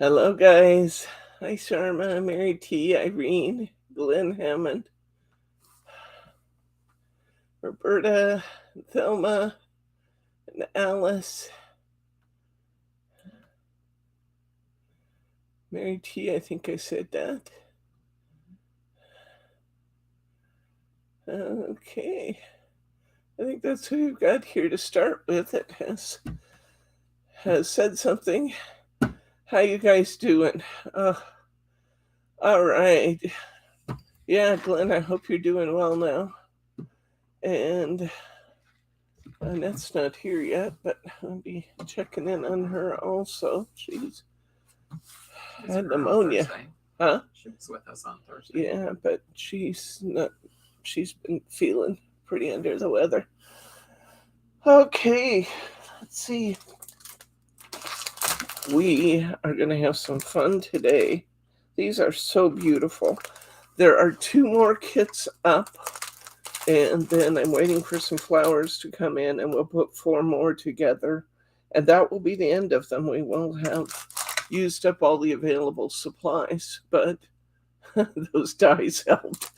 Hello, guys. Hi, Sharma, Mary T, Irene, Glenn Hammond, Roberta, Thelma, and Alice. Mary T, I think I said that. Okay. I think that's who we've got here to start with. It has said something. How you guys doing? All right. Yeah, Glenn, I hope you're doing well now. And Annette's not here yet, but I'll be checking in on her also. She's had pneumonia. Huh? She was with us on Thursday. Yeah, but she's not. She's been feeling pretty under the weather. Okay, let's see. We are going to have some fun today. These are so beautiful. There are 2 more kits up, and then I'm waiting for some flowers to come in, and we'll put 4 more together, and that will be the end of them. We won't have used up all the available supplies, but those dies helped.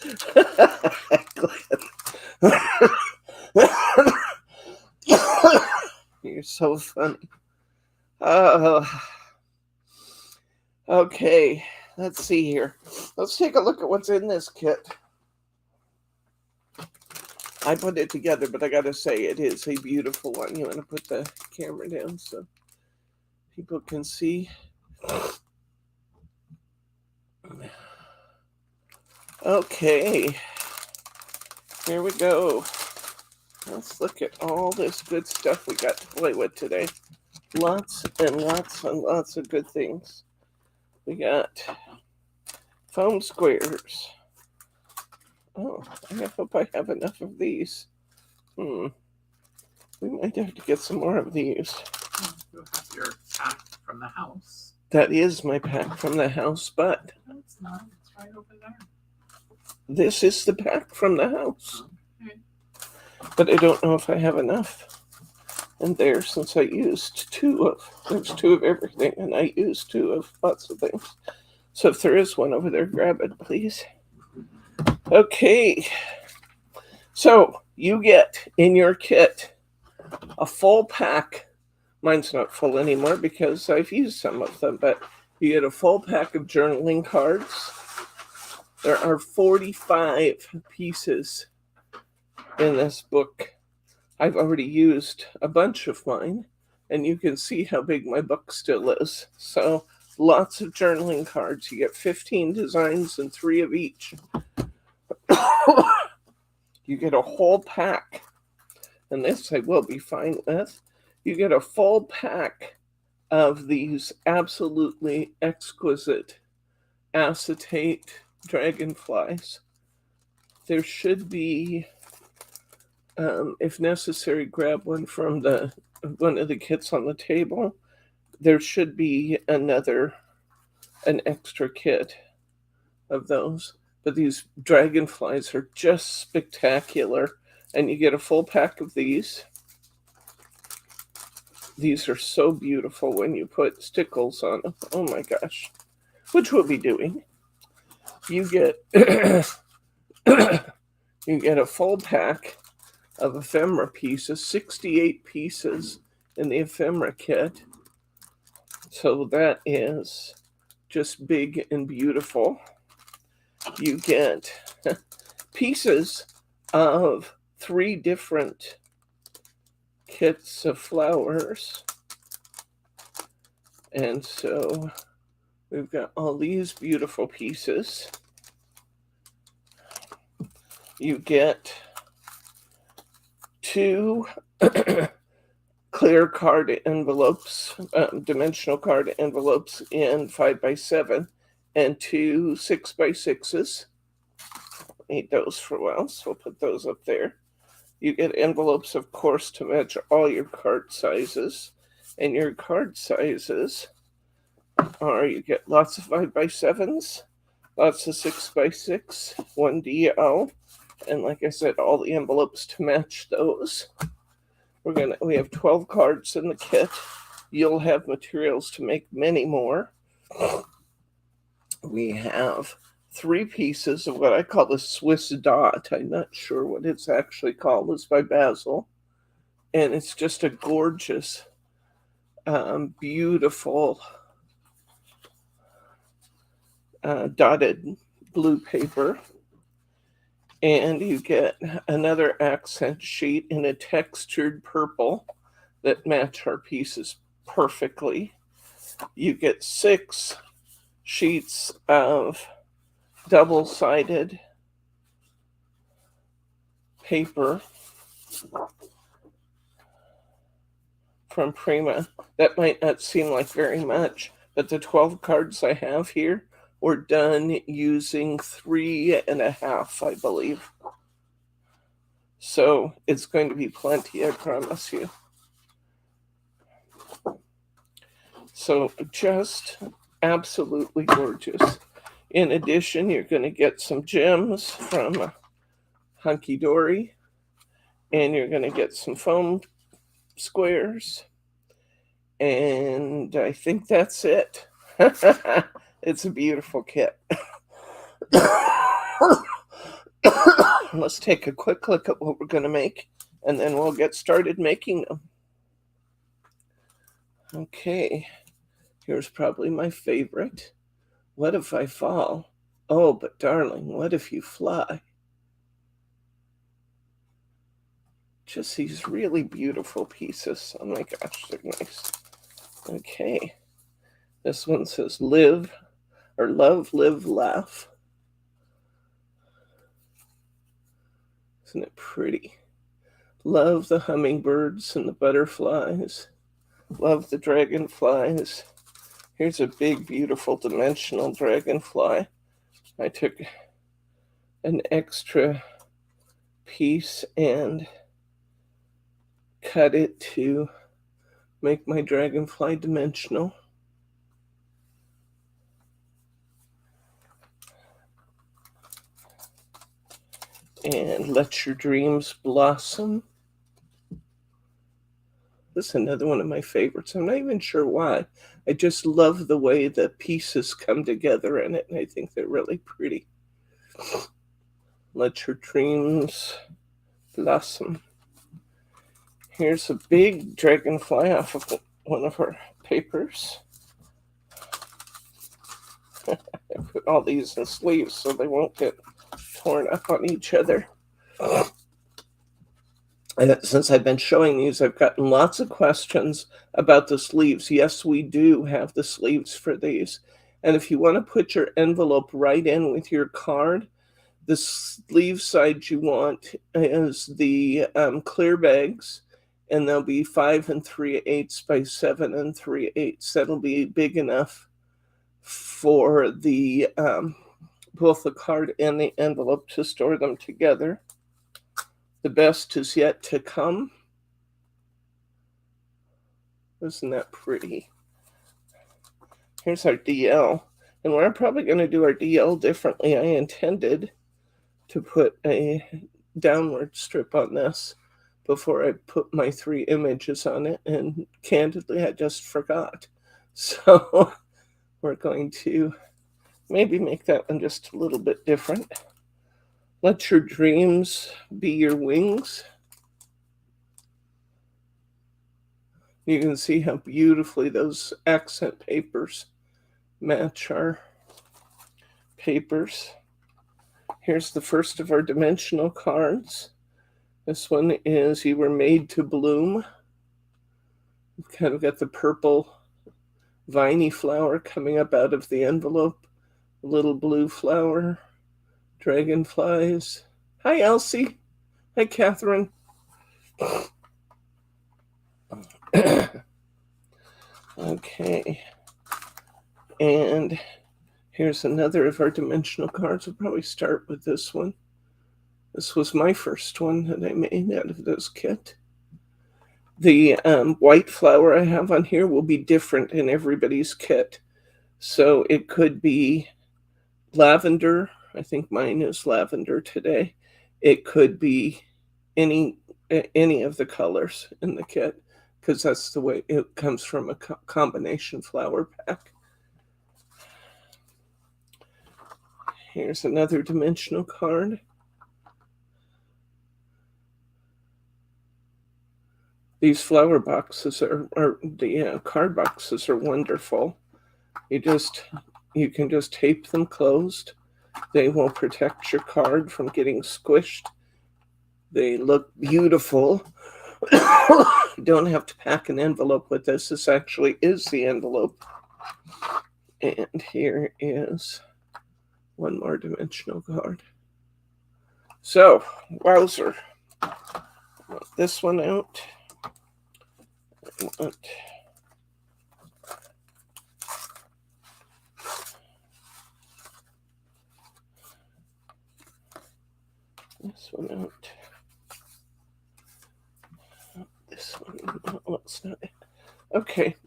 You're so funny. Okay, let's see here. Let's take a look at what's in this kit. I put it together, but I gotta say it is a beautiful one. You want to put the camera down so people can see. Okay, here we go. Let's look at all this good stuff we got to play with today. Lots and lots and lots of good things. We got foam squares. Oh, I hope I have enough of these. We might have to get some more of these. You have your pack from the house. That is my pack from the house, but No, it's not. It's right over there. this is the pack from the house. Okay. But I don't know if I have enough in there since I used 2 of, there's 2 of everything, and I used 2 of lots of things. So if there is one over there, grab it, please. Okay. So you get in your kit a full pack. Mine's not full anymore because I've used some of them, but you get a full pack of journaling cards. There are 45 pieces in this book. I've already used a bunch of mine, and you can see how big my book still is. So lots of journaling cards. You get 15 designs and 3 of each. You get a whole pack, and this I will be fine with. You get a full pack of these absolutely exquisite acetate dragonflies. There should be, if necessary, grab one from one of the kits on the table. There should be an extra kit of those. But these dragonflies are just spectacular, and you get a full pack of these. These are so beautiful when you put stickles on them. Oh my gosh, which we'll be doing. You get you get a full pack of ephemera pieces, 68 pieces in the ephemera kit. So that is just big and beautiful. You get pieces of 3 different kits of flowers. And so we've got all these beautiful pieces. You get 2 clear card envelopes, dimensional card envelopes in 5x7, and 2 6x6s. Need those for a while, so we'll put those up there. You get envelopes, of course, to match all your card sizes. And your card sizes are, you get lots of 5x7s, lots of 6x6, 1DL, and like I said, all the envelopes to match those. We have 12 cards in the kit. You'll have materials to make many more. We have 3 pieces of what I call the Swiss Dot. I'm not sure what it's actually called. It's by Bazzill. And it's just a gorgeous, beautiful dotted blue paper. And you get another accent sheet in a textured purple that match our pieces perfectly. You get 6 sheets of double-sided paper from Prima. That might not seem like very much, but the 12 cards I have here were done using 3.5, I believe. So it's going to be plenty, I promise you. So just absolutely gorgeous. In addition, you're going to get some gems from Hunky Dory, and you're going to get some foam squares, and I think that's it. It's a beautiful kit. Let's take a quick look at what we're going to make, and then we'll get started making them. Okay, here's probably my favorite. What if I fall? Oh, but darling, what if you fly? Just these really beautiful pieces. Oh my gosh, they're nice. Okay, this one says live, or love, live, laugh. Isn't it pretty? Love the hummingbirds and the butterflies. Love the dragonflies. Here's a big, beautiful dimensional dragonfly. I took an extra piece and cut it to make my dragonfly dimensional. And let your dreams blossom. This is another one of my favorites. I'm not even sure why. I just love the way the pieces come together in it, and I think they're really pretty. Let your dreams blossom. Here's a big dragonfly off of one of our papers. I put all these in sleeves so they won't get torn up on each other. Since I've been showing these, I've gotten lots of questions about the sleeves. Yes, we do have the sleeves for these. And if you want to put your envelope right in with your card, the sleeve side you want is the clear bags, and they'll be 5 3/8 by 7 3/8. That'll be big enough for the both the card and the envelope to store them together. The best is yet to come. Isn't that pretty? Here's our DL. And we're probably going to do our DL differently. I intended to put a downward strip on this before I put my 3 images on it. And candidly, I just forgot. So we're going to maybe make that one just a little bit different. Let your dreams be your wings. You can see how beautifully those accent papers match our papers. Here's the first of our dimensional cards. This one is You Were Made to Bloom. We've kind of got the purple viney flower coming up out of the envelope. A little blue flower. Dragonflies. Hi, Elsie. Hi, Catherine. Okay. And here's another of our dimensional cards. We'll probably start with this one. This was my first one that I made out of this kit. The white flower I have on here will be different in everybody's kit. So it could be lavender. I think mine is lavender today. It could be any of the colors in the kit, because that's the way it comes from a combination flower pack. Here's another dimensional card. These flower boxes or the card boxes are wonderful. You can just tape them closed. They will protect your card from getting squished. They look beautiful. You don't have to pack an envelope with this. This actually is the envelope. And here is one more dimensional card. So, wowzer. This one out. I want this one out. This one, no, that's not it. Okay.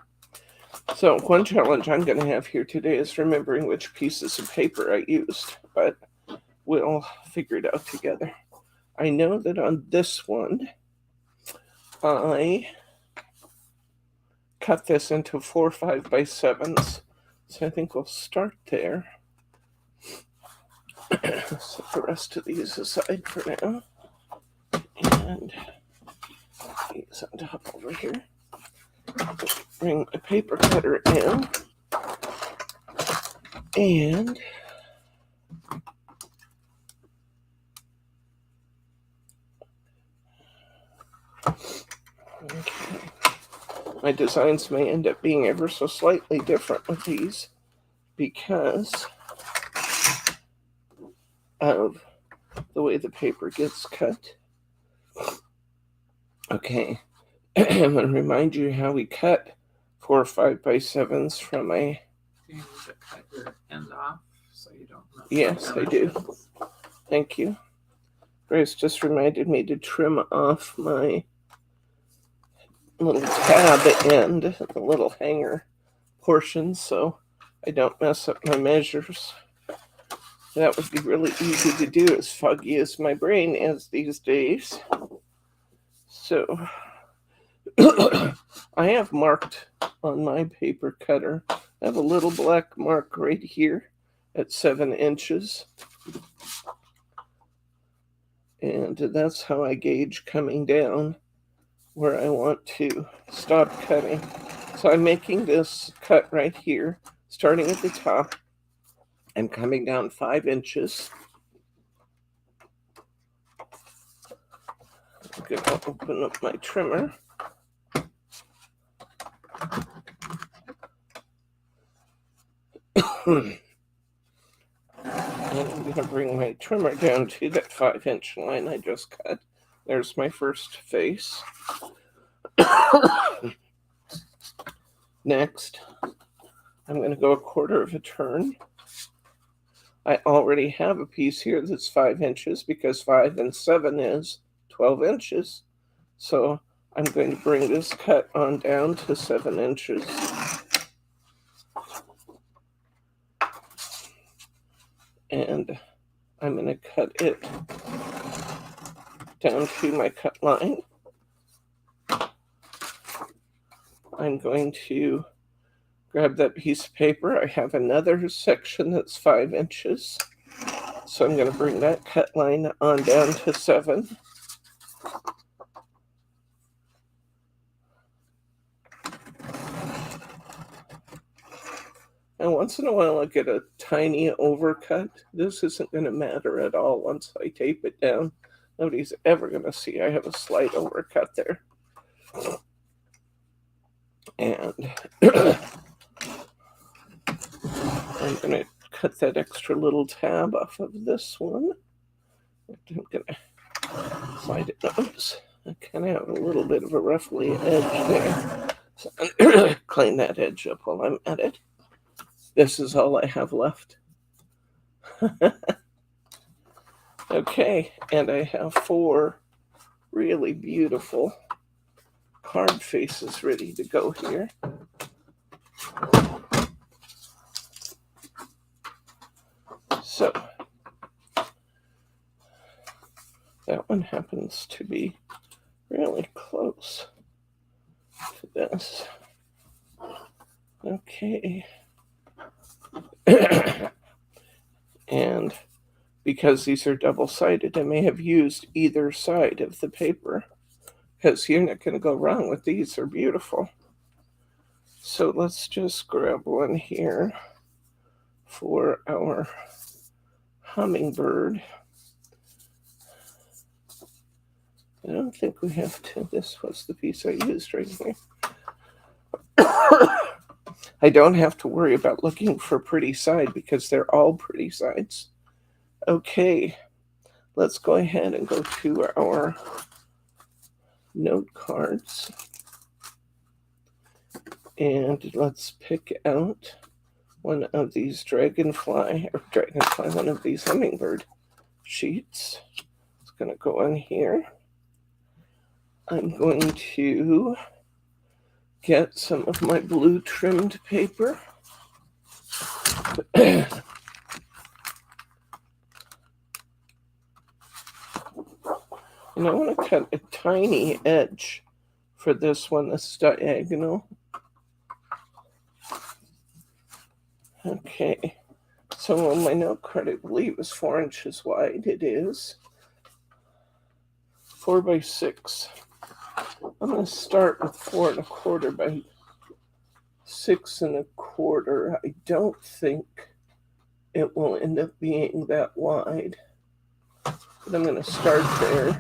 So one challenge I'm going to have here today is remembering which pieces of paper I used, but we'll figure it out together. I know that on this one, I cut this into 4 5x7s, so I think we'll start there. Set the rest of these aside for now, and these on top over here. Bring my paper cutter in, and okay. My designs may end up being ever so slightly different with these because of the way the paper gets cut. Okay, I'm going to remind you how we cut 4 5x7s from a... Do you need to cut your end off so you don't mess Yes, I do. Thank you. Grace just reminded me to trim off my little tab end, the little hanger portion, so I don't mess up my measures. That would be really easy to do, as foggy as my brain is these days. So I have marked on my paper cutter. I have a little black mark right here at 7 inches. And that's how I gauge coming down where I want to stop cutting. So I'm making this cut right here, starting at the top. I'm coming down 5 inches. I'm going to open up my trimmer. And I'm going to bring my trimmer down to that 5-inch line I just cut. There's my first face. Next, I'm going to go 1/4 of a turn. I already have a piece here that's 5 inches because 5 and 7 is 12 inches. So I'm going to bring this cut on down to 7 inches. And I'm going to cut it down to my cut line. I'm going to grab that piece of paper. I have another section that's 5 inches. So I'm going to bring that cut line on down to 7. And once in a while I get a tiny overcut. This isn't going to matter at all once I tape it down. Nobody's ever going to see I have a slight overcut there. And I'm going to cut that extra little tab off of this one. I'm going to slide it up. I kind of have a little bit of a roughly edge there. So I'm going to clean that edge up while I'm at it. This is all I have left. Okay, and I have 4 really beautiful card faces ready to go here. So that one happens to be really close to this. Okay. And because these are double-sided, I may have used either side of the paper, because you're not going to go wrong with these. They're beautiful. So let's just grab one here for our hummingbird. I don't think we have to. This was the piece I used right here. I don't have to worry about looking for a pretty side because they're all pretty sides. Okay, let's go ahead and go to our note cards. And let's pick out one of these one of these hummingbird sheets. It's going to go on here. I'm going to get some of my blue trimmed paper. And I want to cut a tiny edge for this one, this diagonal. Okay, so on my note card, I believe is 4 inches wide. It is 4 by 6. I'm going to start with 4 1/4 by 6 1/4. I don't think it will end up being that wide, but I'm going to start there.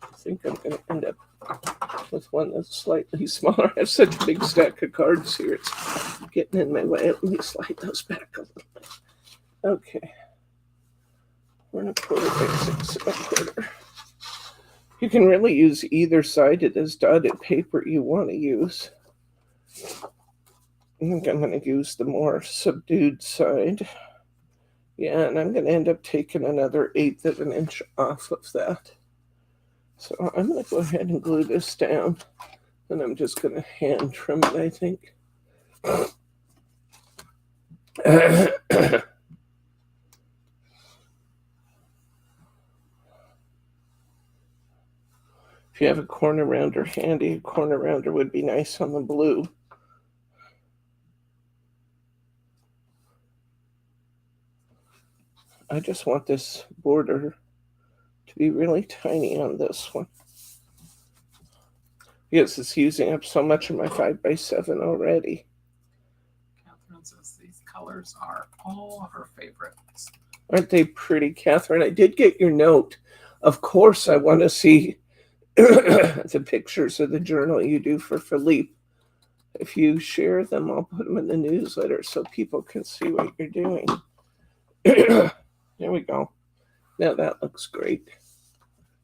I think I'm going to end up with one that's slightly smaller. I have such a big stack of cards here. It's getting in my way. Let me slide those back a little bit. Okay. 4 1/4 by 6 1/4. You can really use either side of this dotted paper you want to use. I think I'm going to use the more subdued side. Yeah, and I'm going to end up taking another 1/8 of an inch off of that. So I'm going to go ahead and glue this down, and I'm just going to hand trim it, I think. If you have a corner rounder handy, a corner rounder would be nice on the blue. I just want this border to be really tiny on this one, because it's using up so much of my 5 by 7 already. Catherine says these colors are all her favorites. Aren't they pretty, Catherine? I did get your note. Of course, I want to see the pictures of the journal you do for Philippe. If you share them, I'll put them in the newsletter so people can see what you're doing. There we go. Now that looks great.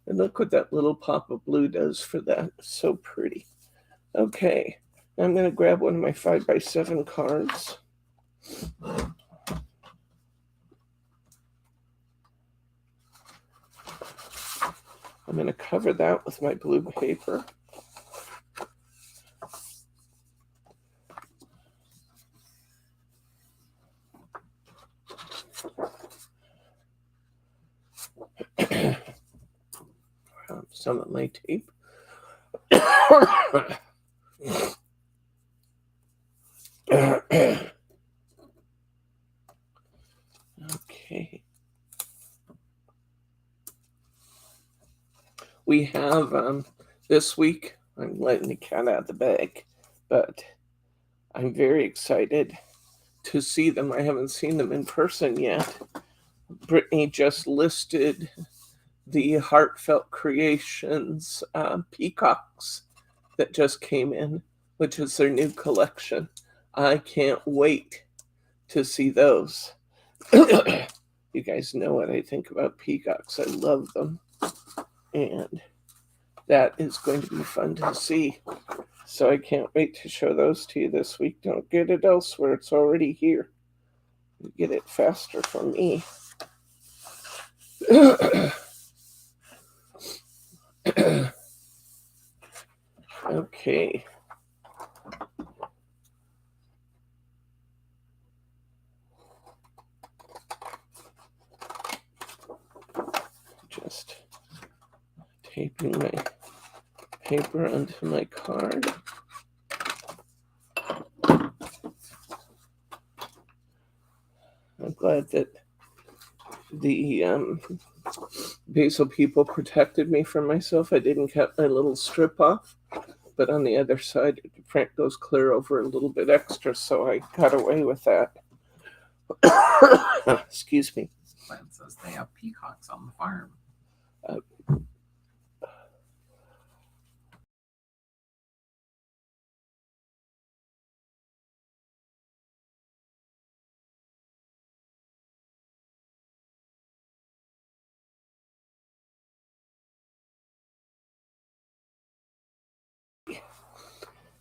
And look what that little pop of blue does for that. It's so pretty. Okay, I'm going to grab one of my 5 by 7 cards. I'm going to cover that with my blue paper. Some of my tape. Okay. We have this week, I'm letting the cat out of the bag, but I'm very excited to see them. I haven't seen them in person yet. Brittany just listed the Heartfelt Creations peacocks that just came in, which is their new collection. I can't wait to see those. You guys know what I think about peacocks. I love them. And that is going to be fun to see. So I can't wait to show those to you this week. Don't get it elsewhere. It's already here. You get it faster from me. Okay. Just taping my paper onto my card. glad that the Bazzill people protected me from myself. I didn't cut my little strip off, but on the other side, the print goes clear over a little bit extra, so I got away with that. Excuse me. Glenn says they have peacocks on the farm.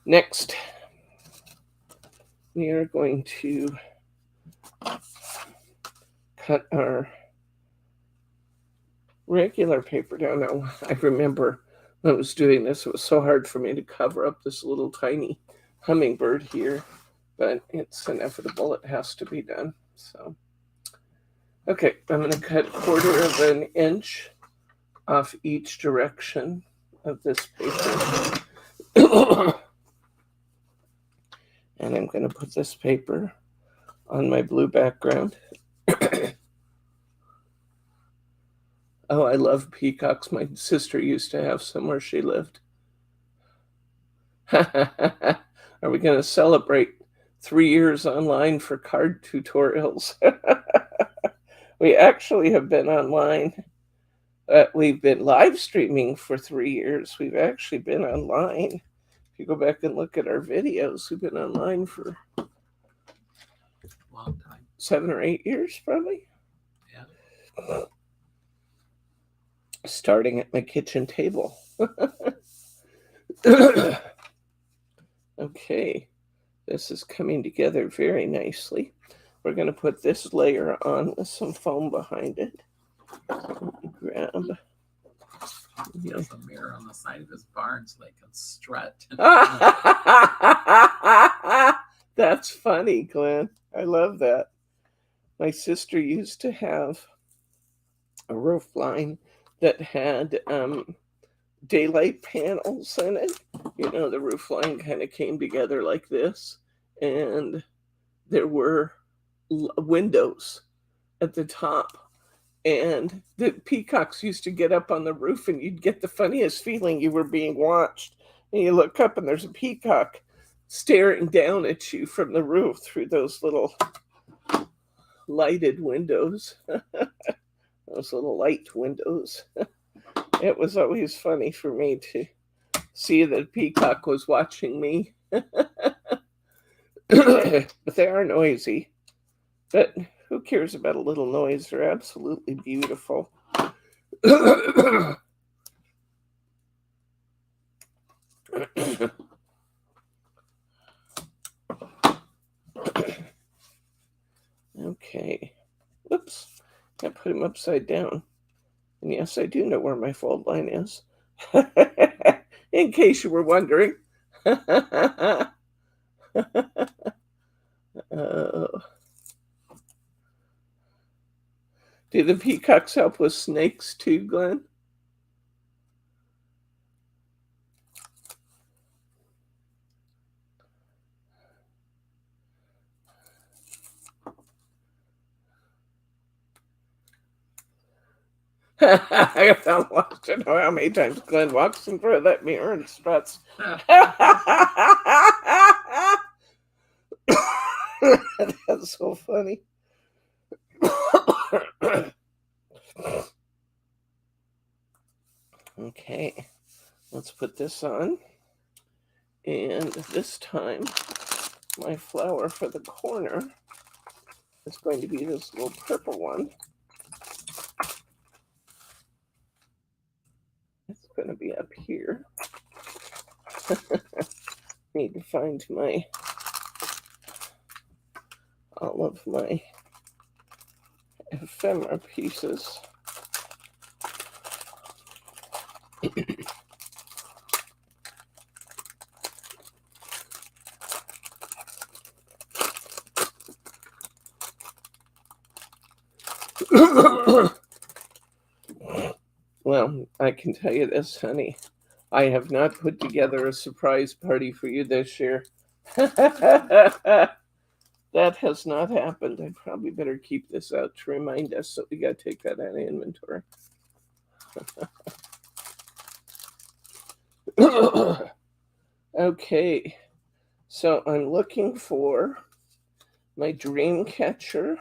Next, we are going to cut our regular paper down. Now, I remember when I was doing this, it was so hard for me to cover up this little tiny hummingbird here, but it's inevitable. It has to be done. So, okay, I'm going to cut 1/4 of an inch off each direction of this paper. And I'm going to put this paper on my blue background. Oh, I love peacocks. My sister used to have some where she lived. Are we going to celebrate 3 years online for card tutorials? We actually have been online. We've been live streaming for 3 years. We've actually been online. If you go back and look at our videos, we've been online for a long time. 7 or 8 years, probably. Yeah. Starting at my kitchen table. Okay, this is coming together very nicely. We're going to put this layer on with some foam behind it. Grab. He has a mirror on the side of his barn so they can strut. That's funny, Glenn. I love that. My sister used to have a roof line that had daylight panels in it. You know, the roof line kind of came together like this, and there were windows at the top. And the peacocks used to get up on the roof, and you'd get the funniest feeling you were being watched. And you look up, and there's a peacock staring down at you from the roof through those little lighted windows. Those little light windows. It was always funny for me to see that a peacock was watching me. But they are noisy. But who cares about a little noise? They're absolutely beautiful. Okay. Whoops. I put him upside down. And yes, I do know where my fold line is. In case you were wondering. Do the peacocks help with snakes too, Glenn? I don't want to know how many times Glenn walks in front of that mirror and struts. That's so funny. Okay, let's put this on. And this time, my flower for the corner is going to be this little purple one. It's going to be up here. Need to find all of my ephemera pieces. Well, I can tell you this, honey. I have not put together a surprise party for you this year. That has not happened. I probably better keep this out to remind us that we got to take that out of inventory. Okay, so I'm looking for my dream catcher.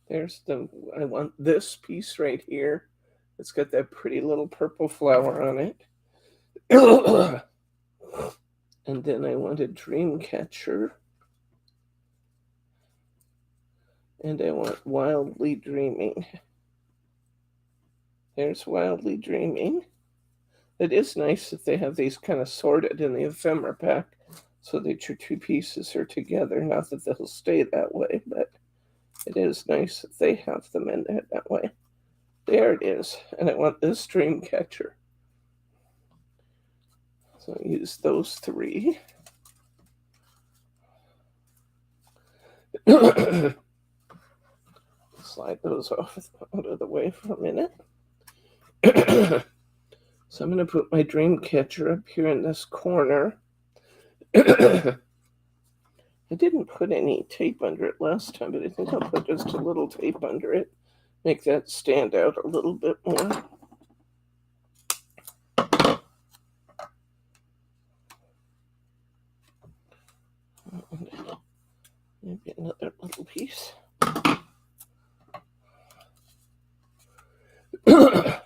I want this piece right here. It's got that pretty little purple flower on it. And then I want a dream catcher. And I want wildly dreaming. There's wildly dreaming. It is nice that they have these kind of sorted in the ephemera pack so that your two pieces are together. Not that they'll stay that way, but it is nice that they have them in there that way. There it is. And I want this dream catcher. So I use those three. Slide those out of the way for a minute. So I'm going to put my dream catcher up here in this corner. I didn't put any tape under it last time, but I think I'll put just a little tape under it. Make that stand out a little bit more. And maybe another little piece. I'll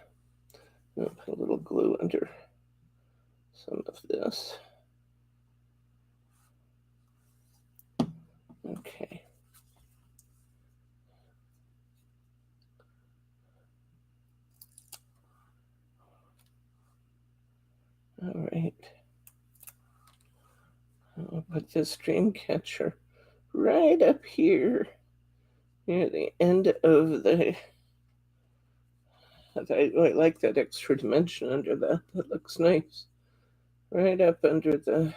put a little glue under some of this. Okay. All right. I'll put this dream catcher right up here near the end of the... I like that extra dimension under that. That looks nice. Right up under the...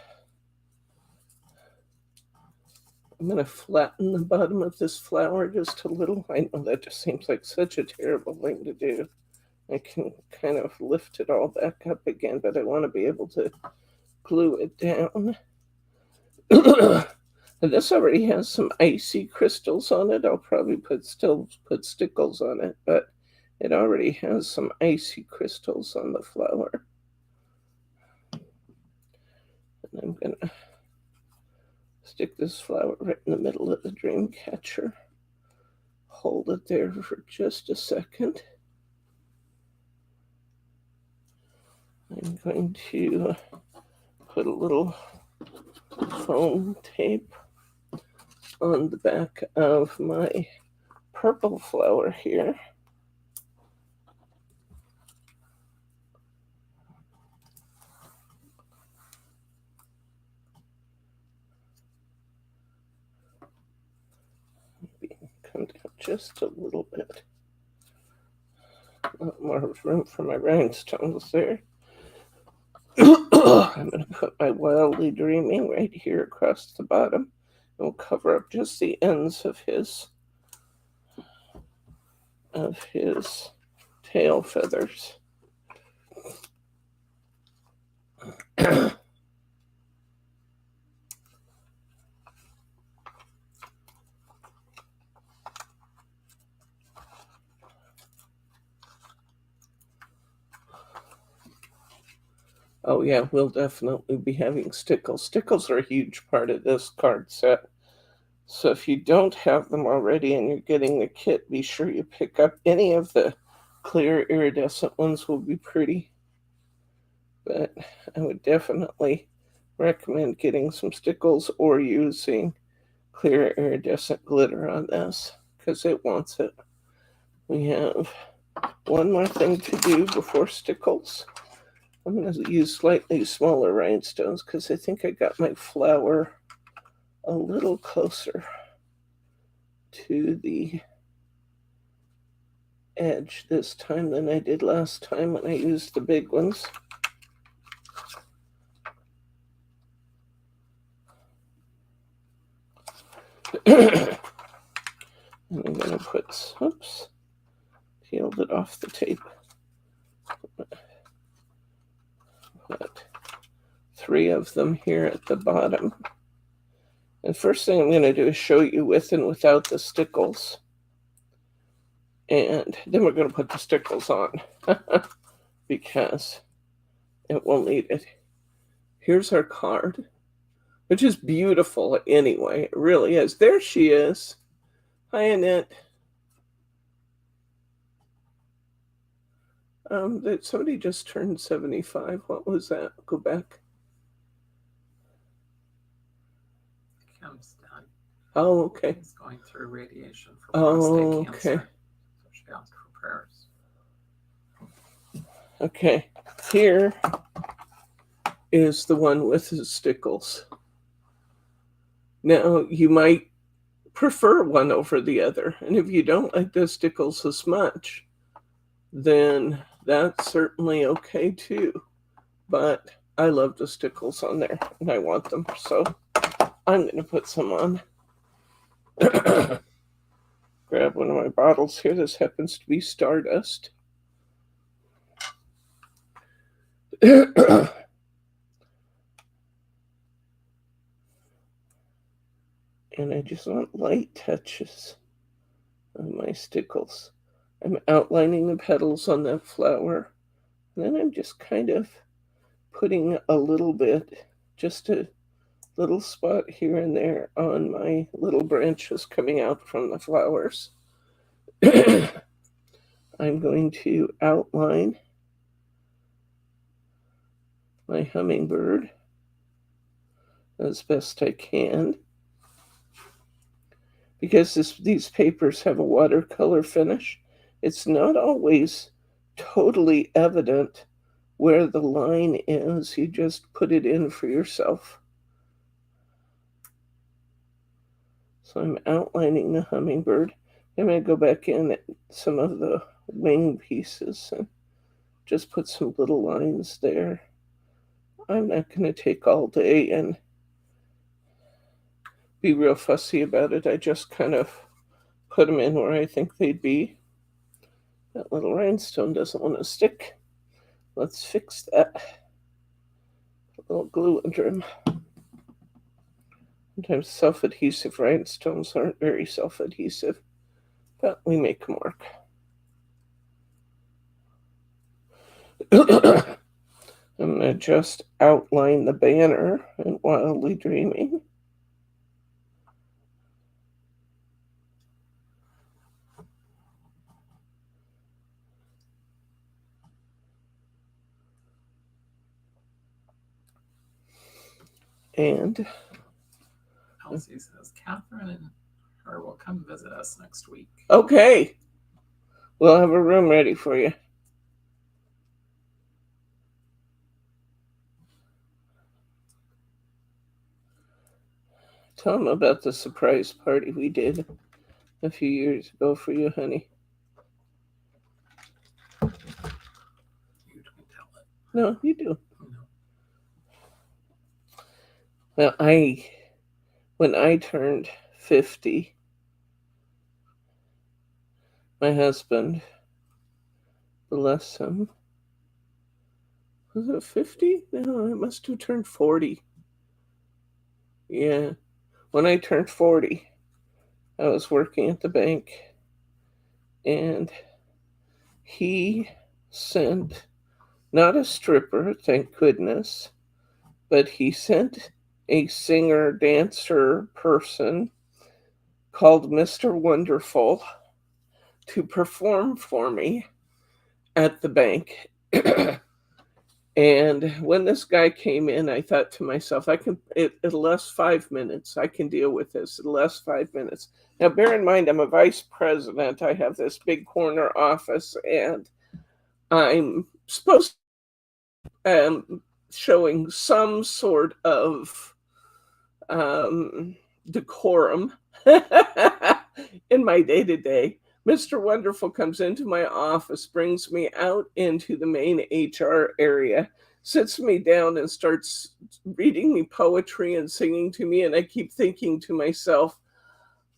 I'm going to flatten the bottom of this flower just a little. I know that just seems like such a terrible thing to do. I can kind of lift it all back up again, but I want to be able to glue it down. And this already has some icy crystals on it. I'll probably still put stickles on it, but it already has some icy crystals on the flower. And I'm going to stick this flower right in the middle of the dream catcher. Hold it there for just a second. I'm going to put a little foam tape on the back of my purple flower here. Maybe come down just a little bit. A lot more room for my rhinestones there. I'm going to put my wildly dreaming right here across the bottom. We'll cover up just the ends of his tail feathers. Oh yeah, we'll definitely be having stickles. Stickles are a huge part of this card set. So if you don't have them already and you're getting the kit, be sure you pick up any of the clear iridescent ones will be pretty. But I would definitely recommend getting some stickles or using clear iridescent glitter on this because it wants it. We have one more thing to do before stickles. I'm going to use slightly smaller rhinestones because I think I got my flower a little closer to the edge this time than I did last time when I used the big ones. And I'm going to put, oops, peeled it off the tape. Got 3 of them here at the bottom. And first thing I'm going to do is show you with and without the stickles. And then we're going to put the stickles on because it will need it. Here's our card, which is beautiful anyway. It really is. There she is. Hi, Annette. Somebody just turned 75. What was that? Go back. Kim's done. Oh, okay. He's going through radiation for prostate cancer. Okay. So she asked for prayers. Okay. Here is the one with the stickles. Now, you might prefer one over the other. And if you don't like the stickles as much, then that's certainly okay too. But I love the stickles on there and I want them. So I'm going to put some on. Grab one of my bottles here. This happens to be Stardust. And I just want light touches on my stickles. I'm outlining the petals on that flower. And then I'm just kind of putting a little bit, just a little spot here and there on my little branches coming out from the flowers. I'm going to outline my hummingbird as best I can. Because these papers have a watercolor finish, it's not always totally evident where the line is. You just put it in for yourself. So I'm outlining the hummingbird. I'm going to go back in at some of the wing pieces and just put some little lines there. I'm not going to take all day and be real fussy about it. I just kind of put them in where I think they'd be. That little rhinestone doesn't want to stick. Let's fix that. A little glue under them. Sometimes self-adhesive rhinestones aren't very self-adhesive, but we make them work. I'm going to just outline the banner in Wildly Dreaming. And Elsie says Catherine and her will come visit us next week. Okay. We'll have a room ready for you. Tell them about the surprise party we did a few years ago for you, honey. You don't tell it. No, you do. No. Well, when I turned 50, my husband, bless him, was it 50? No, I must have turned 40. Yeah. When I turned 40, I was working at the bank, and he sent, not a stripper, thank goodness, but he sent a singer, dancer person called Mr. Wonderful to perform for me at the bank. And when this guy came in, I thought to myself, it'll last 5 minutes. I can deal with this. It'll last 5 minutes. Now, bear in mind, I'm a vice president. I have this big corner office, and I'm supposed to showing some sort of decorum in my day-to-day. Mr. Wonderful comes into my office, brings me out into the main HR area, sits me down and starts reading me poetry and singing to me. And I keep thinking to myself,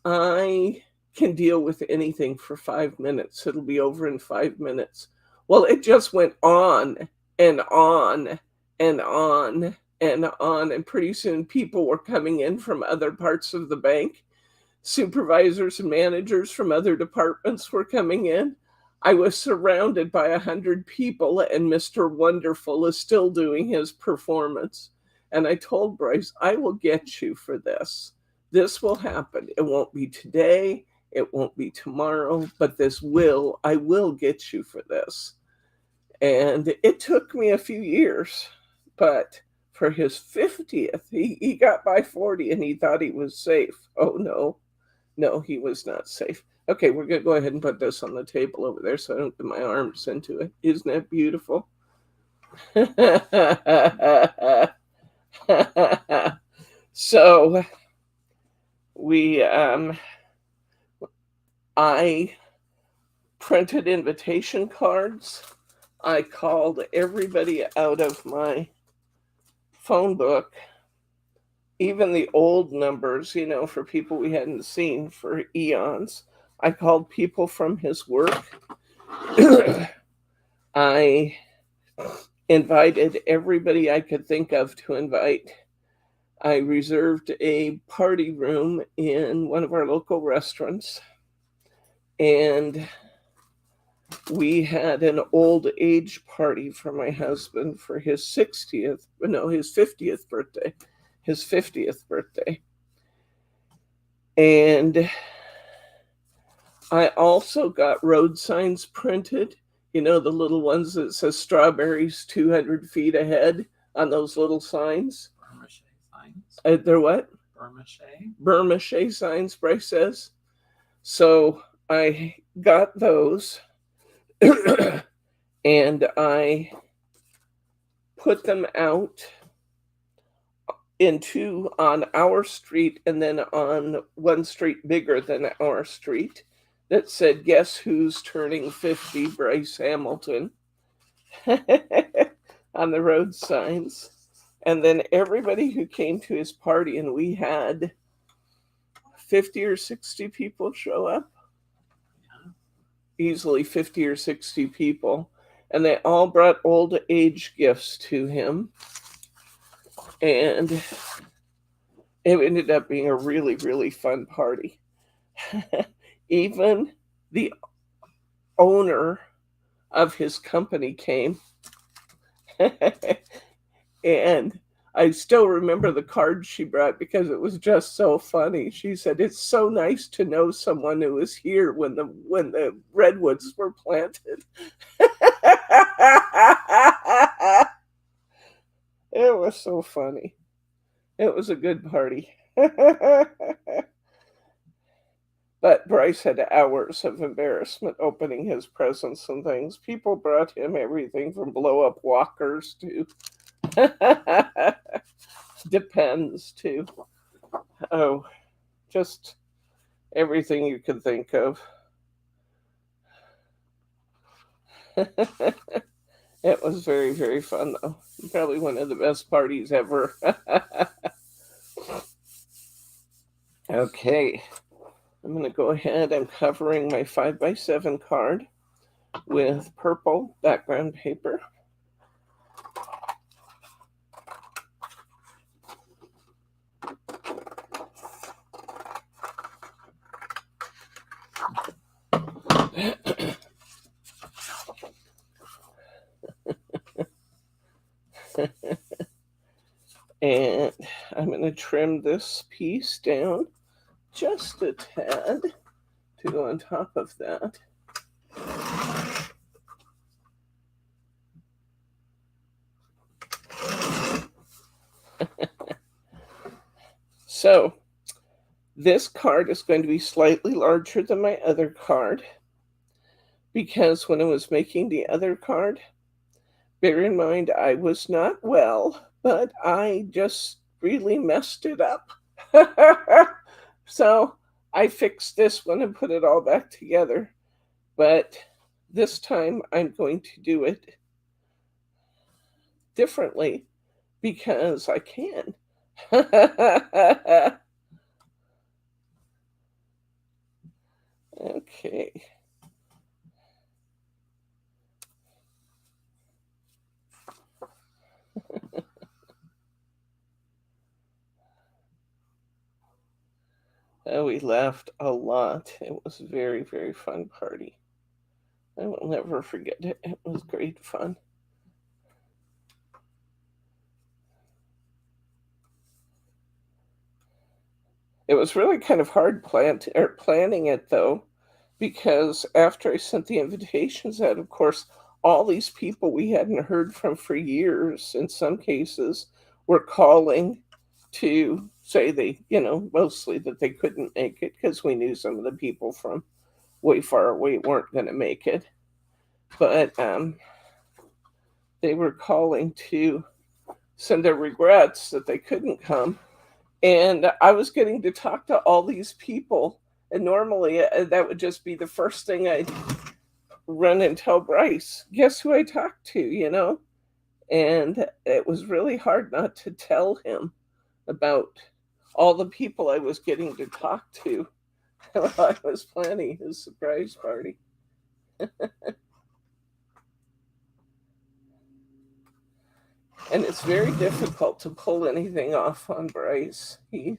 I can deal with anything for 5 minutes. It'll be over in 5 minutes. Well, it just went on and on and on and on. And pretty soon people were coming in from other parts of the bank. Supervisors and managers from other departments were coming in. I was surrounded by 100 people, and Mr. Wonderful is still doing his performance. And I told Bryce, I will get you for this. This will happen. It won't be today. It won't be tomorrow, but I will get you for this. And it took me a few years, but for his 50th, he got by 40 and he thought he was safe. Oh, no, he was not safe. Okay, we're going to go ahead and put this on the table over there so I don't get my arms into it. Isn't that beautiful? So I printed invitation cards. I called everybody out of my phone book, even the old numbers, for people we hadn't seen for eons. I called people from his work. I invited everybody I could think of to invite. I reserved a party room in one of our local restaurants, and we had an old age party for my husband for his 50th birthday. His 50th birthday. And I also got road signs printed, the little ones that says strawberries 200 feet ahead on those little signs. Burmache signs. They're what? Burmache. Burmache signs, Bryce says. So I got those and I put them out on our street, and then on one street bigger than our street that said, "Guess who's turning 50, Bryce Hamilton," on the road signs. And then everybody who came to his party, and we had 50 or 60 people show up. Yeah. Easily 50 or 60 people. And they all brought old age gifts to him. And it ended up being a really, really fun party. Even the owner of his company came. And I still remember the card she brought because it was just so funny. She said, "It's so nice to know someone who was here when the redwoods were planted." It was so funny. It was a good party. But Bryce had hours of embarrassment opening his presents and things. People brought him everything from blow-up walkers to depends to, just everything you could think of. It was very, very fun, though. Probably one of the best parties ever. Okay, I'm going to go ahead. I'm covering my 5x7 card with purple background paper. And I'm going to trim this piece down just a tad to go on top of that. So this card is going to be slightly larger than my other card because when I was making the other card, bear in mind I was not well, but I just really messed it up. So I fixed this one and put it all back together. But this time I'm going to do it differently because I can. Okay. We laughed a lot. It was a very, very fun party. I will never forget it. It was great fun. It was really kind of hard planning it though, because after I sent the invitations out, of course, all these people we hadn't heard from for years, in some cases, were calling to say they, mostly that they couldn't make it because we knew some of the people from way far away weren't going to make it. But they were calling to send their regrets that they couldn't come. And I was getting to talk to all these people. And normally that would just be the first thing I'd run and tell Bryce, guess who I talked to. And it was really hard not to tell him about all the people I was getting to talk to while I was planning his surprise party. And it's very difficult to pull anything off on Bryce. He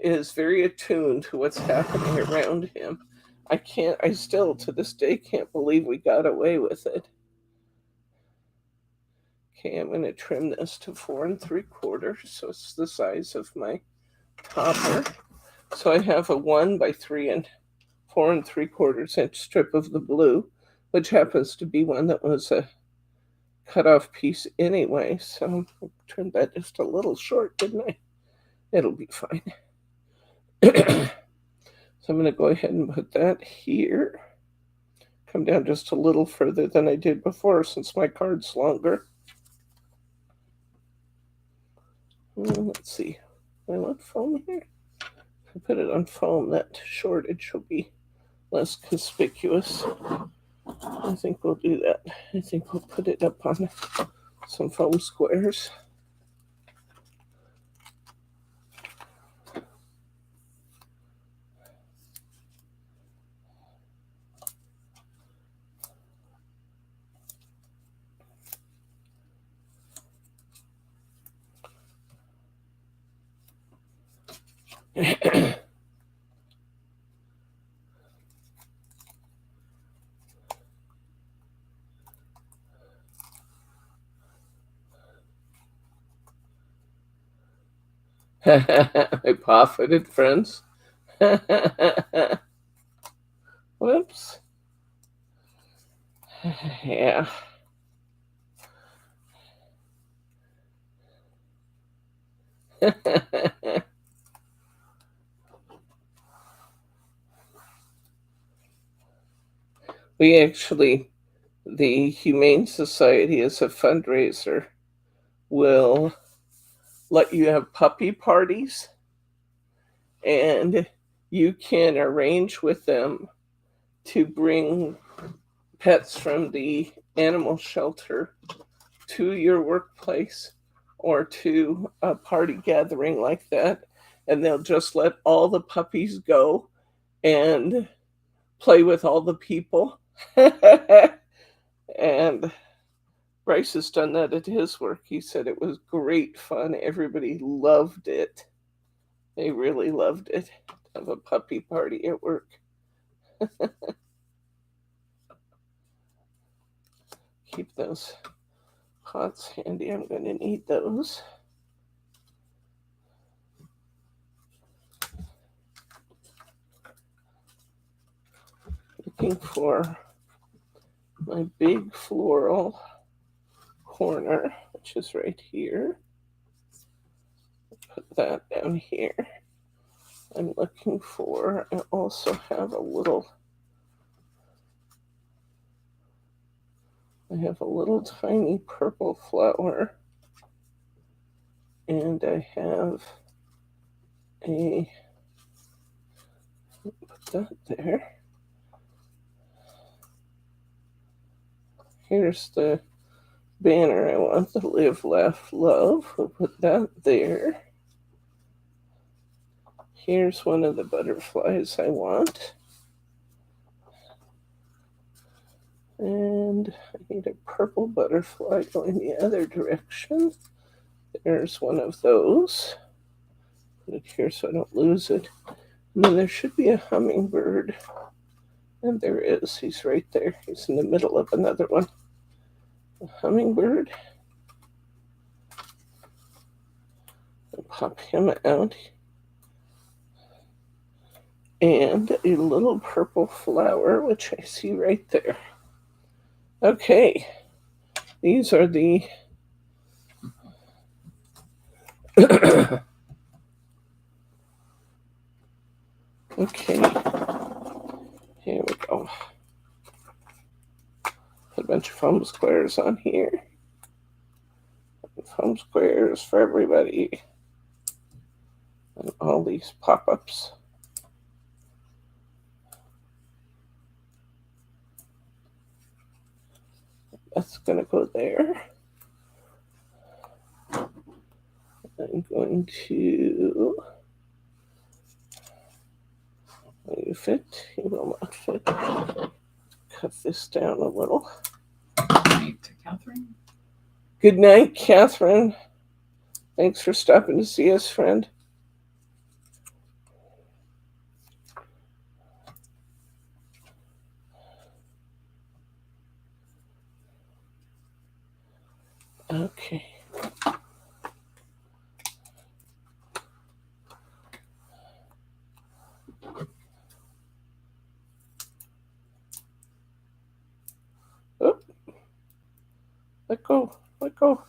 is very attuned to what's happening around him. I still to this day can't believe we got away with it. Okay, I'm going to trim this to 4 3/4, so it's the size of my topper. So I have a 1 by 3 and 4 3/4 inch strip of the blue, which happens to be one that was a cut off piece anyway. So I turned that just a little short, didn't I? It'll be fine. So I'm going to go ahead and put that here. Come down just a little further than I did before since my card's longer. Let's see. I want foam here. If I put it on foam, that shortage will be less conspicuous. I think we'll do that. I think we'll put it up on some foam squares. I profited, friends. Whoops. Yeah. We actually, the Humane Society as a fundraiser will let you have puppy parties, and you can arrange with them to bring pets from the animal shelter to your workplace or to a party gathering like that, and they'll just let all the puppies go and play with all the people. And Bryce has done that at his work. He said it was great fun. Everybody loved it. They really loved it. Have a puppy party at work. Keep those pots handy. I'm going to need those. Looking for my big floral corner, which is right here. Put that down here. I'm looking for, I also have a little tiny purple flower, and I have put that there. Here's the banner I want, the Live, Laugh, Love. We'll put that there. Here's one of the butterflies I want. And I need a purple butterfly going the other direction. There's one of those. Put it here so I don't lose it. And then there should be a hummingbird. And there is. He's right there. He's in the middle of another one. A hummingbird. I'll pop him out. And a little purple flower, which I see right there. Okay. These are the okay. Here we go. Put a bunch of foam squares on here. Foam squares for everybody. And all these pop-ups. That's going to go there. I'm going to will you fit? You will not fit. Cut this down a little. Good night to Catherine. Good night, Catherine. Thanks for stopping to see us, friend. Okay. Oh. Let go. Let go.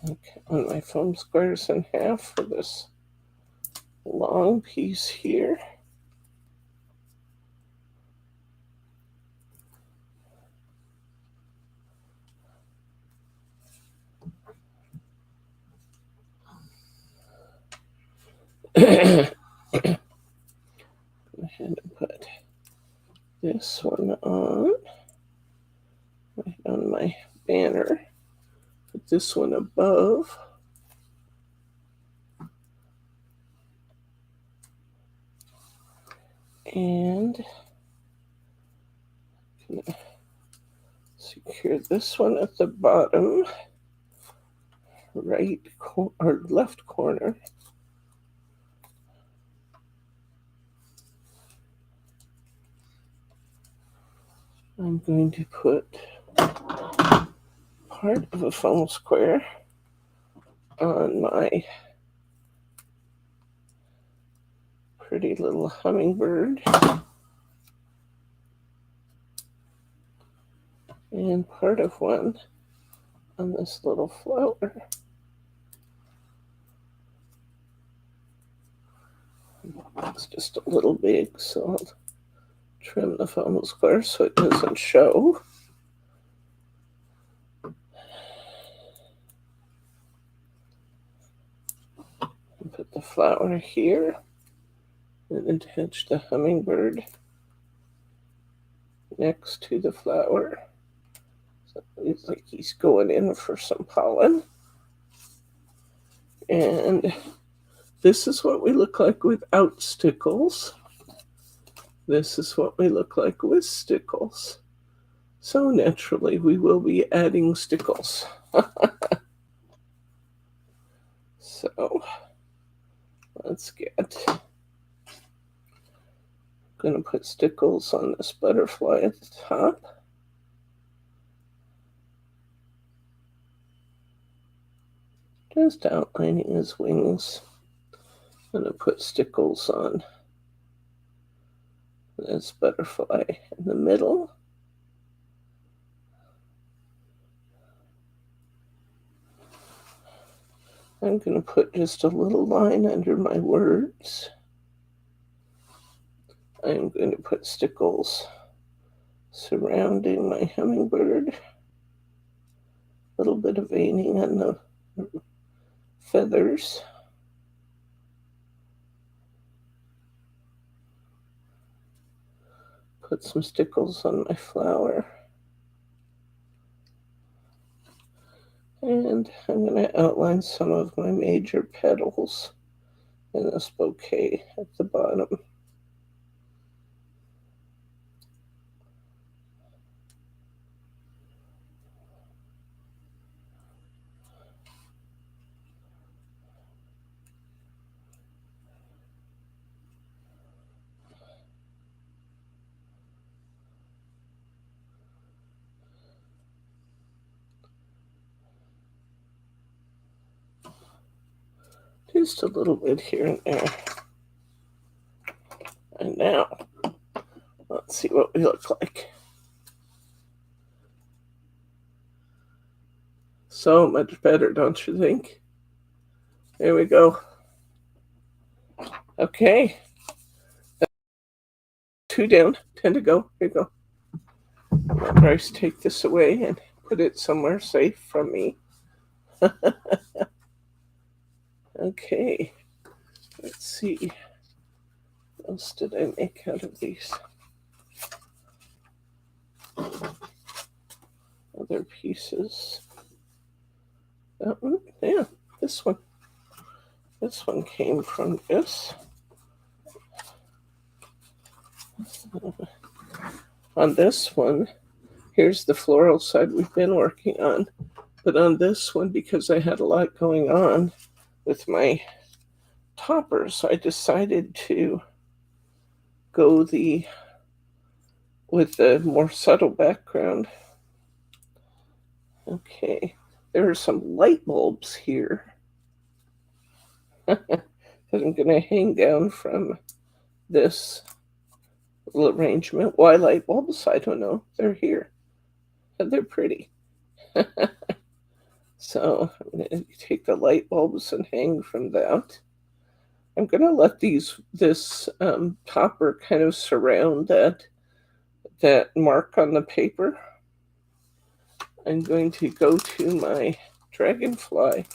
Okay, on my foam squares in half for this long piece here. Go ahead and put this one on, right on my banner. Put this one above. And secure this one at the bottom, right or left corner. I'm going to put part of a foam square on my pretty little hummingbird. And part of one on this little flower. It's just a little big, so I'll trim the foam square so it doesn't show. And put the flower here and attach the hummingbird next to the flower. So it looks like he's going in for some pollen. And this is what we look like without stickles. This is what we look like with stickles. So naturally, we will be adding stickles. So let's get, I'm going to put stickles on this butterfly at the top. Just outlining his wings. I'm going to put stickles on this butterfly in the middle. I'm going to put just a little line under my words. I'm going to put stickles surrounding my hummingbird. A little bit of veining on the feathers. Put some stickles on my flower. And I'm going to outline some of my major petals in this bouquet at the bottom. Just a little bit here and there. And now, let's see what we look like. So much better, don't you think? There we go. Okay. 2 down, 10 to go. Here you go. Let Bryce take this away and put it somewhere safe from me. Okay. Let's see. What else did I make out of these? Other pieces. That one? Yeah, this one. This one came from this. On this one, here's the floral side we've been working on. But on this one, because I had a lot going on with my toppers, I decided to go with the more subtle background. Okay, there are some light bulbs here that I'm going to hang down from this little arrangement. Why light bulbs? I don't know. They're here. And they're pretty. So I'm going to take the light bulbs and hang from that. I'm going to let this topper kind of surround that mark on the paper. I'm going to go to my dragonfly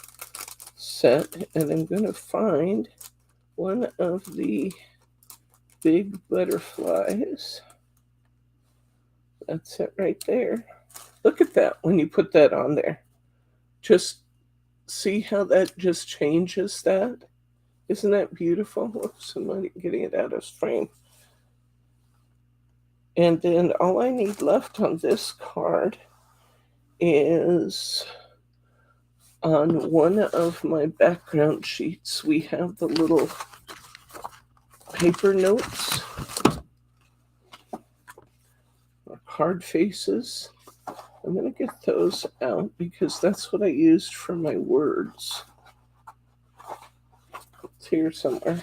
set and I'm going to find one of the big butterflies. That's it right there. Look at that when you put that on there. Just see how that just changes that. Isn't that beautiful? Whoops, I'm getting it out of frame. And then all I need left on this card is on one of my background sheets, we have the little paper notes or card faces. I'm going to get those out because that's what I used for my words. It's here somewhere.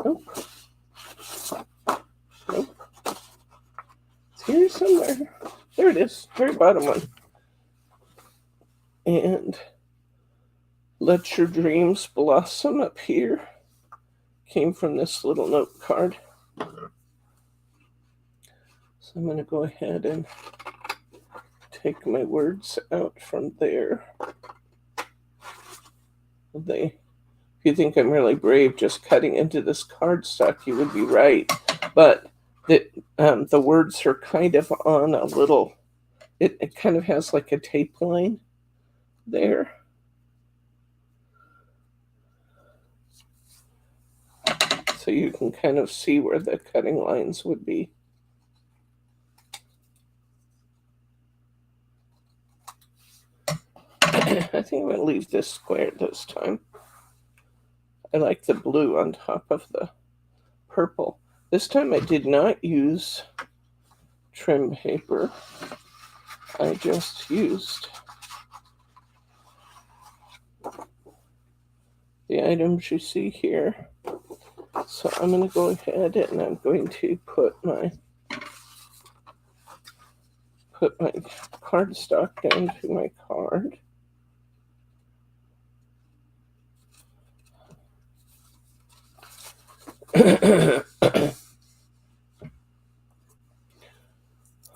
Nope. Nope. It's here somewhere. There it is, very bottom one. And Let Your Dreams Blossom up here. Came from this little note card. So I'm going to go ahead and take my words out from there. If you think I'm really brave just cutting into this cardstock, you would be right. But the words are kind of on a little, it kind of has like a tape line there. So you can kind of see where the cutting lines would be. I think I'm going to leave this square this time. I like the blue on top of the purple. This time I did not use trim paper. I just used the items you see here. So I'm going to go ahead and I'm going to put my cardstock down to my card.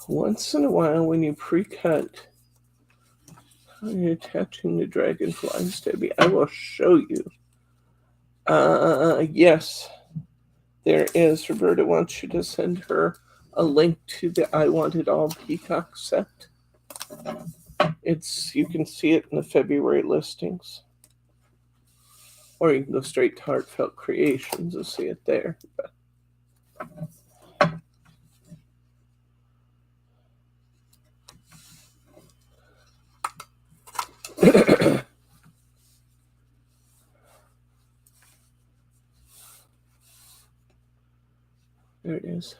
Once in a while, when you pre-cut, how are you attaching the dragonflies, Debbie? I will show you. Yes, there is. Roberta wants you to send her a link to the I Want It All Peacock set. You can see it in the February listings. Or you can go straight to Heartfelt Creations and see it there. There it is.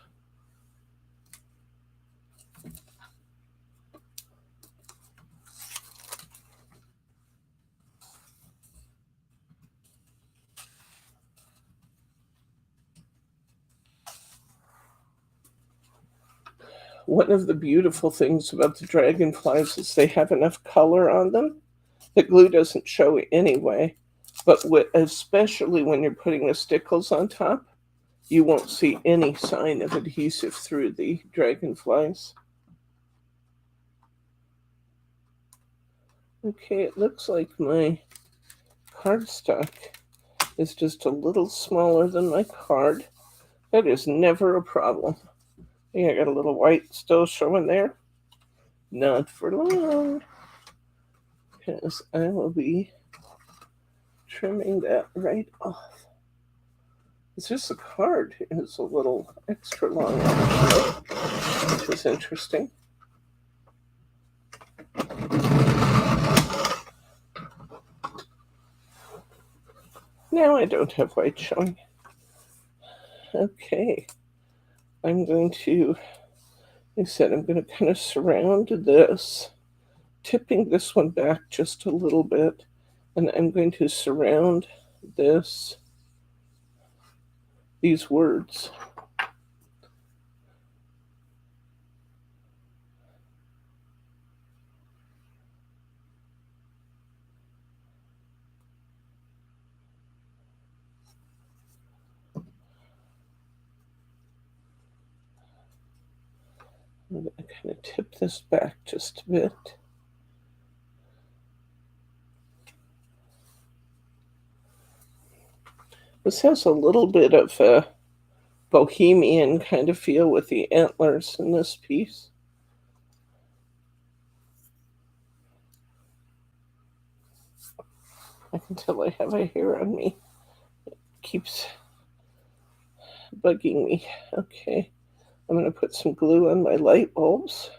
one of the beautiful things about the dragonflies is they have enough color on them. The glue doesn't show anyway, but especially when you're putting the stickles on top, you won't see any sign of adhesive through the dragonflies. Okay, it looks like my cardstock is just a little smaller than my card. That is never a problem. Yeah, I got a little white still showing there. Not for long, because I will be trimming that right off. It's just the card is a little extra long, actually, which is interesting. Now I don't have white showing. Okay, I'm going to, like I said, I'm going to kind of surround this, tipping this one back just a little bit, and I'm going to surround these words. I'm going to kind of tip this back just a bit. This has a little bit of a bohemian kind of feel with the antlers in this piece. I can tell I have a hair on me. It keeps bugging me. Okay, I'm going to put some glue on my light bulbs.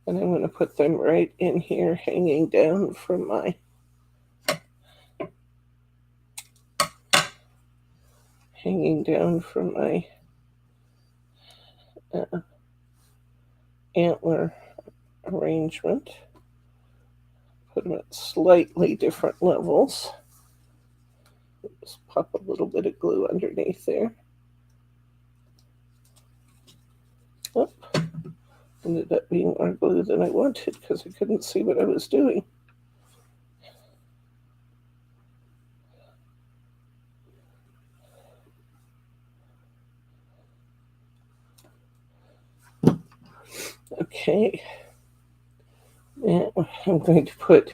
And I'm going to put them right in here, hanging down from my antler arrangement. Put them at slightly different levels. Just pop a little bit of glue underneath there. Oh, ended up being more glue than I wanted because I couldn't see what I was doing. Okay, now I'm going to put,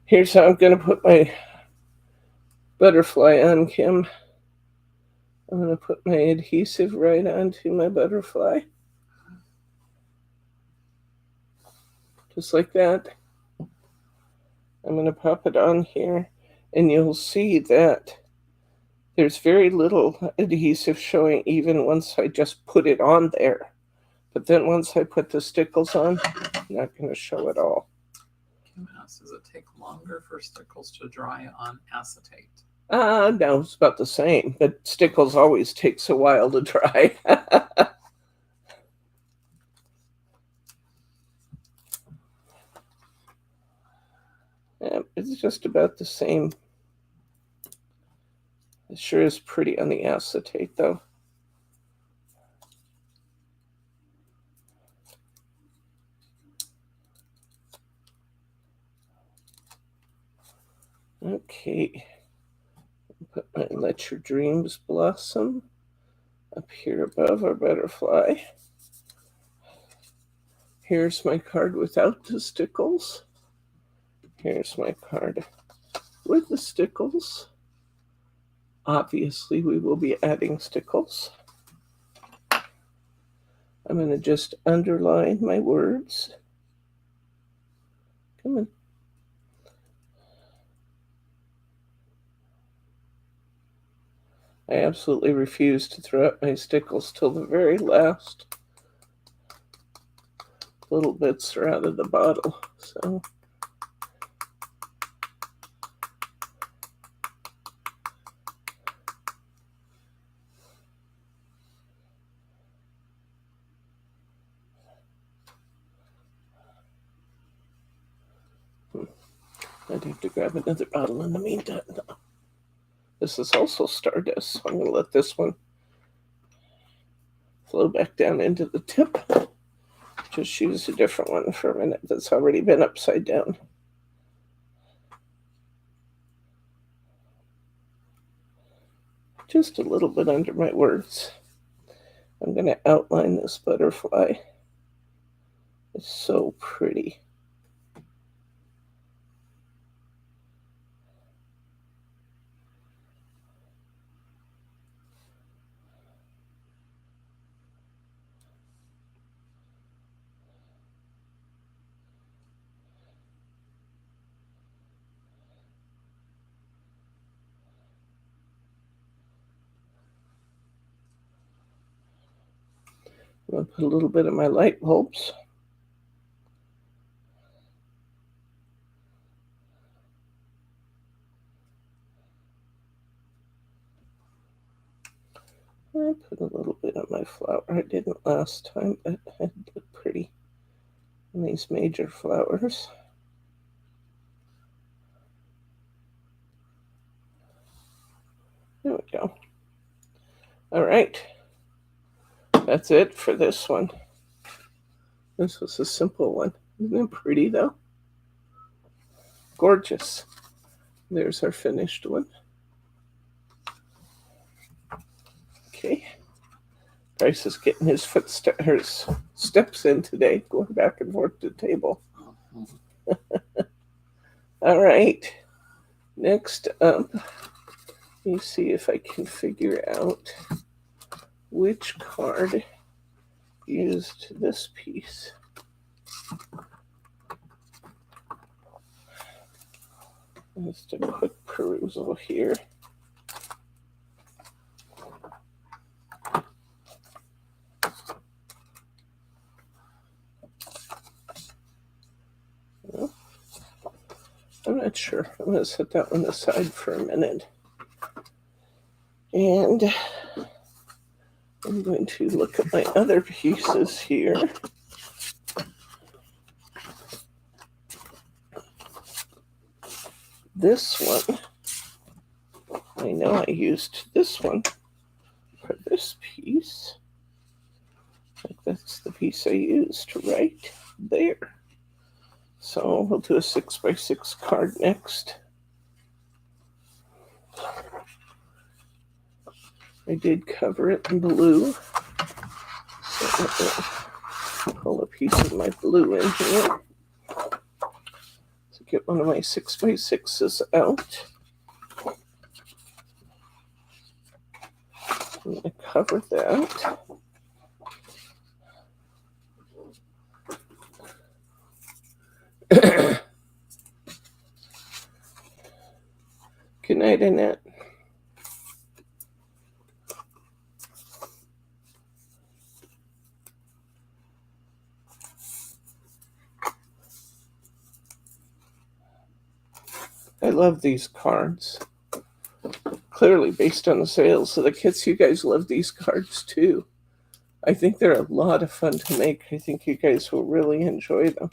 here's how I'm going to put my butterfly on, Kim. I'm going to put my adhesive right onto my butterfly. Just like that. I'm going to pop it on here, and you'll see that there's very little adhesive showing even once I just put it on there. But then once I put the stickles on, I'm not going to show it all. Kim asks, does it take longer for stickles to dry on acetate? No, it's about the same, but stickles always takes a while to dry. Yeah, it's just about the same. It sure is pretty on the acetate, though. Okay. Put my Let Your Dreams Blossom up here above our butterfly. Here's my card without the stickles. Here's my card with the stickles. Obviously, we will be adding stickles. I'm going to just underline my words. Come on. I absolutely refuse to throw out my stickles till the very last little bits are out of the bottle. So I'd have to grab another bottle in the meantime. This is also Stardust, so I'm going to let this one flow back down into the tip. Just use a different one for a minute that's already been upside down. Just a little bit under my words. I'm going to outline this butterfly. It's so pretty. I'm going to put a little bit of my light bulbs. I put a little bit on my flower. I didn't last time, but it looked pretty on these major flowers. There we go. All right. That's it for this one. This was a simple one. Isn't it pretty, though? Gorgeous. There's our finished one. Okay. Bryce is getting his steps in today, going back and forth to the table. All right. Next up, let me see if I can figure out which card used this piece. Just a quick perusal here. I'm not sure. I'm going to set that one aside for a minute. And I'm going to look at my other pieces here. This one, I know I used this one for this piece. I think that's the piece I used right there. So we'll do a 6x6 card next. I did cover it in blue. So I'll pull a piece of my blue in here. So get one of my 6x6s out. I'm going to cover that. Good night, Annette. I love these cards. Clearly based on the sales of the kits, you guys love these cards too. I think they're a lot of fun to make. I think you guys will really enjoy them.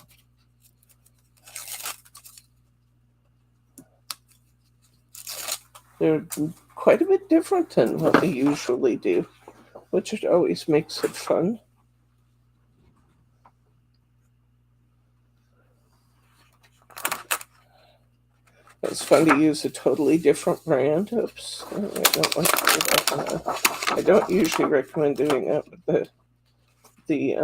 They're quite a bit different than what we usually do, which always makes it fun. It's fun to use a totally different brand. Oops, I don't like to do that. I don't usually recommend doing that, but the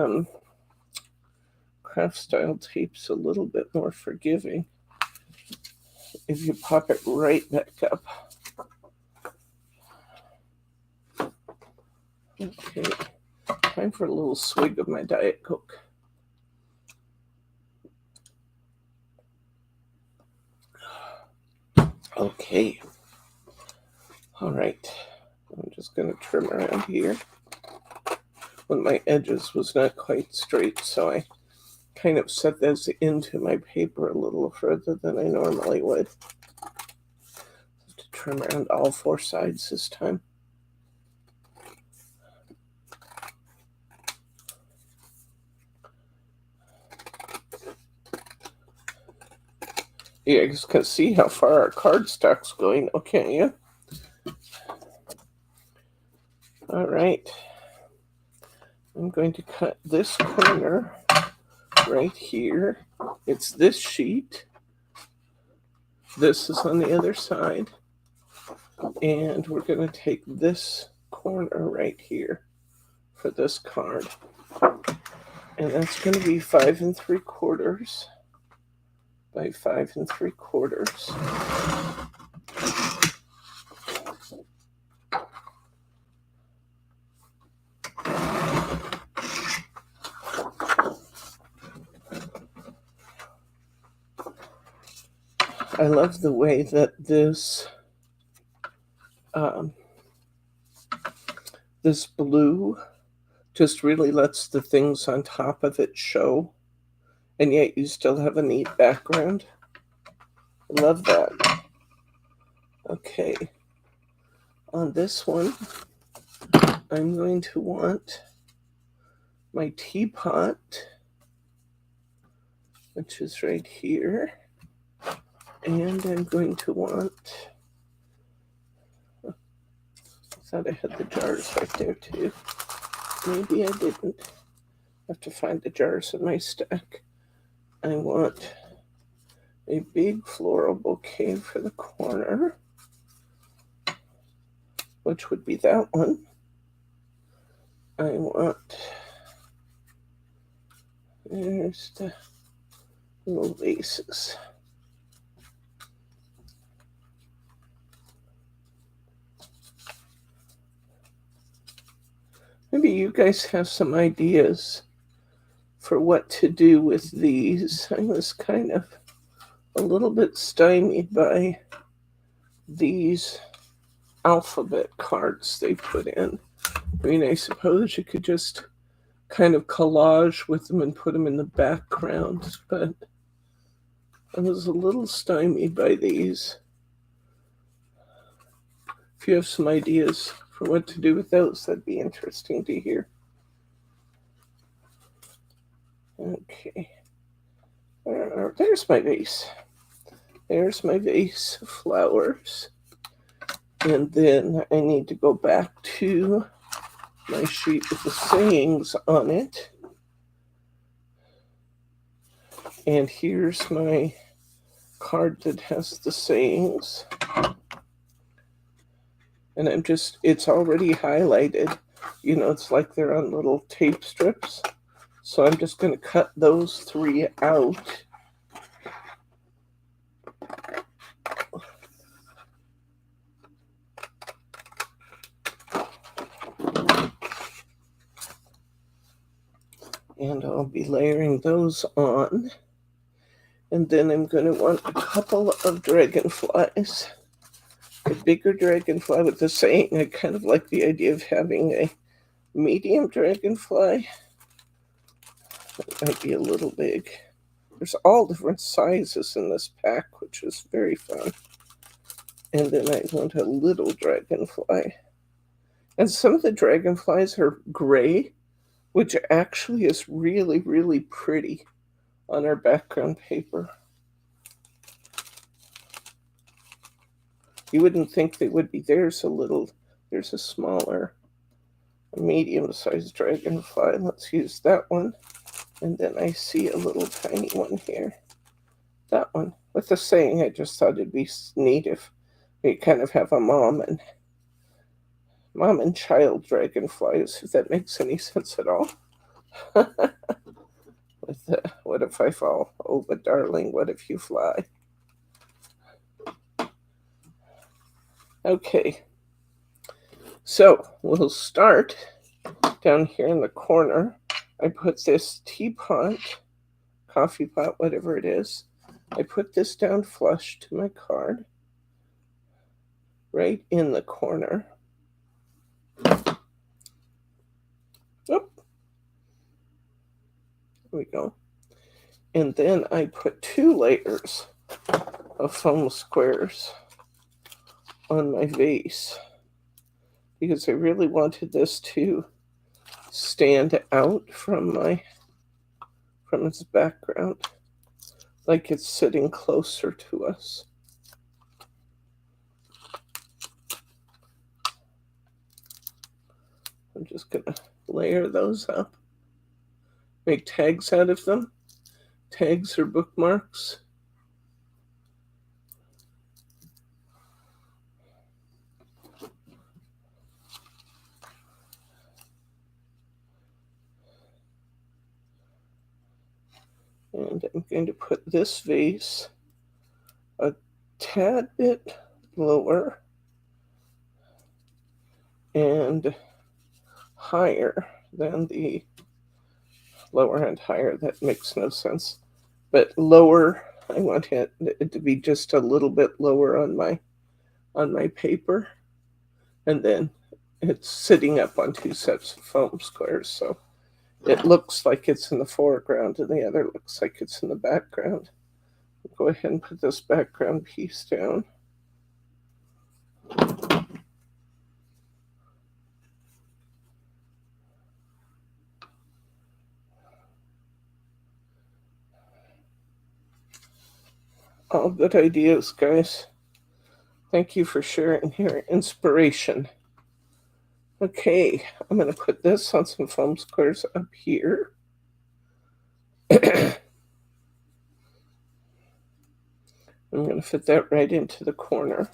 craft style tape's a little bit more forgiving if you pop it right back up. Okay, time for a little swig of my Diet Coke. Okay. All right. I'm just going to trim around here. One of my edges was not quite straight, so I kind of set this into my paper a little further than I normally would. To trim around all four sides this time. Yeah, you guys can see how far our cardstock's going, can't you? All right. I'm going to cut this corner right here. It's this sheet. This is on the other side. And we're going to take this corner right here for this card. And that's going to be 5 3/4 by 5 3/4. I love the way that this this blue just really lets the things on top of it show, and yet you still have a neat background. I love that. Okay, on this one, I'm going to want my teapot, which is right here, and I'm going to want, I thought I had the jars right there too. Maybe I didn't. I have to find the jars in my stack. I want a big floral bouquet for the corner, which would be that one. I want, there's the little vases. Maybe you guys have some ideas for what to do with these. I was kind of a little bit stymied by these alphabet cards they put in. I mean, I suppose you could just kind of collage with them and put them in the background, but I was a little stymied by these. If you have some ideas for what to do with those, that'd be interesting to hear. Okay. There's my vase. There's my vase of flowers. And then I need to go back to my sheet with the sayings on it. And here's my card that has the sayings. And I'm just, it's already highlighted. You know, it's like they're on little tape strips. So I'm just going to cut those 3 out. And I'll be layering those on. And then I'm going to want a couple of dragonflies. A bigger dragonfly with the saying. I kind of like the idea of having a medium dragonfly. That might be a little big. There's all different sizes in this pack, which is very fun. And then I want a little dragonfly. And some of the dragonflies are gray, which actually is really, really pretty on our background paper. You wouldn't think they would be. There's a smaller, medium-sized dragonfly. Let's use that one. And then I see a little tiny one here. That one. With the saying, I just thought it'd be neat if we kind of have a mom and child dragonflies, if that makes any sense at all. With the, what if I fall? Oh, but darling, what if you fly? Okay, so we'll start down here in the corner. I put this teapot, coffee pot, whatever it is. I put this down flush to my card, right in the corner. Oh, there we go. And then I put 2 layers of foam squares on my vase because I really wanted this to stand out from its background, like it's sitting closer to us. I'm just gonna layer those up, make tags out of them, tags or bookmarks. And I'm going to put this vase a tad bit lower and higher than the lower and higher. That makes no sense. But lower, I want it to be just a little bit lower on my paper. And then it's sitting up on two sets of foam squares. So it looks like it's in the foreground and the other looks like it's in the background. Go ahead and put this background piece down. All good ideas, guys. Thank you for sharing your inspiration. Okay, I'm going to put this on some foam squares up here. I'm going to fit that right into the corner.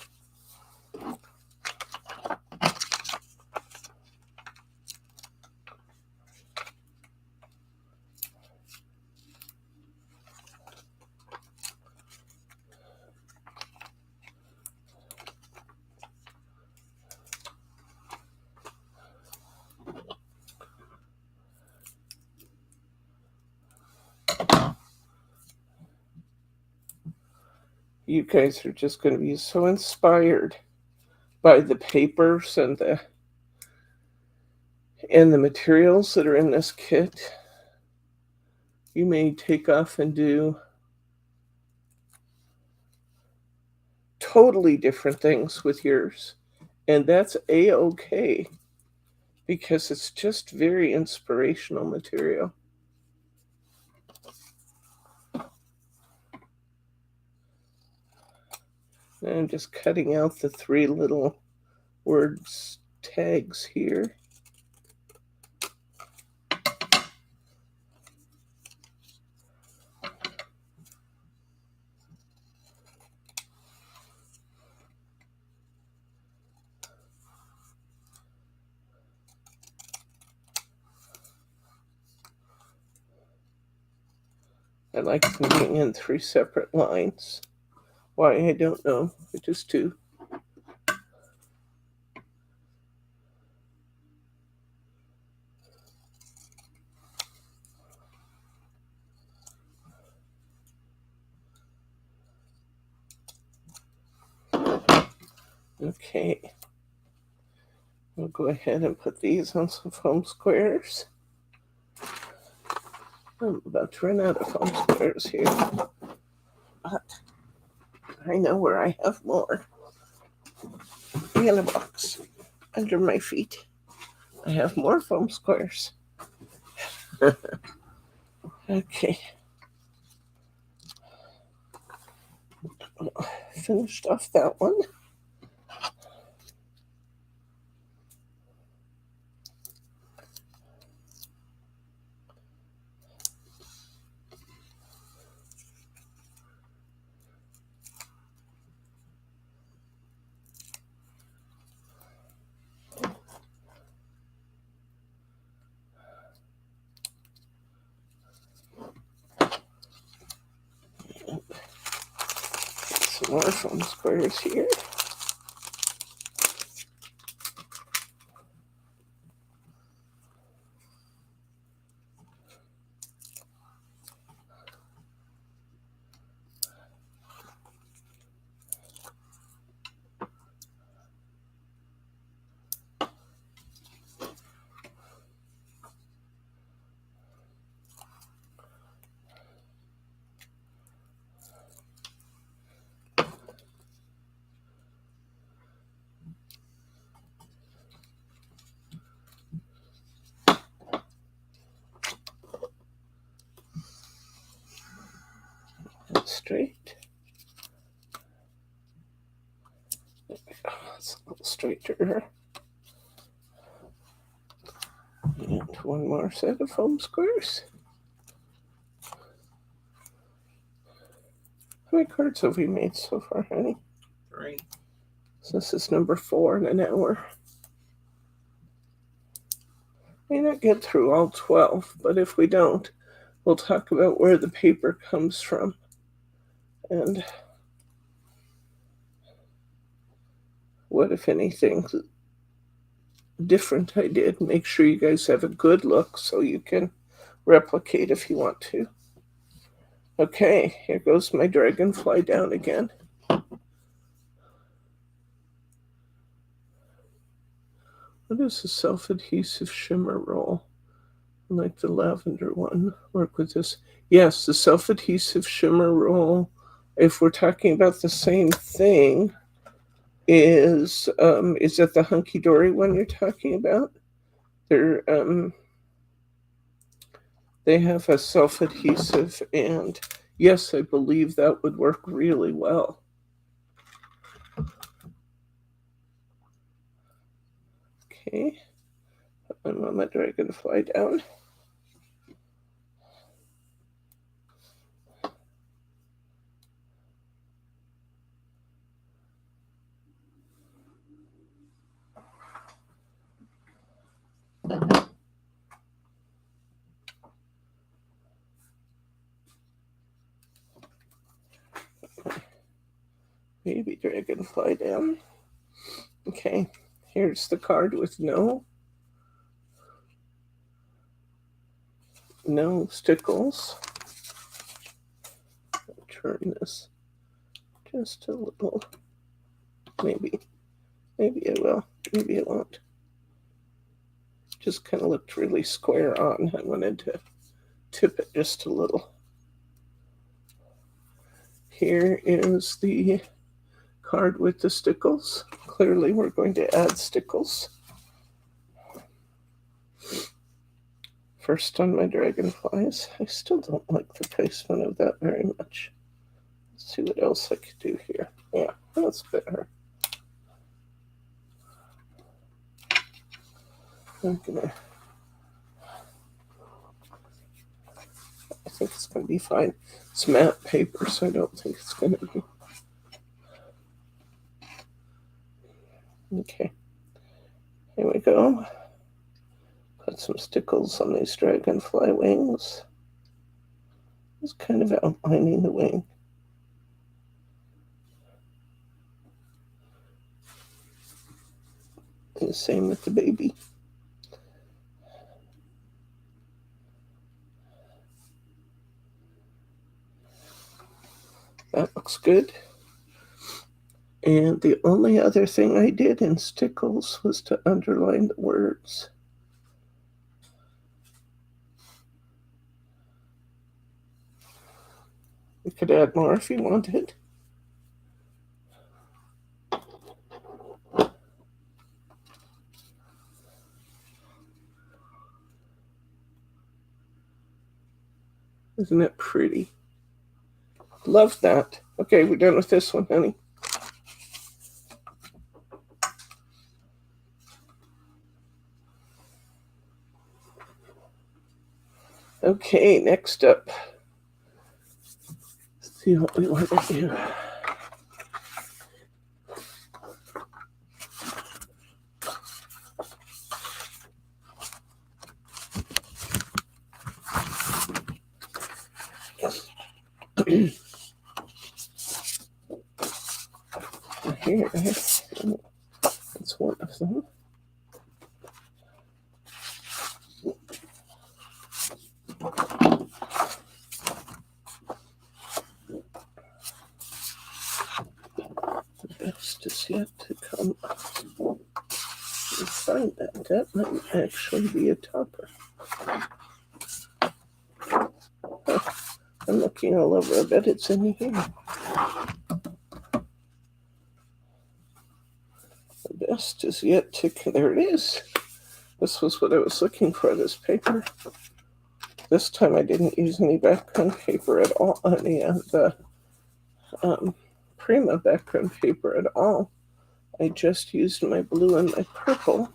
You guys are just going to be so inspired by the papers and the materials that are in this kit. You may take off and do totally different things with yours, and that's a-okay, because it's just very inspirational material. And I'm just cutting out the 3 little words tags here. I like them being in 3 separate lines. Why, I don't know. I just do. Okay. We'll go ahead and put these on some foam squares. I'm about to run out of foam squares here, but I know where I have more. In a box under my feet, I have more foam squares. Okay. Finished off that one. Some more foam squares here. Straight. It's a little straighter. And one more set of foam squares. How many cards have we made so far, honey? 3. So this is number 4 in an hour. May not get through all 12, but if we don't, we'll talk about where the paper comes from and what, if anything, different I did. Make sure you guys have a good look so you can replicate if you want to. Okay, here goes my dragonfly down again. What is the self-adhesive shimmer roll? Like the lavender one. Work with this. Yes, the self-adhesive shimmer roll, if we're talking about the same thing, is that the hunky dory one you're talking about? They have a self-adhesive, and yes, I believe that would work really well. Okay, I'm on my dragonfly down. Baby dragonfly down. Okay, here's the card with no stickles. I'll turn this just a little. Maybe I will. Maybe I won't. Just kind of looked really square on. I wanted to tip it just a little. Here is the card with the stickles. Clearly we're going to add stickles. First on my dragonflies. I still don't like the placement of that very much. Let's see what else I could do here. Yeah, that's better. I think it's going to be fine. It's matte paper, so I don't think it's going to be. Okay, here we go. Put some stickles on these dragonfly wings. Just kind of outlining the wing. And the same with the baby. That looks good. And the only other thing I did in stickles was to underline the words. You could add more if you wanted. Isn't it pretty? Love that. Okay, we're done with this one, honey. Okay, next up. Let's see what we want to do. Here, that's one of them. The best is yet to come. You find that might actually be a topper. I'm looking all over. I bet it's in here. The best is yet to come. There it is. This was what I was looking for, this paper. This time I didn't use any background paper at all, any of the Prima background paper at all. I just used my blue and my purple.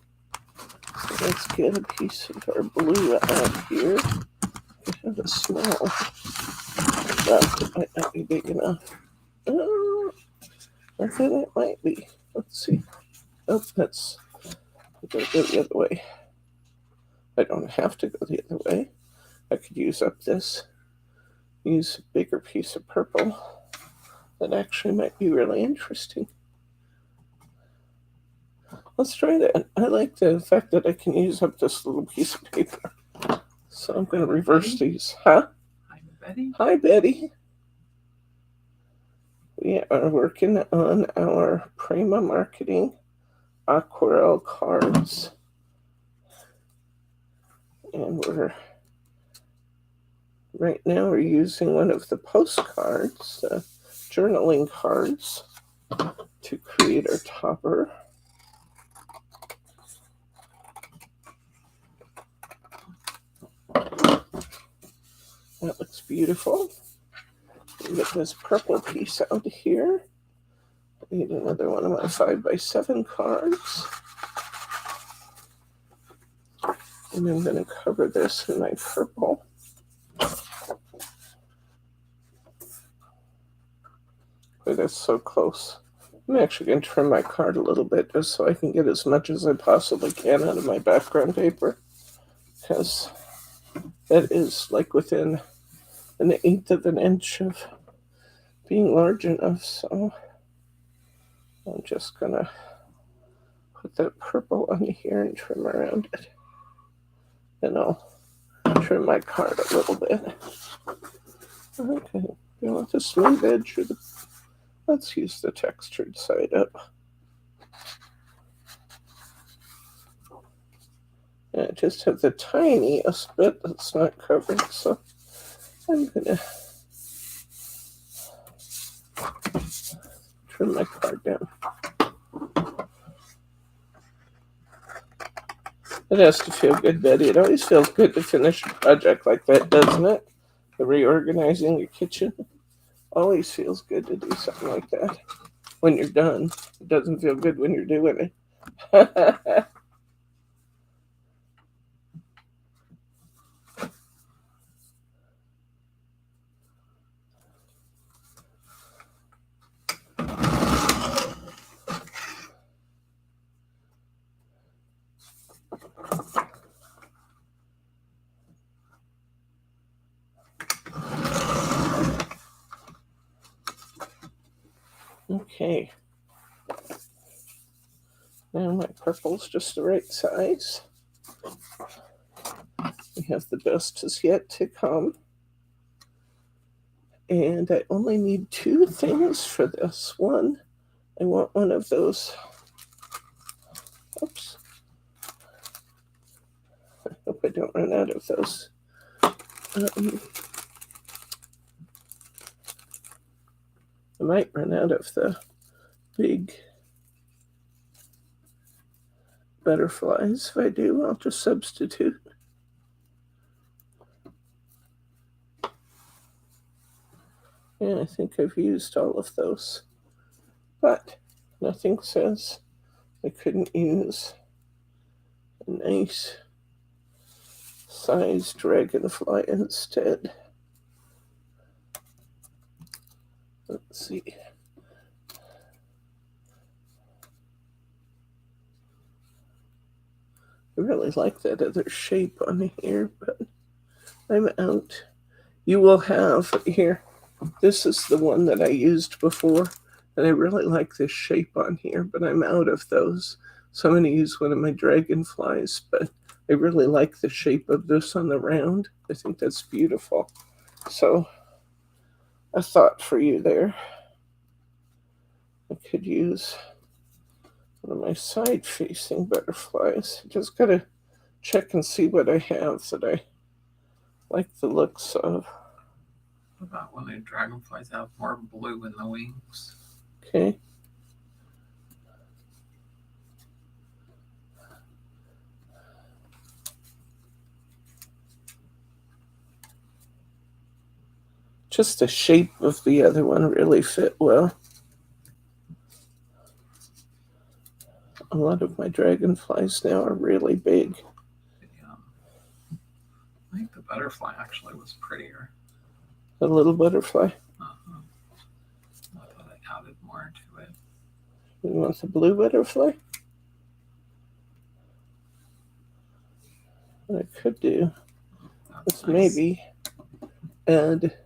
Let's get a piece of our blue out here. I have a small left. It might not be big enough. I think it might be. Let's see. Oh, that's. I'm going to go the other way. I don't have to go the other way. I could use up this. Use a bigger piece of purple. That actually might be really interesting. Let's try that. I like the fact that I can use up this little piece of paper. So I'm going to reverse these. Huh? Hi, Betty. Hi, Betty. We are working on our Prima marketing Aquarelle cards. And right now we're using one of the postcards, journaling cards, to create our topper. That looks beautiful. Get this purple piece out here. I need another one of my 5x7 cards. And I'm going to cover this in my purple. Oh, that's so close. I'm actually going to trim my card a little bit just so I can get as much as I possibly can out of my background paper. Because that is like within 1/8 of an inch of being large enough. So I'm just going to put that purple on here and trim around it. And I'll trim my card a little bit. Okay, you want the smooth edge or the... Let's use the textured side up. And I just have the tiniest bit that's not covered, so I'm gonna trim my card down. It has to feel good, Betty. It always feels good to finish a project like that, doesn't it? The reorganizing your kitchen. Always feels good to do something like that. When you're done, it doesn't feel good when you're doing it. Okay. Now my purple's just the right size. We have the best is yet to come. And I only need 2 things for this. One, I want one of those. Oops. I hope I don't run out of those. I might run out of the big butterflies. If I do, I'll just substitute. And I think I've used all of those. But nothing says I couldn't use a nice sized dragonfly instead. Let's see. I really like that other shape on here, but I'm out. You will have here. This is the one that I used before, and I really like this shape on here, but I'm out of those. So I'm going to use one of my dragonflies, but I really like the shape of this on the round. I think that's beautiful. So a thought for you there. I could use one of my side-facing butterflies. Just got to check and see what I have that I like the looks of. What about when the dragonflies have more blue in the wings? Okay. Just the shape of the other one really fit well A lot of my dragonflies now are really big. I think the butterfly actually was prettier. The little butterfly. I thought I added more to it. You want the blue butterfly? What I could do is nice. maybe add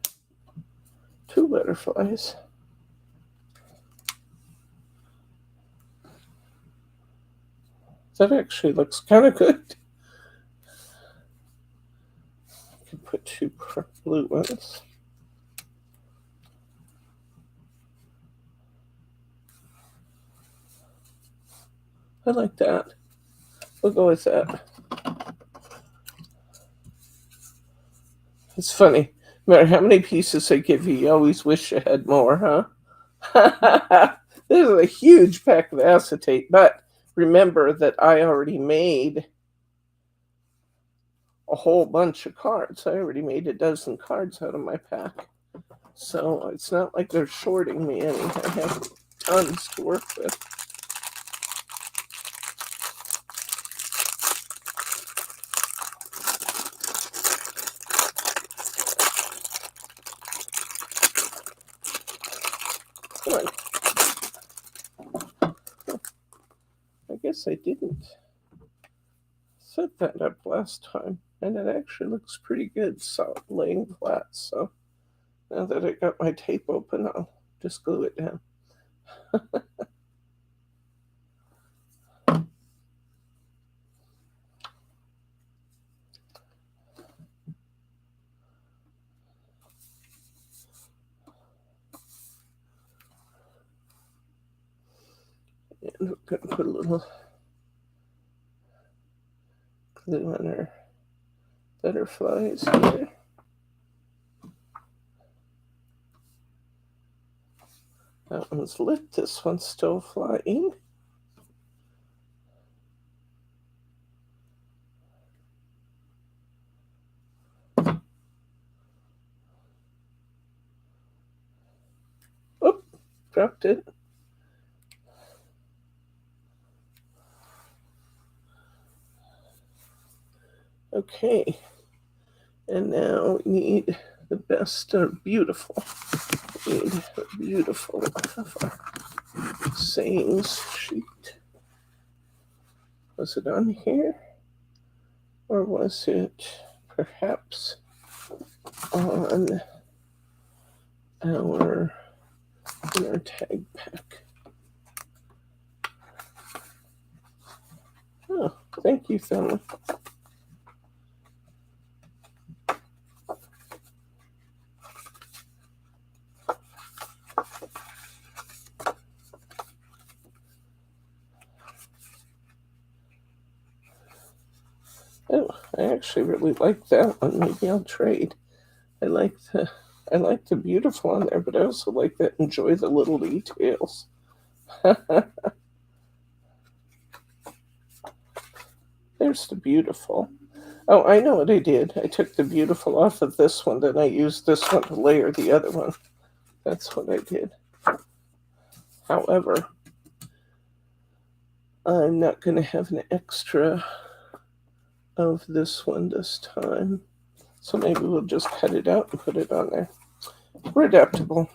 2 butterflies. That actually looks kind of good. I could put 2 blue ones. I like that. We'll go with that. It's funny. No matter how many pieces they give you, you always wish you had more, huh? This is a huge pack of acetate, but remember that I already made a whole bunch of cards. I already made a dozen cards out of my pack. So it's not like they're shorting me any. I have tons to work with. Come on. I guess I didn't set that up last time, and it actually looks pretty good, solid, laying flat. So now that I got my tape open, I'll just glue it down. And we're going to put a little glue on our butterflies here. That one's lit, this one's still flying. Oh, dropped it. Okay, and now we need the best, beautiful. We need a beautiful sayings sheet. Was it on here? Or was it perhaps on our tag pack? Oh, thank you, Thelma. Oh, I actually really like that one. Maybe I'll trade. I like the beautiful on there, but I also like that enjoy the little details. There's the beautiful. Oh, I know what I did. I took the beautiful off of this one, then I used this one to layer the other one. That's what I did. However, I'm not going to have an extra of this one this time. So maybe we'll just cut it out and put it on there. We're adaptable.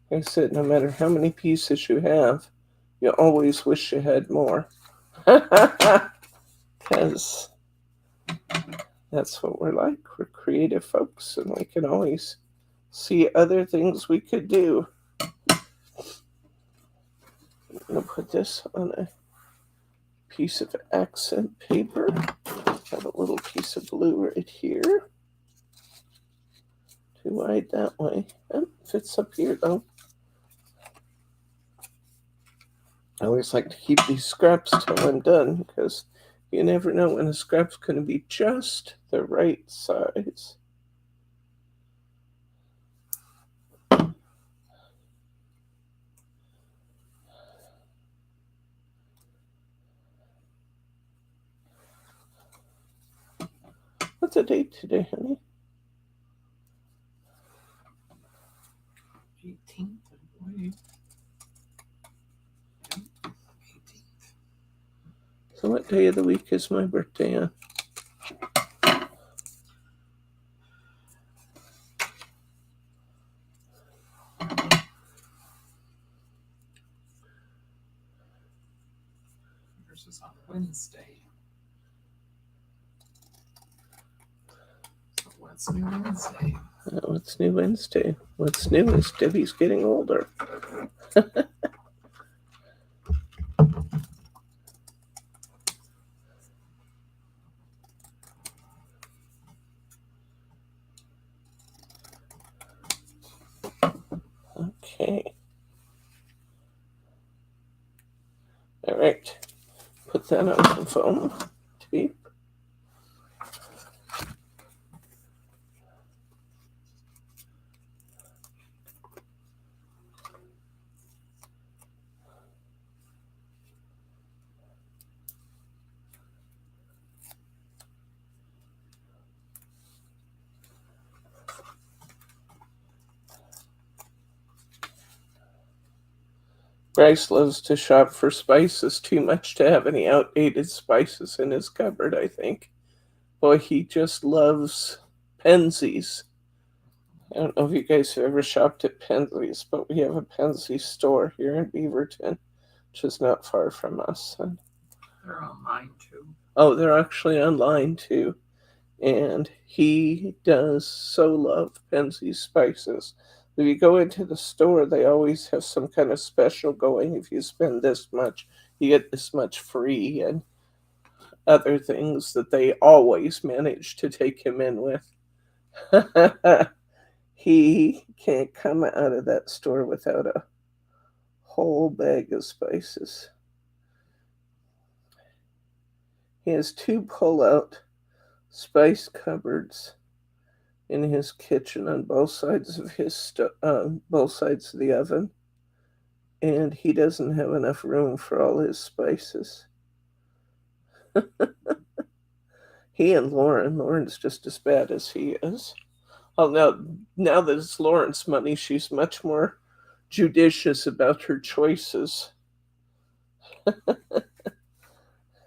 Like I said, no matter how many pieces you have, you always wish you had more. Because that's what we're like. We're creative folks, and we can always see other things we could do. I'm going to put this on a piece of accent paper. Have a little piece of blue right here. Too wide that way. Oh, fits up here though. I always like to keep these scraps till I'm done, because you never know when a scrap's going to be just the right size. What's the date today, honey? 18th, I believe. what day of the week is my birthday on? Yours is on Wednesday. So what's new Wednesday? What's new Wednesday? What's new is Debbie's getting older. Okay. All right. Put that on some foam tape. Bryce loves to shop for spices too much to have any outdated spices in his cupboard, I think. Boy, he just loves Penzies. I don't know if you guys have ever shopped at Penzies, but we have a Penzies store here in Beaverton, which is not far from us. And they're online too. Oh, they're actually online too. And he does so love Penzies spices. If you go into the store, they always have some kind of special going. If you spend this much, you get this much free and other things that they always manage to take him in with. He can't come out of that store without a whole bag of spices. He has 2 pull-out spice cupboards in his kitchen on both sides of both sides of the oven, and he doesn't have enough room for all his spices. He and Lauren's just as bad as he is. Oh, now that it's Lauren's money, she's much more judicious about her choices.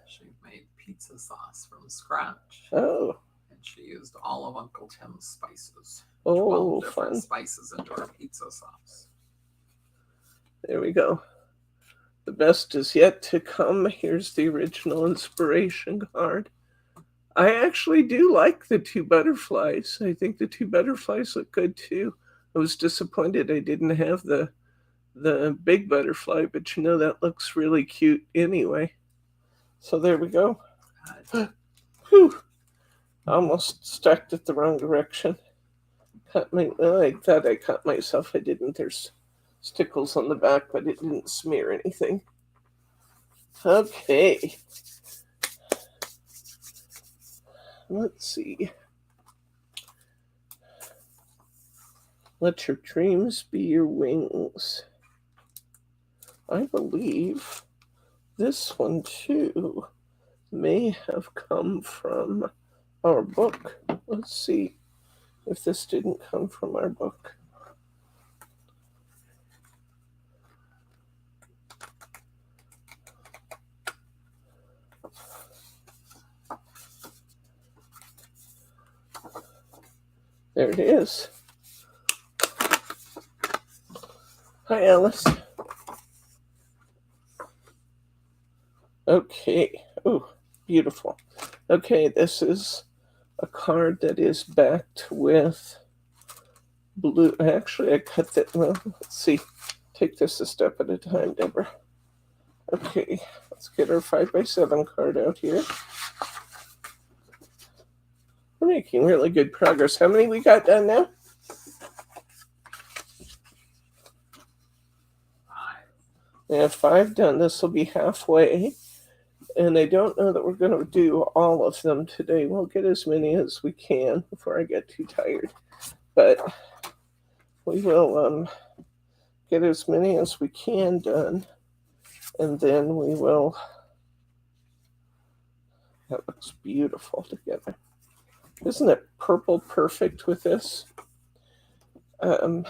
She made pizza sauce from scratch. Oh. She used all of Uncle Tim's spices. Oh, 12 different fun. spices into our pizza sauce. There we go. The best is yet to come. Here's the original inspiration card. I actually do like the 2 butterflies. I think the 2 butterflies look good too. I was disappointed I didn't have the big butterfly, but you know, that looks really cute anyway. So there we go. Whew. Almost stacked it the wrong direction. I thought I cut myself. I didn't. There's stickles on the back, but it didn't smear anything. Okay. Let's see. Let your dreams be your wings. I believe this one too may have come from our book. Let's see if this didn't come from our book. There it is. Hi, Alice. Okay. Oh, beautiful. Okay, this is a card that is backed with blue. Actually, I cut that. Well, let's see. Take this a step at a time, Deborah. Okay, let's get our 5x7 card out here. We're making really good progress. How many we got done now? 5. We have 5 done. This will be halfway. And I don't know that we're going to do all of them today. We'll get as many as we can before I get too tired. But we will get as many as we can done. And then we will... That looks beautiful together. Isn't it purple perfect with this? We'll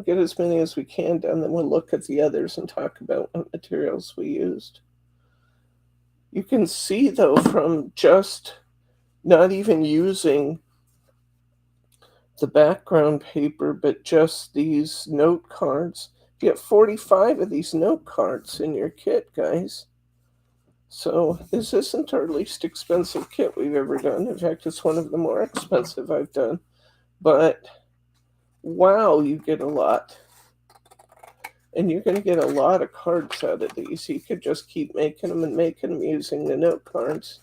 get as many as we can done. Then we'll look at the others and talk about what materials we used. You can see, though, from just not even using the background paper, but just these note cards. You get 45 of these note cards in your kit, guys. So this isn't our least expensive kit we've ever done. In fact, it's one of the more expensive I've done. But wow, you get a lot. And you're going to get a lot of cards out of these. You could just keep making them and making them using the note cards.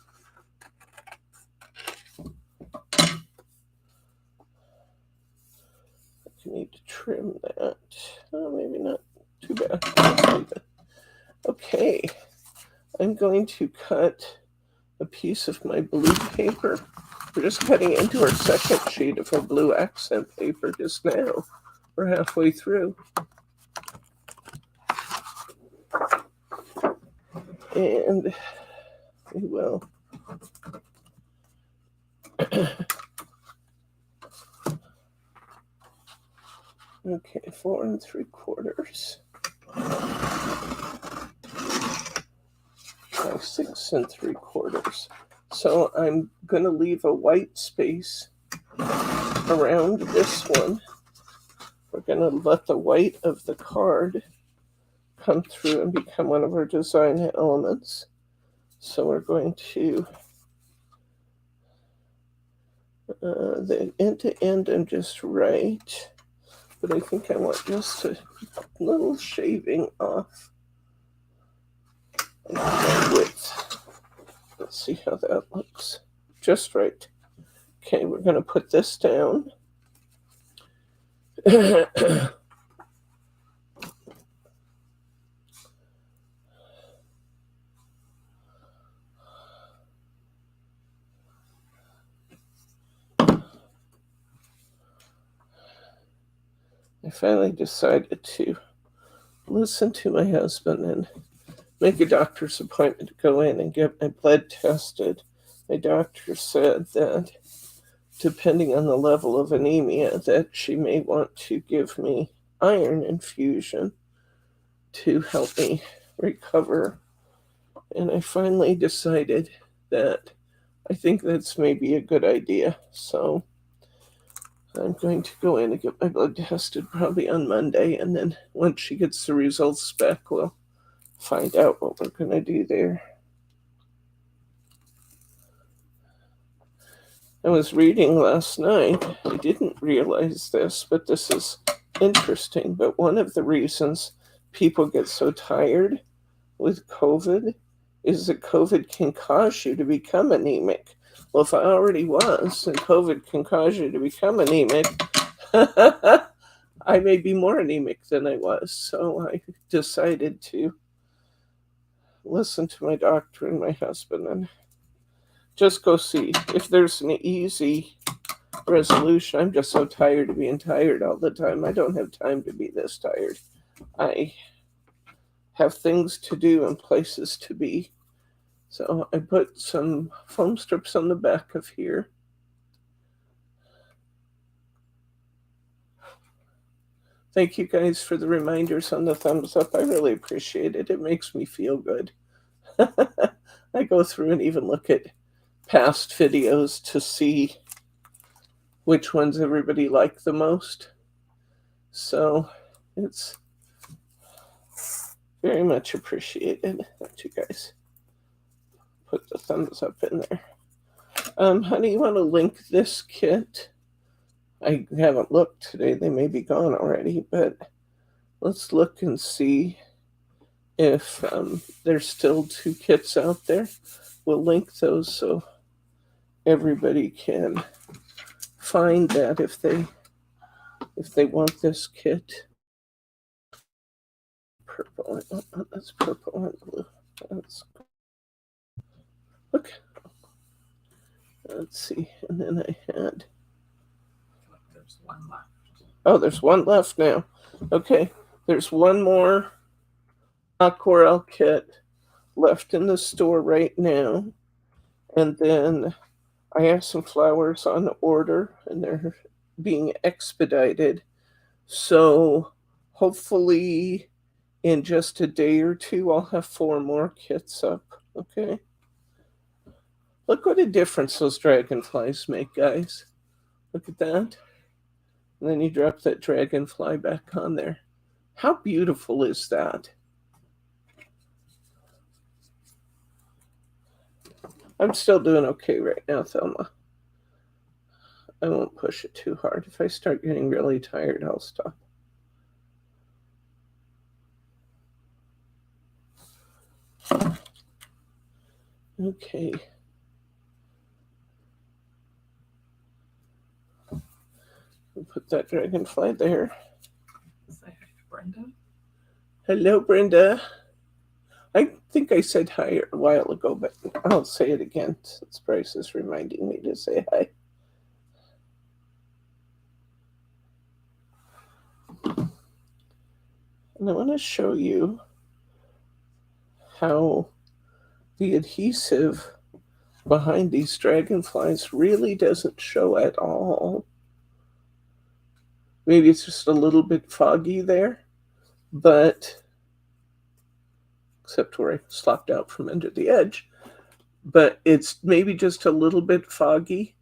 I need to trim that. Oh, maybe not too bad. Okay, I'm going to cut a piece of my blue paper. We're just cutting into our second sheet of our blue accent paper just now. We're halfway through. And we will. Okay, 4 3/4. 6 3/4. So I'm going to leave a white space around this one. We're going to let the white of the card come through and become one of our design elements. So we're going to, the end to end, I'm just right. But I think I want just a little shaving off width. Let's see how that looks. Just right. Okay, we're going to put this down. I finally decided to listen to my husband and make a doctor's appointment to go in and get my blood tested. My doctor said that depending on the level of anemia, that she may want to give me iron infusion to help me recover. And I finally decided that I think that's maybe a good idea. So I'm going to go in and get my blood tested probably on Monday. And then once she gets the results back, we'll find out what we're going to do there. I was reading last night. I didn't realize this, but this is interesting. But one of the reasons people get so tired with COVID is that COVID can cause you to become anemic. Well, if I already was, and COVID can cause you to become anemic, I may be more anemic than I was. So I decided to listen to my doctor and my husband and just go see if there's an easy resolution. I'm just so tired of being tired all the time. I don't have time to be this tired. I have things to do and places to be. So I put some foam strips on the back of here. Thank you guys for the reminders on the thumbs up. I really appreciate it. It makes me feel good. I go through and even look at past videos to see which ones everybody liked the most. So it's very much appreciated that you guys put the thumbs up in there. Honey, you want to link this kit? I haven't looked today. They may be gone already, but let's look and see if there's still 2 kits out there. We'll link those so everybody can find that if they want this kit. Purple. Oh, that's purple and blue. Look. Let's see. And then I had. There's one left. Oh, there's one left now. Okay. There's one more Aquarelle kit left in the store right now. And then I have some flowers on order and they're being expedited. So hopefully in just a day or two, I'll have 4 more kits up. Okay. Look what a difference those dragonflies make, guys. Look at that. And then you drop that dragonfly back on there. How beautiful is that? I'm still doing okay right now, Thelma. I won't push it too hard. If I start getting really tired, I'll stop. Okay. We'll put that dragonfly there. Say hi to Brenda. Hello, Brenda. I think I said hi a while ago, but I'll say it again since Bryce is reminding me to say hi. And I want to show you how the adhesive behind these dragonflies really doesn't show at all. Maybe it's just a little bit foggy there, but except where I slopped out from under the edge, but it's maybe just a little bit foggy,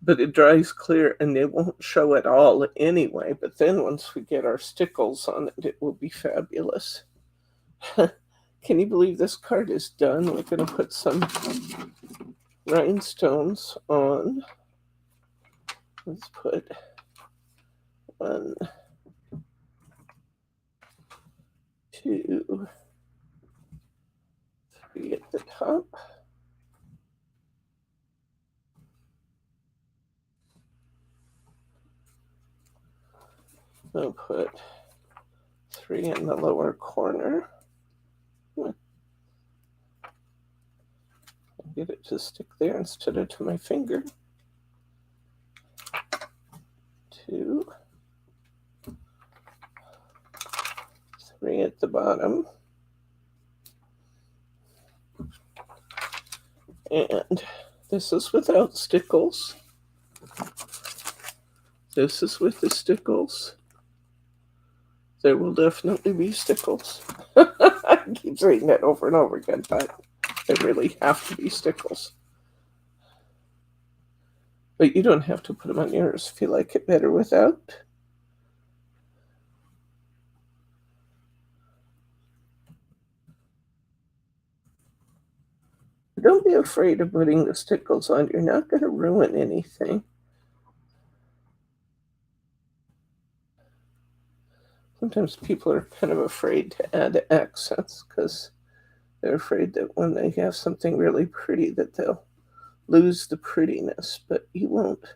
but it dries clear and it won't show at all anyway. But then once we get our stickles on it, it will be fabulous. Can you believe this card is done? We're going to put some rhinestones on. Let's put 1, 2, 3 at the top. I'll put 3 in the lower corner. I'll get it to stick there instead of to my finger. 2, 3 at the bottom. And this is without stickles. This is with the stickles. There will definitely be stickles. I keep saying that over and over again, but they really have to be stickles. But you don't have to put them on yours if you like it better without. Don't be afraid of putting the stickles on. You're not going to ruin anything. Sometimes people are kind of afraid to add accents because they're afraid that when they have something really pretty that they'll lose the prettiness, but you won't.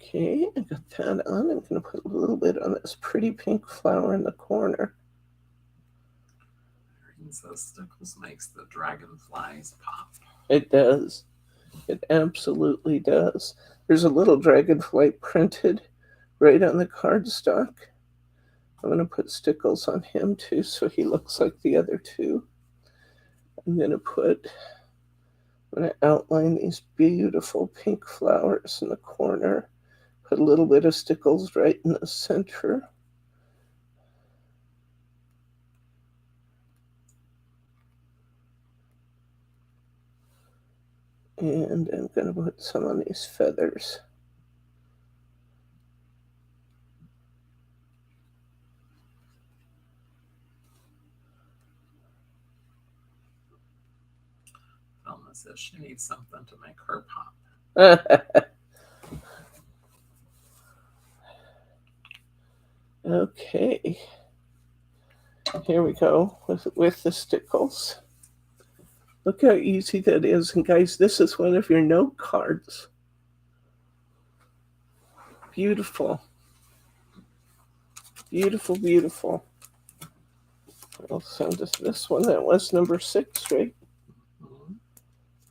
Okay, I got that on. I'm going to put a little bit on this pretty pink flower in the corner. So stickles makes the dragonflies pop. It does. It absolutely does. There's a little dragonfly printed right on the cardstock. I'm going to put stickles on him too so he looks like the other two. I'm going to outline these beautiful pink flowers in the corner. Put a little bit of stickles right in the center. And I'm going to put some on these feathers. Velma says she needs something to make her pop. Okay. Here we go with the stickles. Look how easy that is. And guys, this is one of your note cards. Beautiful. Beautiful, beautiful. I'll send us this one. That was number 6, right?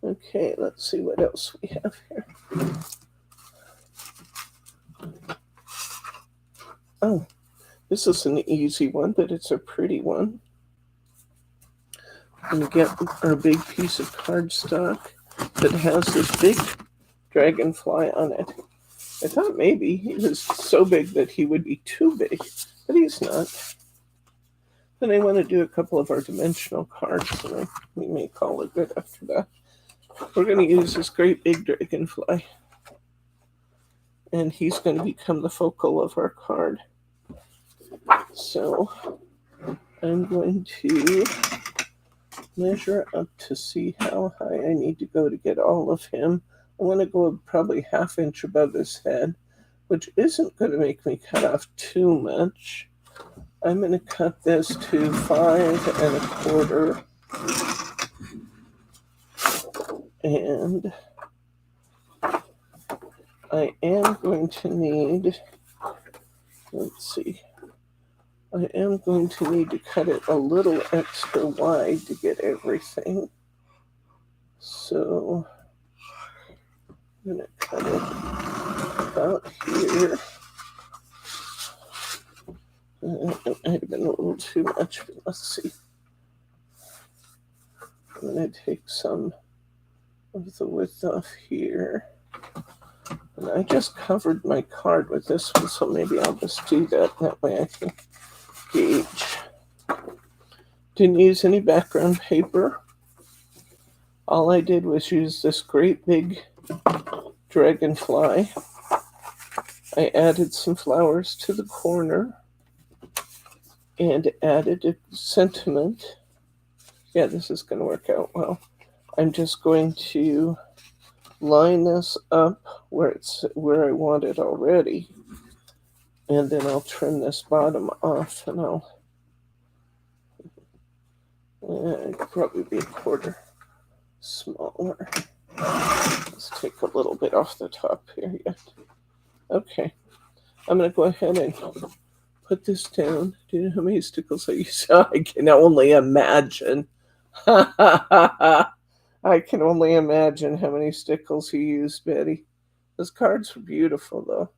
Okay, let's see what else we have here. Oh, this is an easy one, but it's a pretty one. I'm going to get our big piece of cardstock that has this big dragonfly on it. I thought maybe he was so big that he would be too big, but he's not. Then I want to do a couple of our dimensional cards, and we may call it good after that. We're going to use this great big dragonfly, and he's going to become the focal of our card. So I'm going to measure up to see how high I need to go to get all of him. I want to go probably 1/2 inch above his head, which isn't going to make me cut off too much. I'm going to cut this to 5 1/4. And I am going to need, let's see, I am going to need to cut it a little extra wide to get everything. So I'm going to cut it about here. It might have been a little too much, but let's see. I'm going to take some of the width off here. And I just covered my card with this one, so maybe I'll just do that. That way I can gauge. Didn't use any background paper. All I did was use this great big dragonfly. I added some flowers to the corner and added a sentiment. Yeah, this is going to work out well. I'm just going to line this up where I want it already, and then I'll trim this bottom off, and it'll probably be 1/4 smaller. Let's take a little bit off the top here yet. Okay, I'm going to go ahead and put this down. Do you know how many stickles I use? I can only imagine. I can only imagine how many stickles he used, Betty. Those cards were beautiful, though.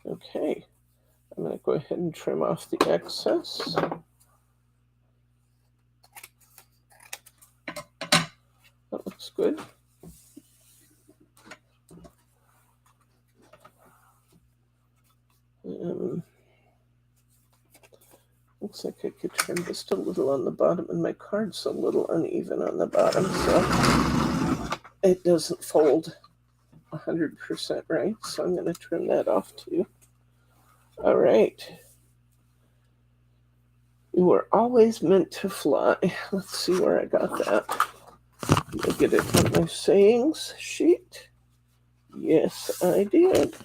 Okay, I'm going to go ahead and trim off the excess. That looks good. Looks like I could trim just a little on the bottom, and my card's a little uneven on the bottom, so it doesn't fold 100% right, so I'm going to trim that off too. All right. You were always meant to fly. Let's see where I got that. Did I get it on my sayings sheet? Yes, I did.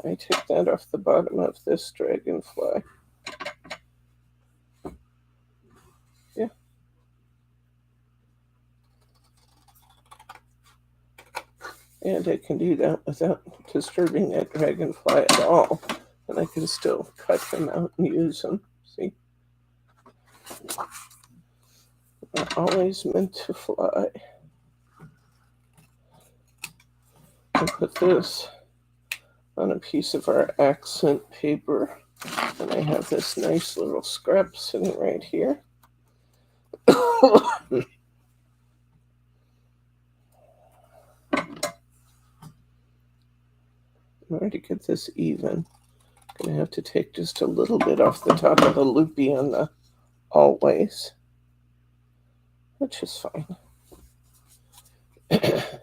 I took that off the bottom of this dragonfly. Yeah. And I can do that without disturbing that dragonfly at all. And I can still cut him out and use him. See? They're always meant to fly. I'll put this on a piece of our accent paper. And I have this nice little scrap sitting right here. In order to get this even, I'm going to have to take just a little bit off the top of the loopy on the always, which is fine. And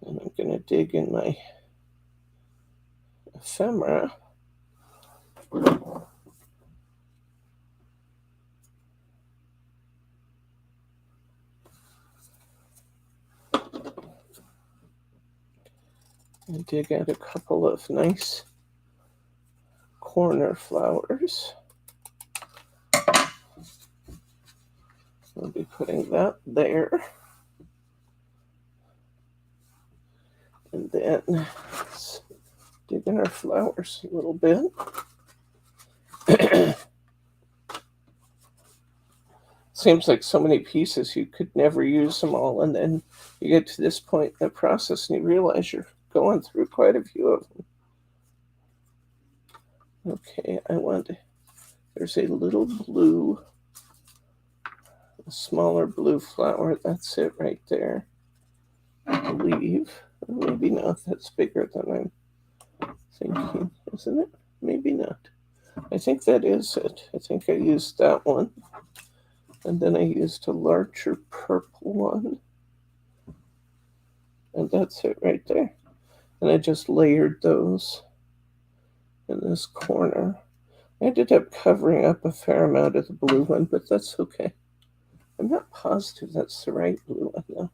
I'm going to dig in my ephemera. And dig out a couple of nice corner flowers. We'll be putting that there. And then let's dig in our flowers a little bit. Seems like so many pieces, you could never use them all, and then you get to this point in the process and you realize you're going through quite a few of them. Okay, there's a little blue, a smaller blue flower. That's it right there, I believe. Maybe not. That's bigger than I'm thinking, isn't it? Maybe not. I think that is it. I think I used that one. And then I used a larger purple one. And that's it right there. And I just layered those in this corner. I ended up covering up a fair amount of the blue one, but that's okay. I'm not positive that's the right blue one, though.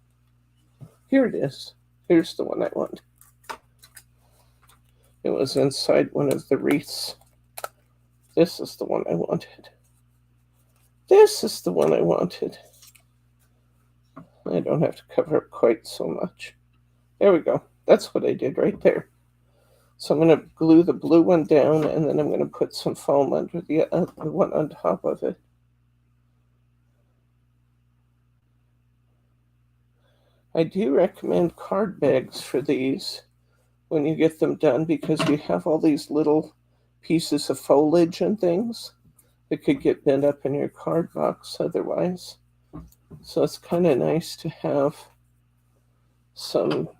Here it is. Here's the one I want. It was inside one of the wreaths. This is the one I wanted. This is the one I wanted. I don't have to cover up quite so much. There we go. That's what I did right there. So I'm going to glue the blue one down, and then I'm going to put some foam under the one on top of it. I do recommend card bags for these when you get them done, because you have all these little pieces of foliage and things that could get bent up in your card box otherwise. So it's kind of nice to have some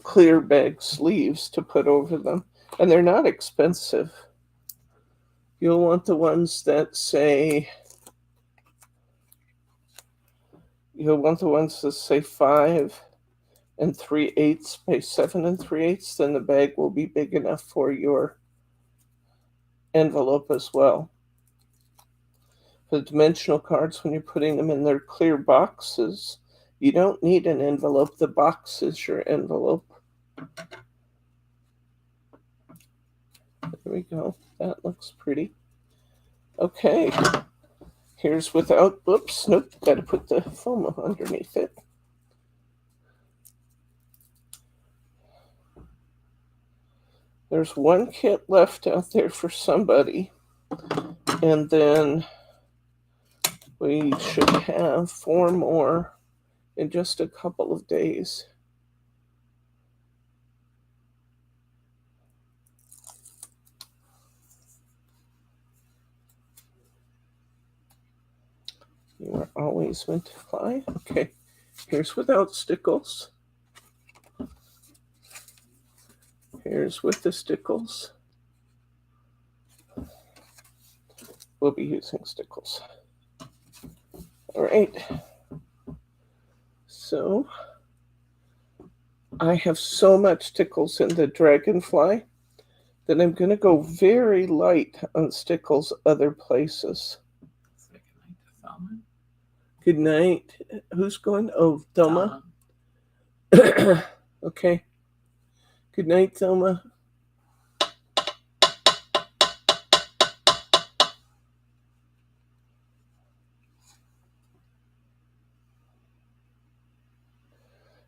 clear bag sleeves to put over them. And they're not expensive. You'll want the ones that say, 5 3/8 by 7 3/8, then the bag will be big enough for your envelope as well. For the dimensional cards, when you're putting them in their clear boxes, you don't need an envelope. The box is your envelope. There we go. That looks pretty. Okay. Here's without, whoops, nope, got to put the foam underneath it. There's one kit left out there for somebody, and then we should have 4 more in just a couple of days. You are always meant to fly. Okay, here's without stickles. Here's with the stickles. We'll be using stickles. All right. So I have so much stickles in the dragonfly that I'm going to go very light on stickles other places. Say goodnight to Thelma. Good night. Who's going? Oh, Thelma. Okay. Good night, Thelma.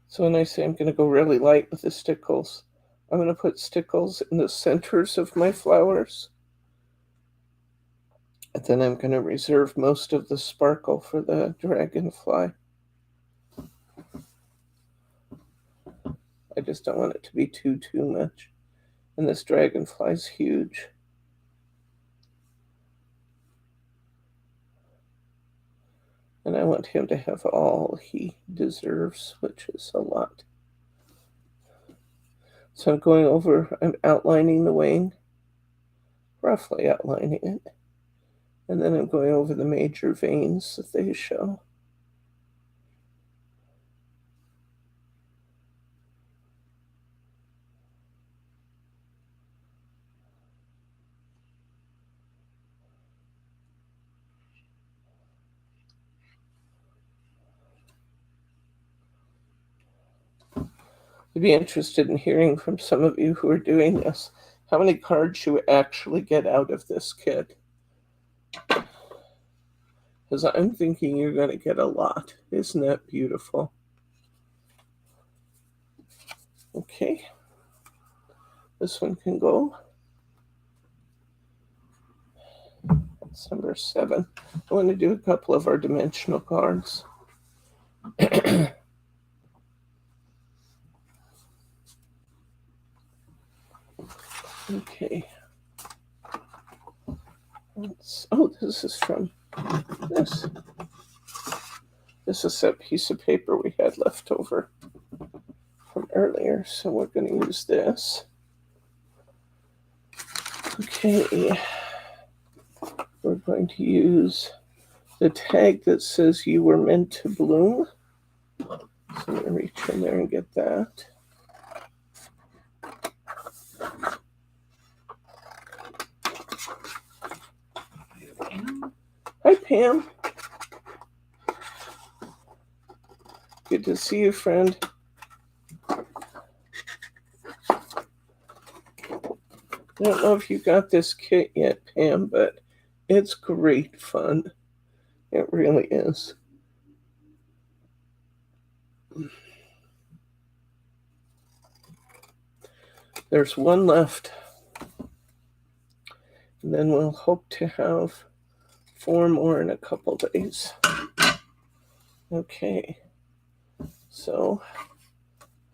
So when I say I'm going to go really light with the stickles, I'm going to put stickles in the centers of my flowers. And then I'm going to reserve most of the sparkle for the dragonfly. I just don't want it to be too much. And this dragonfly's huge. And I want him to have all he deserves, which is a lot. So I'm outlining the wing, roughly outlining it. And then I'm going over the major veins that they show. I'd be interested in hearing from some of you who are doing this, how many cards you actually get out of this kit. Because I'm thinking you're going to get a lot. Isn't that beautiful? Okay. This one can go. It's number 7. I want to do a couple of our dimensional cards. Okay. Oh, this is from this. This is a piece of paper we had left over from earlier, so we're going to use this. Okay. We're going to use the tag that says "You were meant to bloom." So I'm going to reach in there and get that. Hi, Pam. Good to see you, friend. I don't know if you got this kit yet, Pam, but it's great fun. It really is. There's one left. And then we'll hope to have 4 more in a couple days. Okay. So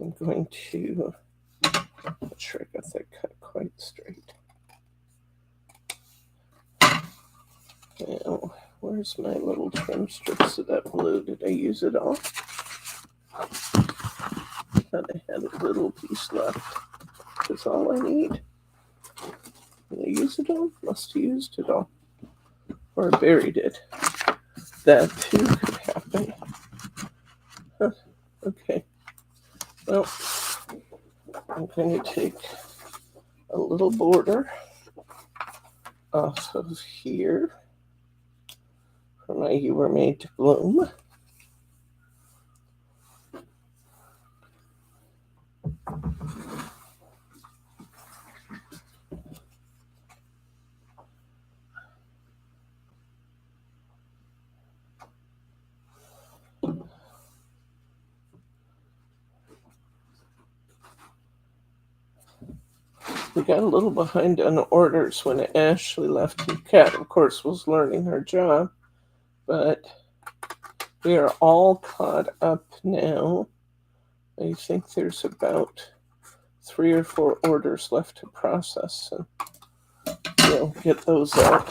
I'm going to make sure I got that cut quite straight. Now, where's my little trim strips of that blue? Did I use it all? I thought I had a little piece left. That's all I need. Did I use it all? Must have used it all. Or buried it. That too could happen. Huh. Okay. Well, I'm going to take a little border off of here for my "You Were Made to Bloom." We got a little behind on orders when Ashley left. And Kat, of course, was learning her job, but we are all caught up now. I think there's about 3 or 4 orders left to process, and we'll get those out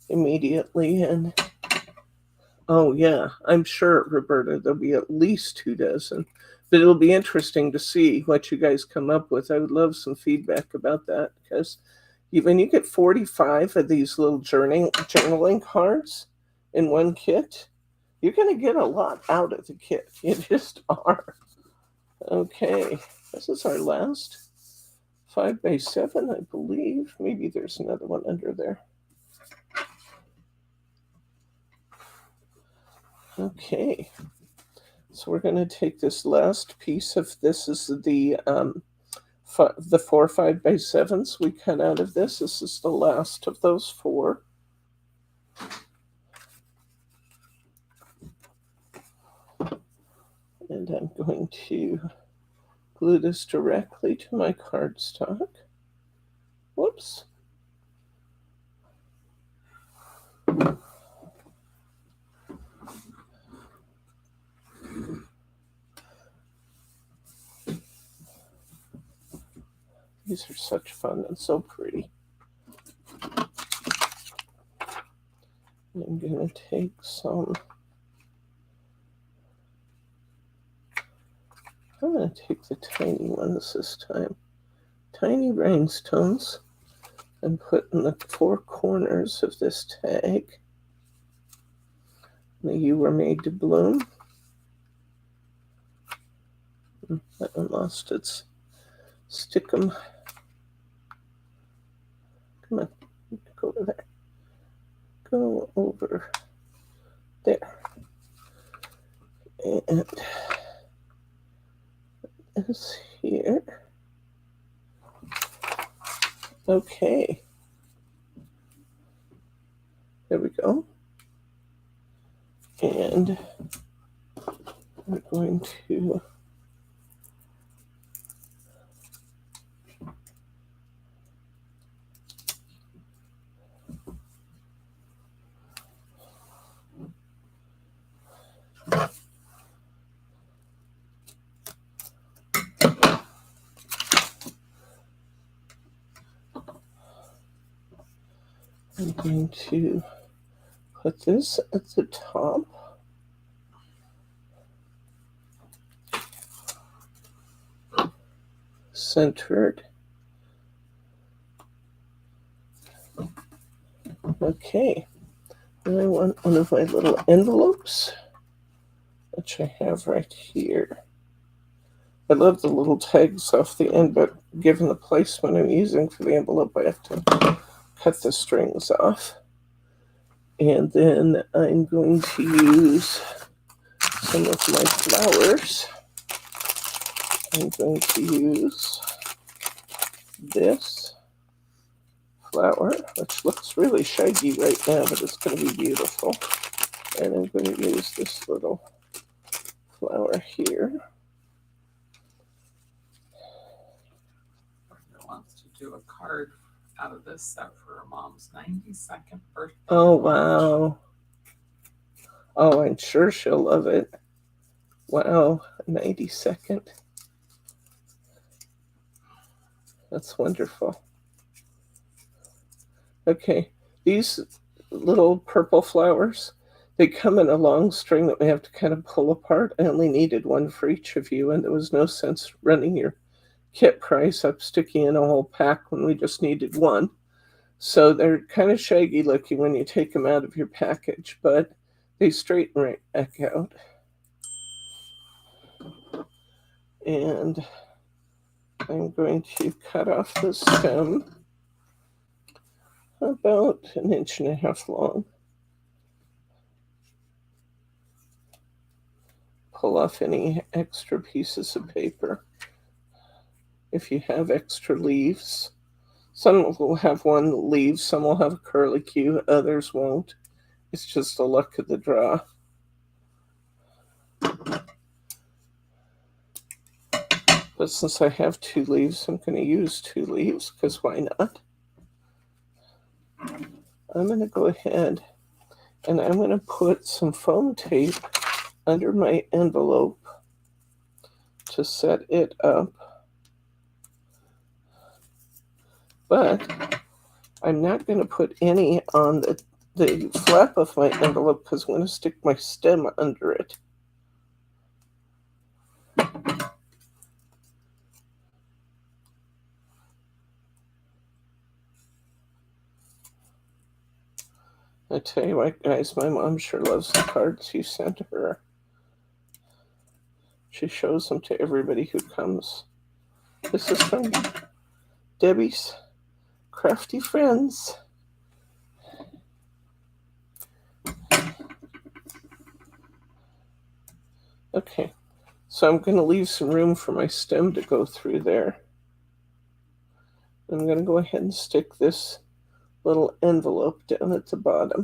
immediately. And oh yeah, I'm sure, Roberta, there'll be at least 2 dozen. But it'll be interesting to see what you guys come up with. I would love some feedback about that, because when you get 45 of these little journaling cards in one kit, you're going to get a lot out of the kit. You just are. Okay, this is our last 5x7, I believe. Maybe there's another one under there. Okay. So we're going to take this last piece of this. Is the 4 5x7s we cut out of this. This is the last of those 4. And I'm going to glue this directly to my cardstock. Whoops. These are such fun and so pretty. I'm going to take some. I'm going to take the tiny ones this time. Tiny rhinestones, and put in the 4 corners of this tag the "You Were Made to Bloom." That one lost its stickum. Come on, go over there. Go over there. And this here. Okay. There we go. And we're going to I'm going to put this at the top. Centered. Okay. And I want one of my little envelopes, which I have right here. I love the little tags off the end, but given the placement I'm using for the envelope, I have to cut the strings off. And then I'm going to use some of my flowers. I'm going to use this flower, which looks really shaggy right now, but it's going to be beautiful. And I'm going to use this little flower here. Brenda wants to do a card out of this set for her mom's 92nd birthday. Oh, wow. Oh, I'm sure she'll love it. Wow, 92nd. That's wonderful. Okay, these little purple flowers, they come in a long string that we have to kind of pull apart. I only needed one for each of you, and there was no sense running your kit price up, sticking in a whole pack when we just needed one. So they're kind of shaggy looking when you take them out of your package, but they straighten right back out. And I'm going to cut off the stem about 1.5 inches long. Pull off any extra pieces of paper. If you have extra leaves, some will have one leaf, some will have a curlicue, others won't. It's just the luck of the draw. But since I have 2 leaves, I'm going to use 2 leaves, because why not? I'm going to go ahead and I'm going to put some foam tape under my envelope to set it up. But I'm not going to put any on the flap of my envelope because I'm going to stick my stem under it. I tell you what, guys, my mom sure loves the cards you sent her. She shows them to everybody who comes. This is from Debbie's Crafty Friends. Okay, so I'm going to leave some room for my stem to go through there. I'm going to go ahead and stick this little envelope down at the bottom.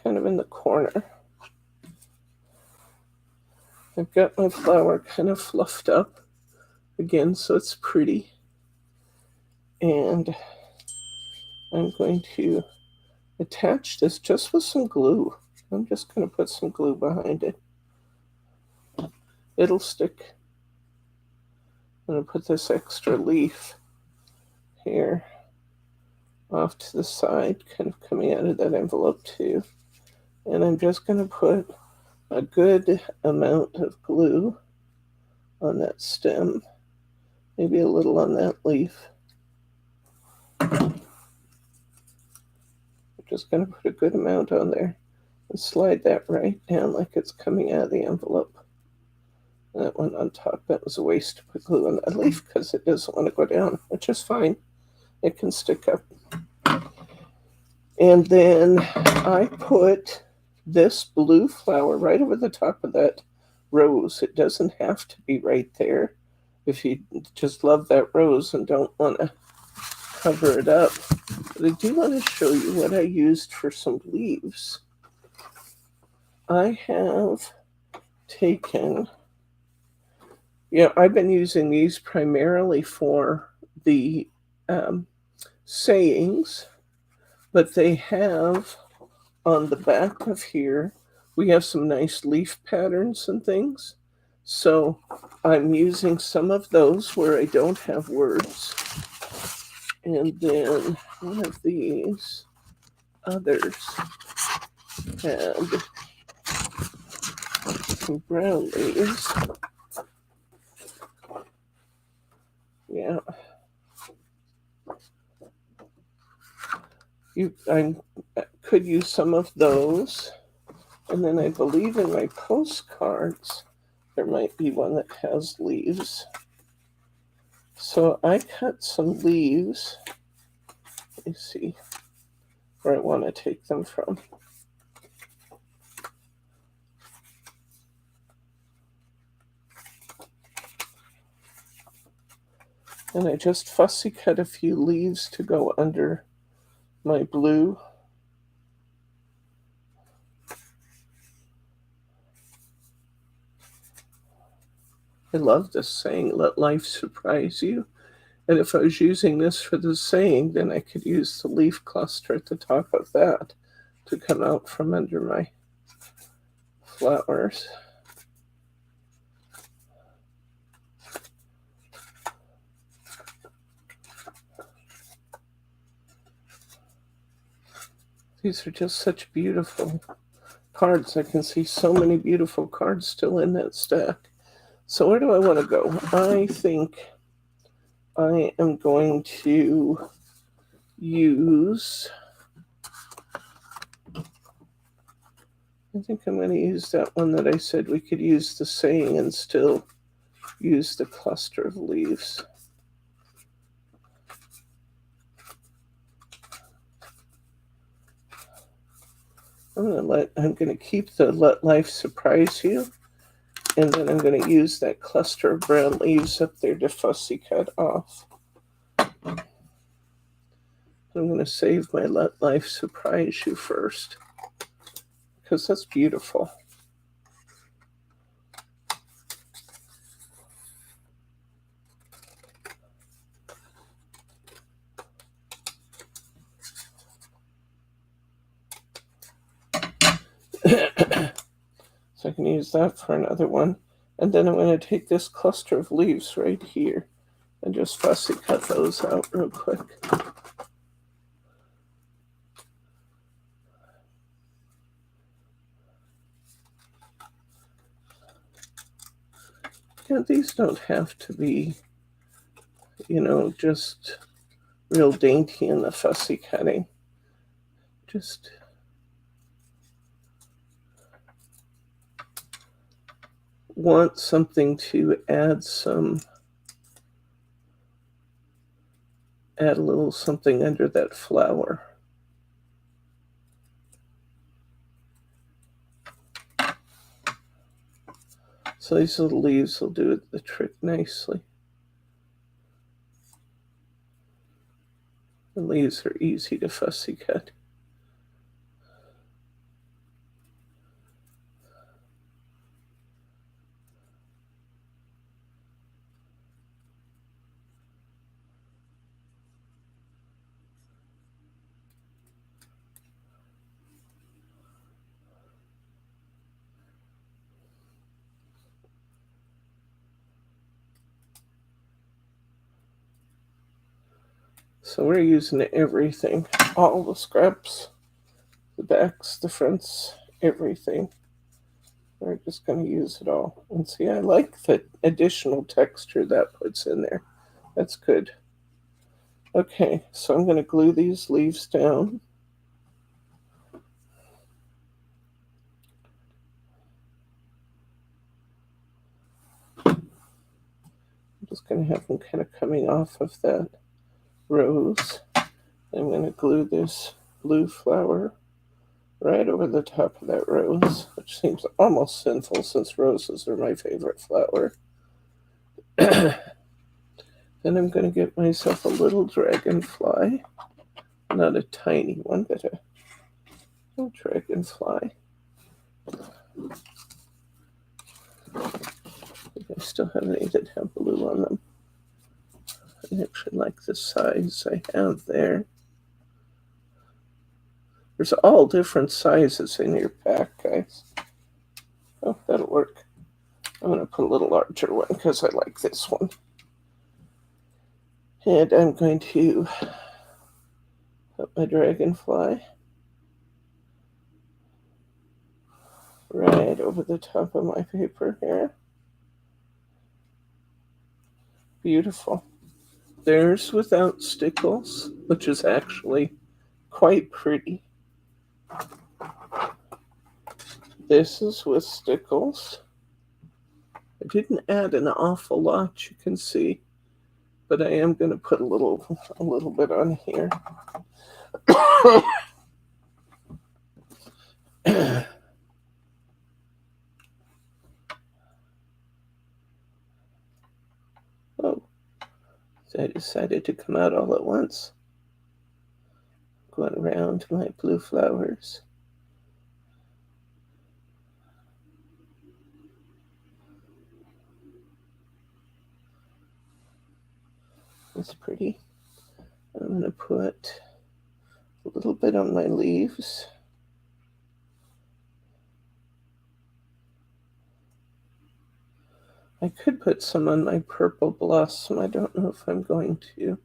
Kind of in the corner. I've got my flower kind of fluffed up again so it's pretty. And I'm going to attach this just with some glue. I'm just going to put some glue behind it. It'll stick. I'm going to put this extra leaf here off to the side, kind of coming out of that envelope too. And I'm just going to put a good amount of glue on that stem, maybe a little on that leaf. I'm just going to put a good amount on there and slide that right down like it's coming out of the envelope. That one on top, that was a waste to put glue on that leaf because it doesn't want to go down, which is fine. It can stick up. And then I put this blue flower right over the top of that rose. It doesn't have to be right there. If you just love that rose and don't want to cover it up. But I do want to show you what I used for some leaves. I have taken, I've been using these primarily for the sayings, but they have on the back of here we have some nice leaf patterns and things. So I'm using some of those where I don't have words. And then one of these others had some brown leaves. Yeah. I could use some of those. And then I believe in my postcards, there might be one that has leaves. So I cut some leaves. Let me see where I want to take them from. And I just fussy cut a few leaves to go under my blue. I love this saying, let life surprise you. And if I was using this for the saying, then I could use the leaf cluster at the top of that to come out from under my flowers. These are just such beautiful cards. I can see so many beautiful cards still in that stack. So where do I want to go? I think I am going to use, I think I'm going to use that one that I said we could use the saying and still use the cluster of leaves. I'm going to keep the let life surprise you. And then I'm going to use that cluster of brown leaves up there to fussy cut off. I'm going to save my let life surprise you first, because that's beautiful. So I can use that for another one. And then I'm going to take this cluster of leaves right here and just fussy cut those out real quick. Yeah, these don't have to be, just real dainty in the fussy cutting. Just want something to add a little something under that flower. So these little leaves will do the trick nicely. The leaves are easy to fussy cut. So we're using everything, all the scraps, the backs, the fronts, everything. We're just going to use it all. And see, I like the additional texture that puts in there. That's good. Okay, so I'm going to glue these leaves down. I'm just going to have them kind of coming off of that rose. I'm going to glue this blue flower right over the top of that rose, which seems almost sinful since roses are my favorite flower. Then I'm going to get myself a little dragonfly, not a tiny one, but a little dragonfly. I still have any that have blue on them. I actually like the size I have there. There's all different sizes in your pack, guys. Oh, that'll work. I'm going to put a little larger one because I like this one. And I'm going to put my dragonfly right over the top of my paper here. Beautiful. There's without stickles, which is actually quite pretty. This is with stickles. I didn't add an awful lot, you can see, but I am going to put a little bit on here. Oh, so I decided to come out all at once. Going around my blue flowers. It's pretty. I'm going to put a little bit on my leaves. I could put some on my purple blossom. I don't know if I'm going to.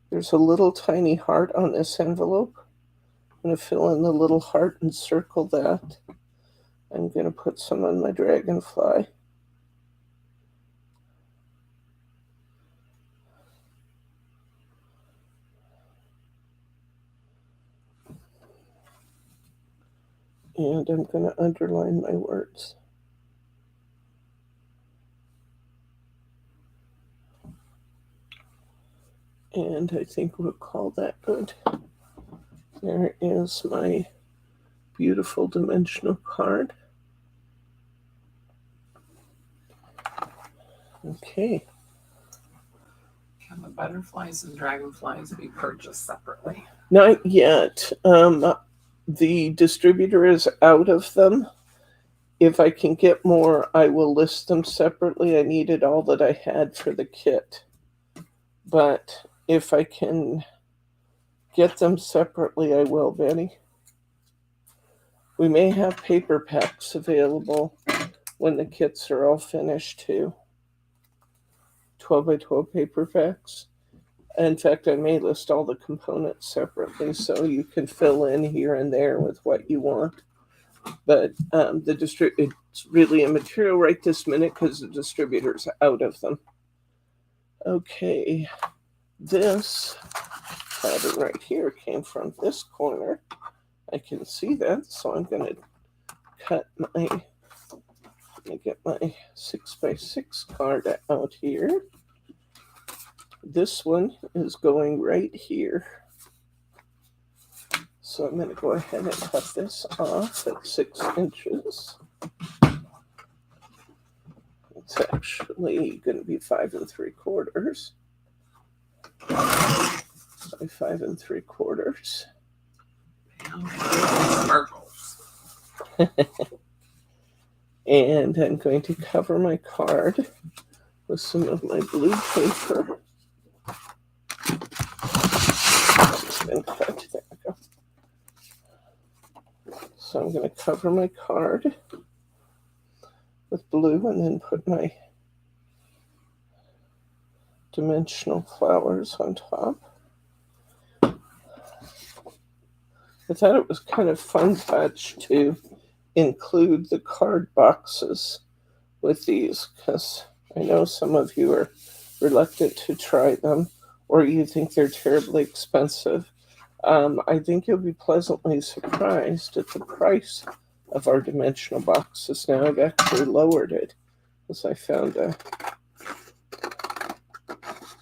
There's a little tiny heart on this envelope. I'm going to fill in the little heart and circle that. I'm going to put some on my dragonfly. And I'm going to underline my words. And I think we'll call that good. There is my beautiful dimensional card. Okay. Can the butterflies and dragonflies be purchased separately? Not yet. The distributor is out of them. If I can get more, I will list them separately. I needed all that I had for the kit. But if I can get them separately, I will, Benny. We may have paper packs available when the kits are all finished too. 12 by 12 paper packs. In fact, I may list all the components separately so you can fill in here and there with what you want. But it's really immaterial right this minute because the distributor's out of them. Okay, this pattern right here came from this corner. I can see that, so I'm going to cut let me get my 6x6 card out here. This one is going right here. So I'm going to go ahead and cut this off at 6 inches. It's actually going to be 5 3/4 by 5 3/4. And I'm going to cover my card with some of my blue paper. Been cut. There we go. So I'm going to cover my card with blue and then put my dimensional flowers on top. I thought it was kind of fun touch to include the card boxes with these because I know some of you are reluctant to try them or you think they're terribly expensive. I think you'll be pleasantly surprised at the price of our dimensional boxes. Now I've actually lowered it because I found a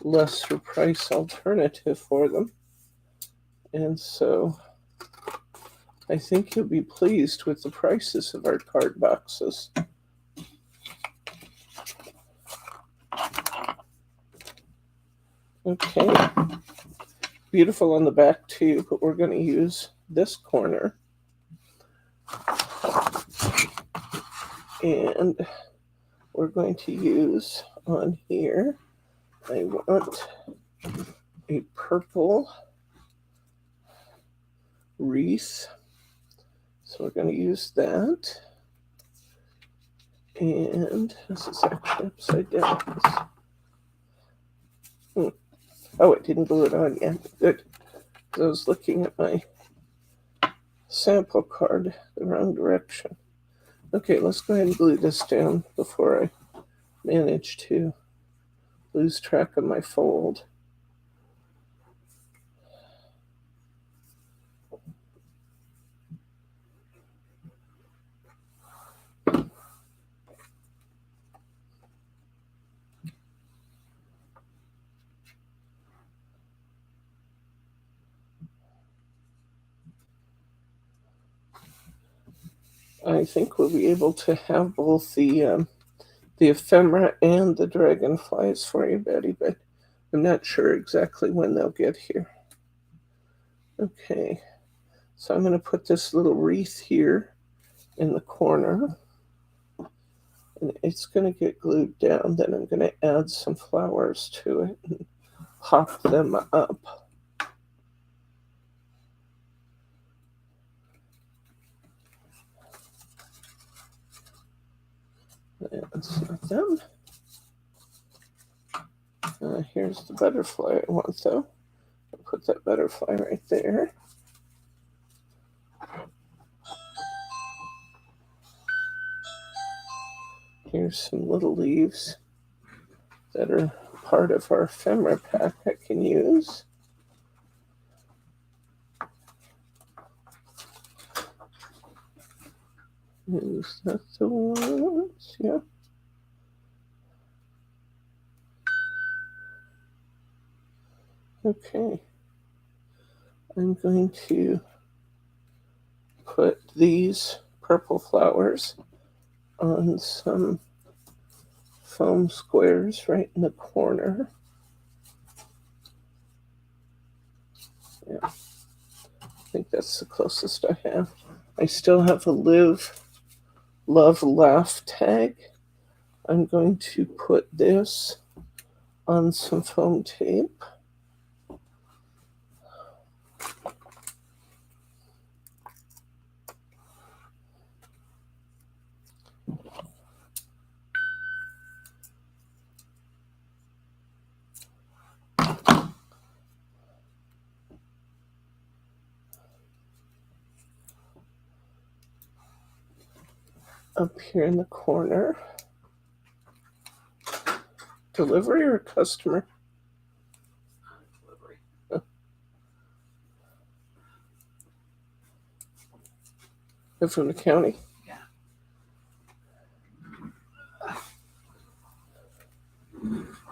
lesser price alternative for them. And so I think you'll be pleased with the prices of our card boxes. Okay. Beautiful on the back too, but we're going to use this corner. And we're going to use on here, I want a purple wreath. So we're going to use that. And this is actually upside down. Oh, it didn't glue it on yet. Good. I was looking at my sample card the wrong direction. Okay, let's go ahead and glue this down before I manage to lose track of my fold. I think we'll be able to have both the ephemera and the dragonflies for you, Betty, but I'm not sure exactly when they'll get here. Okay, so I'm going to put this little wreath here in the corner, and it's going to get glued down. Then I'm going to add some flowers to it and pop them up. That's them. Here's the butterfly I want, though. I'll put that butterfly right there. Here's some little leaves that are part of our ephemera pack I can use. Is that the ones? Yeah. Okay. I'm going to put these purple flowers on some foam squares right in the corner. Yeah, I think that's the closest I have. I still have a Live, Love, Laugh tag. I'm going to put this on some foam tape. Up here in the corner. Delivery or customer? Delivery. Oh. They're from the county? Yeah.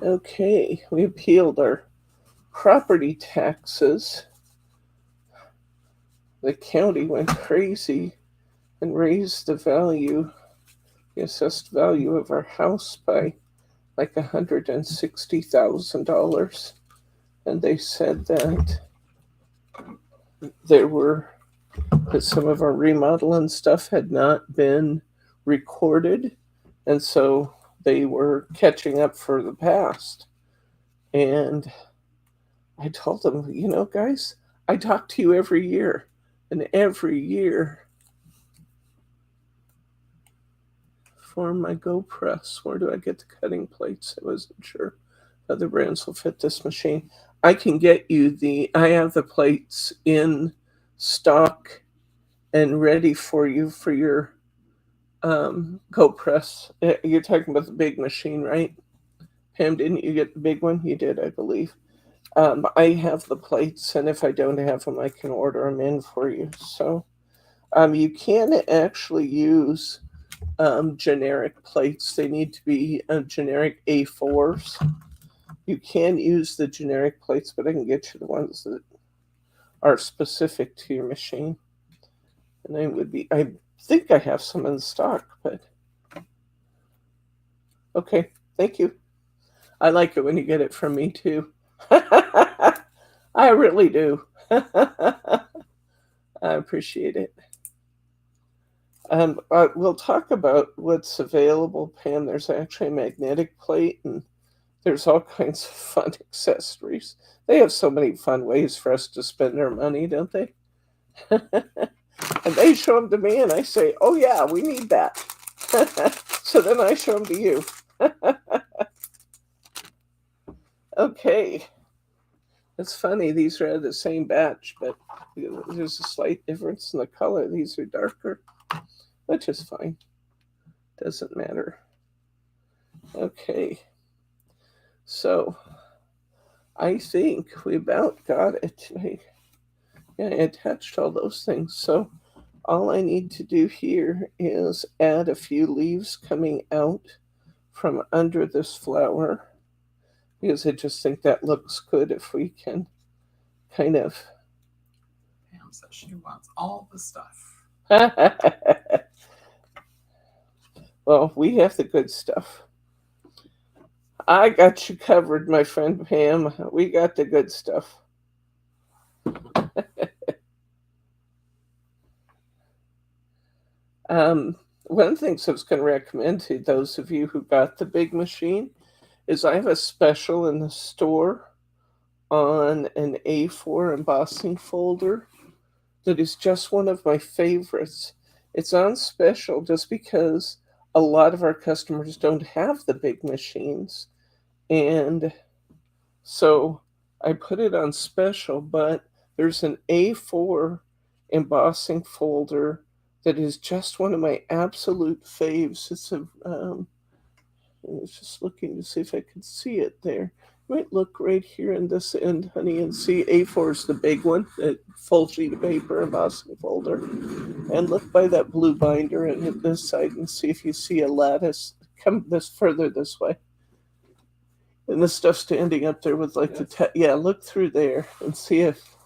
Okay, we appealed our property taxes. The county went crazy and raised the value, the assessed value of our house by like $160,000. And they said that some of our remodel and stuff had not been recorded. And so they were catching up for the past. And I told them, you know, guys, I talk to you every year. And every year for my Go Press, where do I get the cutting plates? I wasn't sure. Other brands will fit this machine. I can get you I have the plates in stock and ready for you for your Go Press. You're talking about the big machine, right? Pam, didn't you get the big one? You did, I believe. I have the plates, and if I don't have them, I can order them in for you. So you can actually use generic plates. They need to be generic A4s. You can use the generic plates, but I can get you the ones that are specific to your machine. And I think I have some in stock, but okay, thank you. I like it when you get it from me too. I really do. I appreciate it. We'll talk about what's available, Pam. There's actually a magnetic plate, and there's all kinds of fun accessories. They have so many fun ways for us to spend our money, don't they? And they show them to me, and I say, oh, yeah, we need that. So then I show them to you. Okay. It's funny, these are the same batch, but there's a slight difference in the color. These are darker, which is fine. Doesn't matter. Okay. So I think we about got it. I attached all those things. So all I need to do here is add a few leaves coming out from under this flower, because I just think that looks good if we can kind of. Pam says she wants all the stuff. Well, we have the good stuff. I got you covered, my friend Pam. We got the good stuff. One of the things I was going to recommend to those of you who got the big machine is I have a special in the store on an A4 embossing folder that is just one of my favorites. It's on special just because a lot of our customers don't have the big machines. And so I put it on special, but there's an A4 embossing folder that is just one of my absolute faves. I was just looking to see if I could see it there. You might look right here in this end, honey, and see A4 is the big one, the full sheet of paper embossing folder. And look by that blue binder and hit this side and see if you see a lattice. Come this further this way. And the stuff standing up there with like yeah, look through there and see if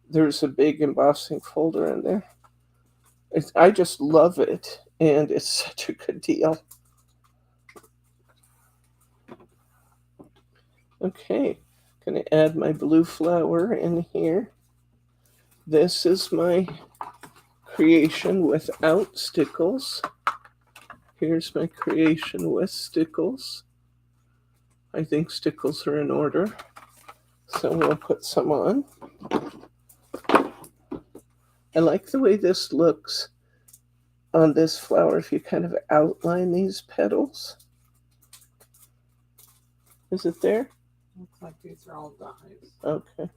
there's a big embossing folder in there. I just love it, and it's such a good deal. Okay, gonna add my blue flower in here. This is my creation without stickles. Here's my creation with stickles. I think stickles are in order, so we'll put some on. I like the way this looks on this flower if you kind of outline these petals. Is it there? Looks like these are all dyes. Okay.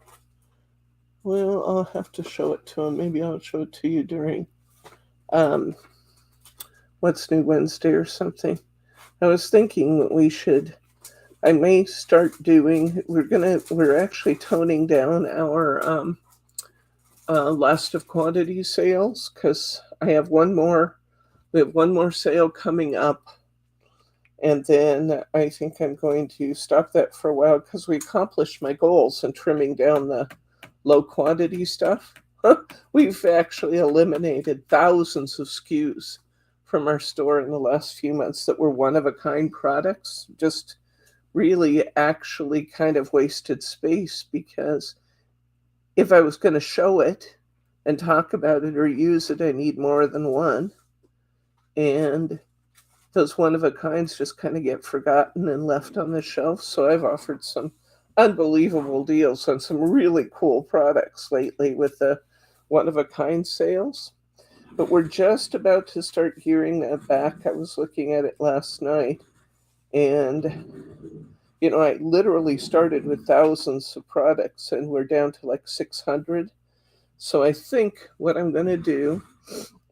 Well, I'll have to show it to him. Maybe I'll show it to you during What's New Wednesday or something. I was thinking I may start doing, we're actually toning down our last of quantity sales, because we have one more sale coming up, and then I think I'm going to stop that for a while because we accomplished my goals in trimming down the low quantity stuff. We've actually eliminated thousands of SKUs from our store in the last few months that were one-of-a-kind products. Just really actually kind of wasted space, because if I was going to show it and talk about it or use it, I need more than one. And those one-of-a-kinds just kind of get forgotten and left on the shelf. So I've offered some unbelievable deals on some really cool products lately with the one-of-a-kind sales. But we're just about to start gearing that back. I was looking at it last night, and I literally started with thousands of products, and we're down to like 600. So I think what I'm going to do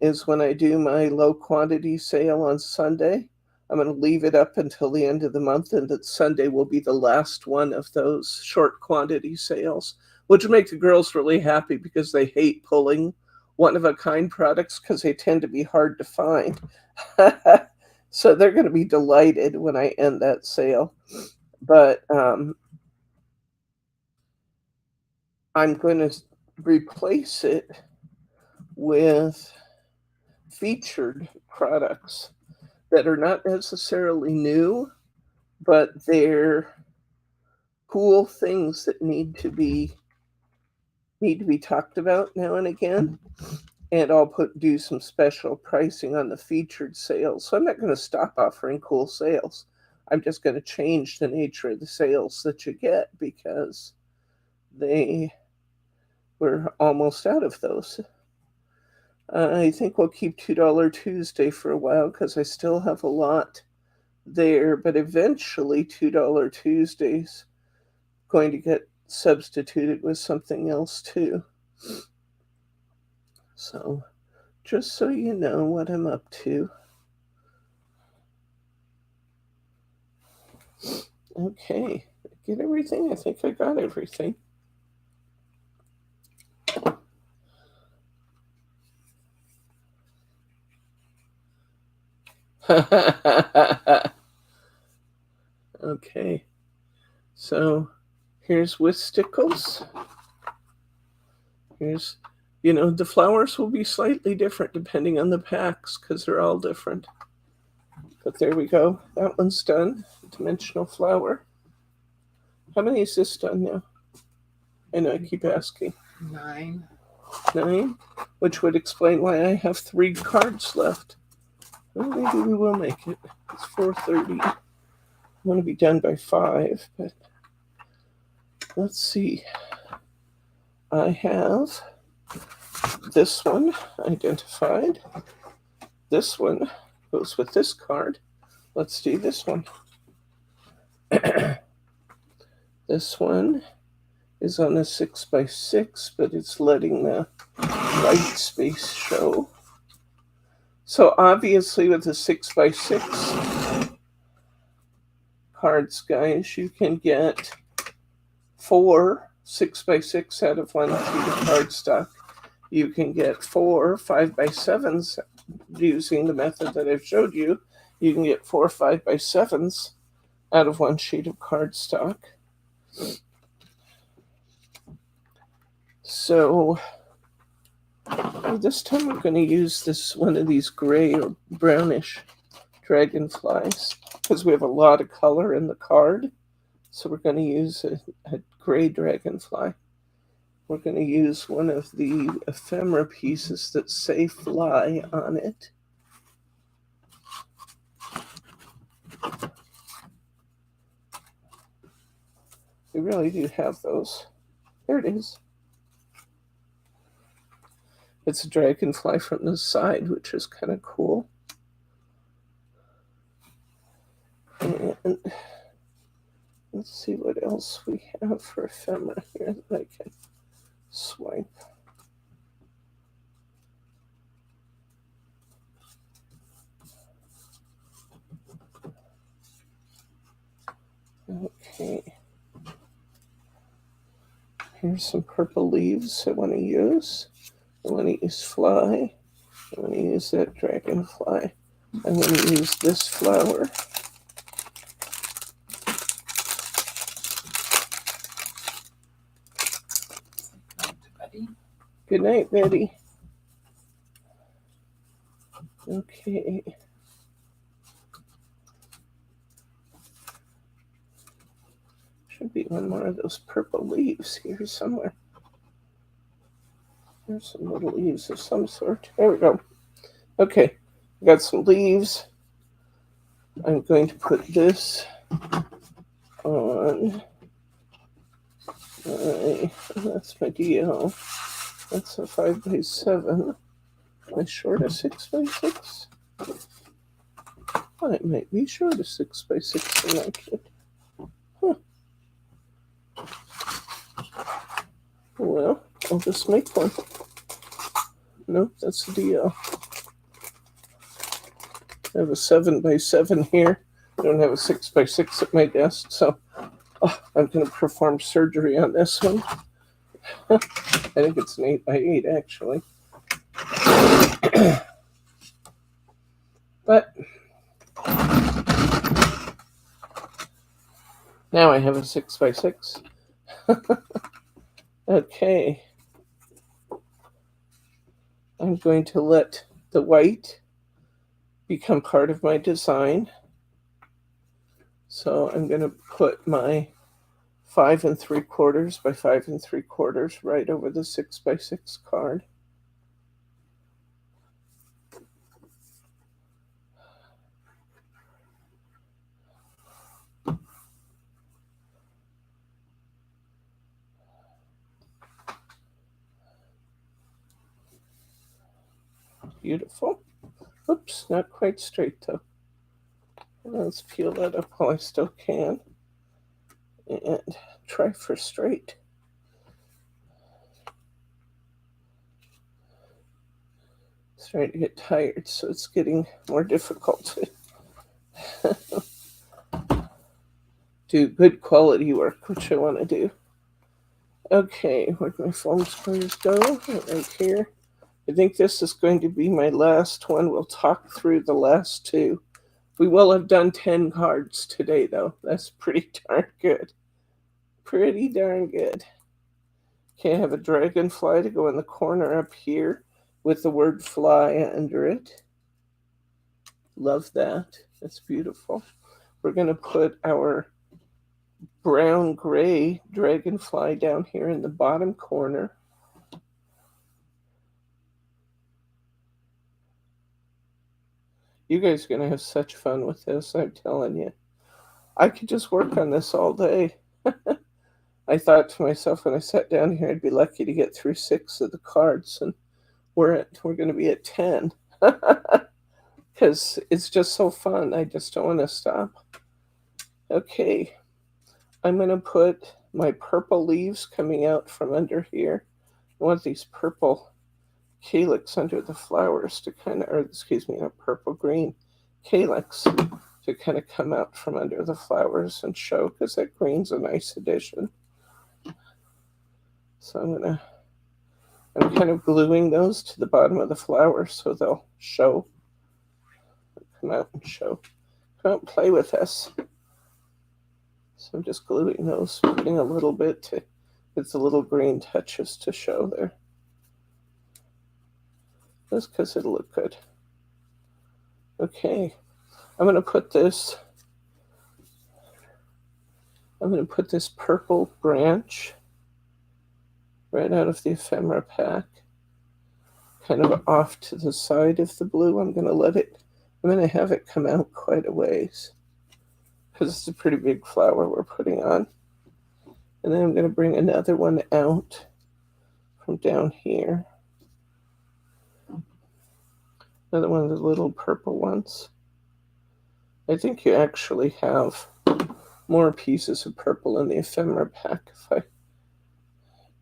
is when I do my low quantity sale on Sunday, I'm going to leave it up until the end of the month, and that Sunday will be the last one of those short quantity sales, which will make the girls really happy because they hate pulling one-of-a-kind products because they tend to be hard to find. So they're going to be delighted when I end that sale. But I'm going to replace it with featured products that are not necessarily new, but they're cool things that need to be talked about now and again. And I'll do some special pricing on the featured sales. So I'm not going to stop offering cool sales. I'm just going to change the nature of the sales that you get, because we're almost out of those. I think we'll keep $2 Tuesday for a while because I still have a lot there, but eventually $2 Tuesday's going to get substituted with something else too. So just so you know what I'm up to. Okay, get everything? I think I got everything. Okay, so here's with stickles. Here's, the flowers will be slightly different depending on the packs because they're all different. But there we go. That one's done. Dimensional flower. How many is this done now? I know I keep asking. 9. 9, which would explain why I have 3 cards left. Well, maybe we will make it. It's 4:30. I want to be done by 5, but let's see. I have this one identified. This one goes with this card. Let's do this one. This one is on a 6x6, but it's letting the white space show. So obviously with the 6x6 cards, guys, you can get 4 6x6 out of 1 sheet of cardstock. You can get 4 5x7s using the method that I've showed you. You can get 4 5x7s out of 1 sheet of cardstock. So this time we're going to use one of these gray or brownish dragonflies because we have a lot of color in the card. So we're going to use a gray dragonfly. We're going to use one of the ephemera pieces that say fly on it. We really do have those. There it is. It's a dragonfly from the side, which is kind of cool. And let's see what else we have for ephemera here that I can swipe. Okay. Here's some purple leaves I want to use. I want to use fly. I want to use that dragonfly. I'm going to use this flower. Good night, Betty. Okay. Should be one more of those purple leaves here somewhere. There's some little leaves of some sort. There we go. Okay, I got some leaves. I'm going to put this on. That's my DL. That's a 5x7. Am I short a 6x6? Well, it might be short a 6x6 in that kit. Huh. Well, I'll just make one. Nope, that's the DL. I have a 7x7 here. I don't have a 6x6 at my desk, so I'm going to perform surgery on this one. I think it's an 8x8 actually. But now I have a 6x6. Okay. I'm going to let the white become part of my design. So I'm going to put my 5 3/4 by 5 3/4 right over the 6x6 card. Beautiful. Oops, not quite straight though. Let's peel that up while I still can and try for straight. Starting to get tired, so it's getting more difficult to do good quality work, which I want to do. Okay, where'd my foam squares go? Right here. I think this is going to be my last one. We'll talk through the last two. We will have done 10 cards today, though. That's pretty darn good. Pretty darn good. Okay, I have a dragonfly to go in the corner up here with the word fly under it. Love that. That's beautiful. We're going to put our brown-gray dragonfly down here in the bottom corner. You guys are going to have such fun with this, I'm telling you. I could just work on this all day. I thought to myself when I sat down here, I'd be lucky to get through 6 of the cards, and we're going to be at 10. Because it's just so fun. I just don't want to stop. Okay. I'm going to put my purple leaves coming out from under here. I want these purple calyx under the flowers to kind of, or excuse me, not purple, green calyx to kind of come out from under the flowers and show, because that green's a nice addition. So I'm kind of gluing those to the bottom of the flower so they'll show, come out and show. Come out and play with us. So I'm just gluing those, putting a little bit to get the little green touches to show there. Just because it'll look good. Okay, I'm going to put this purple branch right out of the ephemera pack, kind of off to the side of the blue. I'm going to have it come out quite a ways, because it's a pretty big flower we're putting on. And then I'm going to bring another one out from down here. Another one of the little purple ones. I think you actually have more pieces of purple in the ephemera pack if I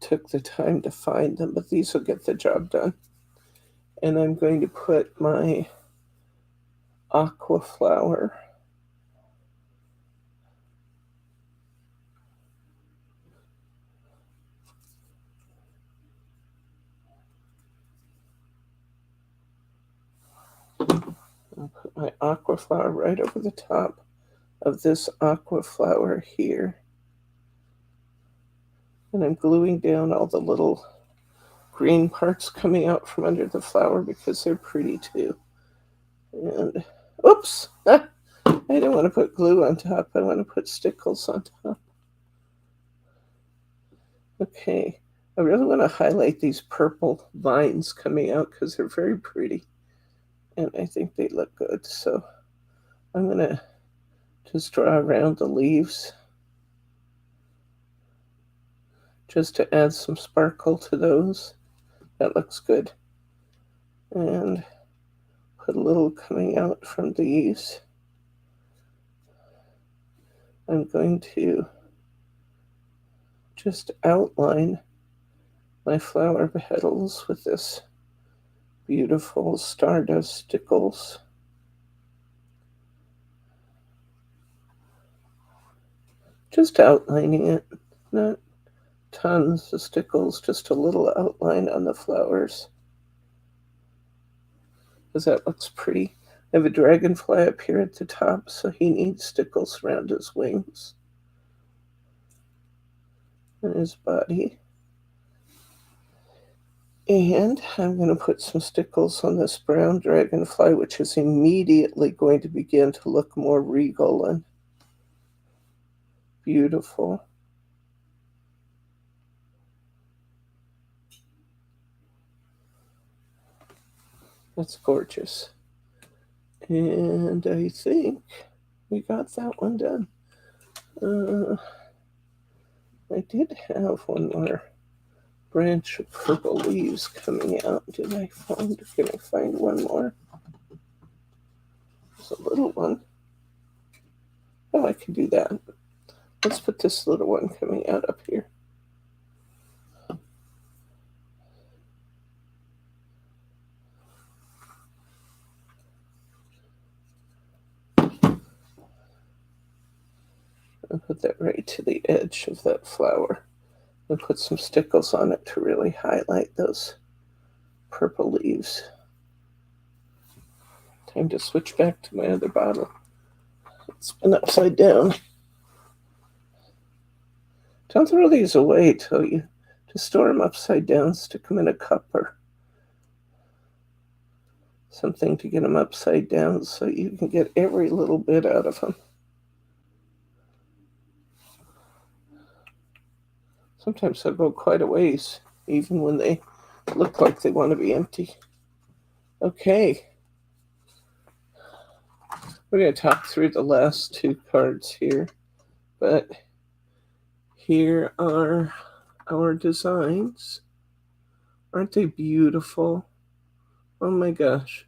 took the time to find them, but these will get the job done. And I'm going to put my aqua flower right over the top of this aqua flower here. And I'm gluing down all the little green parts coming out from under the flower because they're pretty too. And oops, I don't want to put glue on top. I want to put stickles on top. Okay, I really want to highlight these purple vines coming out because they're very pretty. And I think they look good. So I'm going to just draw around the leaves just to add some sparkle to those. That looks good. And put a little coming out from these. I'm going to just outline my flower petals with this beautiful stardust stickles. Just outlining it, not tons of stickles, just a little outline on the flowers. Because that looks pretty. I have a dragonfly up here at the top, so he needs stickles around his wings and his body. And I'm going to put some stickles on this brown dragonfly, which is immediately going to begin to look more regal and beautiful. That's gorgeous. And I think we got that one done. I did have one more branch of purple leaves coming out. Can I find one more? There's a little one. Oh, I can do that. Let's put this little one coming out up here. And put that right to the edge of that flower. And put some stickles on it to really highlight those purple leaves. Time to switch back to my other bottle. It's been upside down. Don't throw these away. Tell you to store them upside down. Stick them in a cup or something to get them upside down so you can get every little bit out of them. Sometimes they'll go quite a ways, even when they look like they want to be empty. Okay. We're going to talk through the last two cards here, but here are our designs. Aren't they beautiful? Oh my gosh.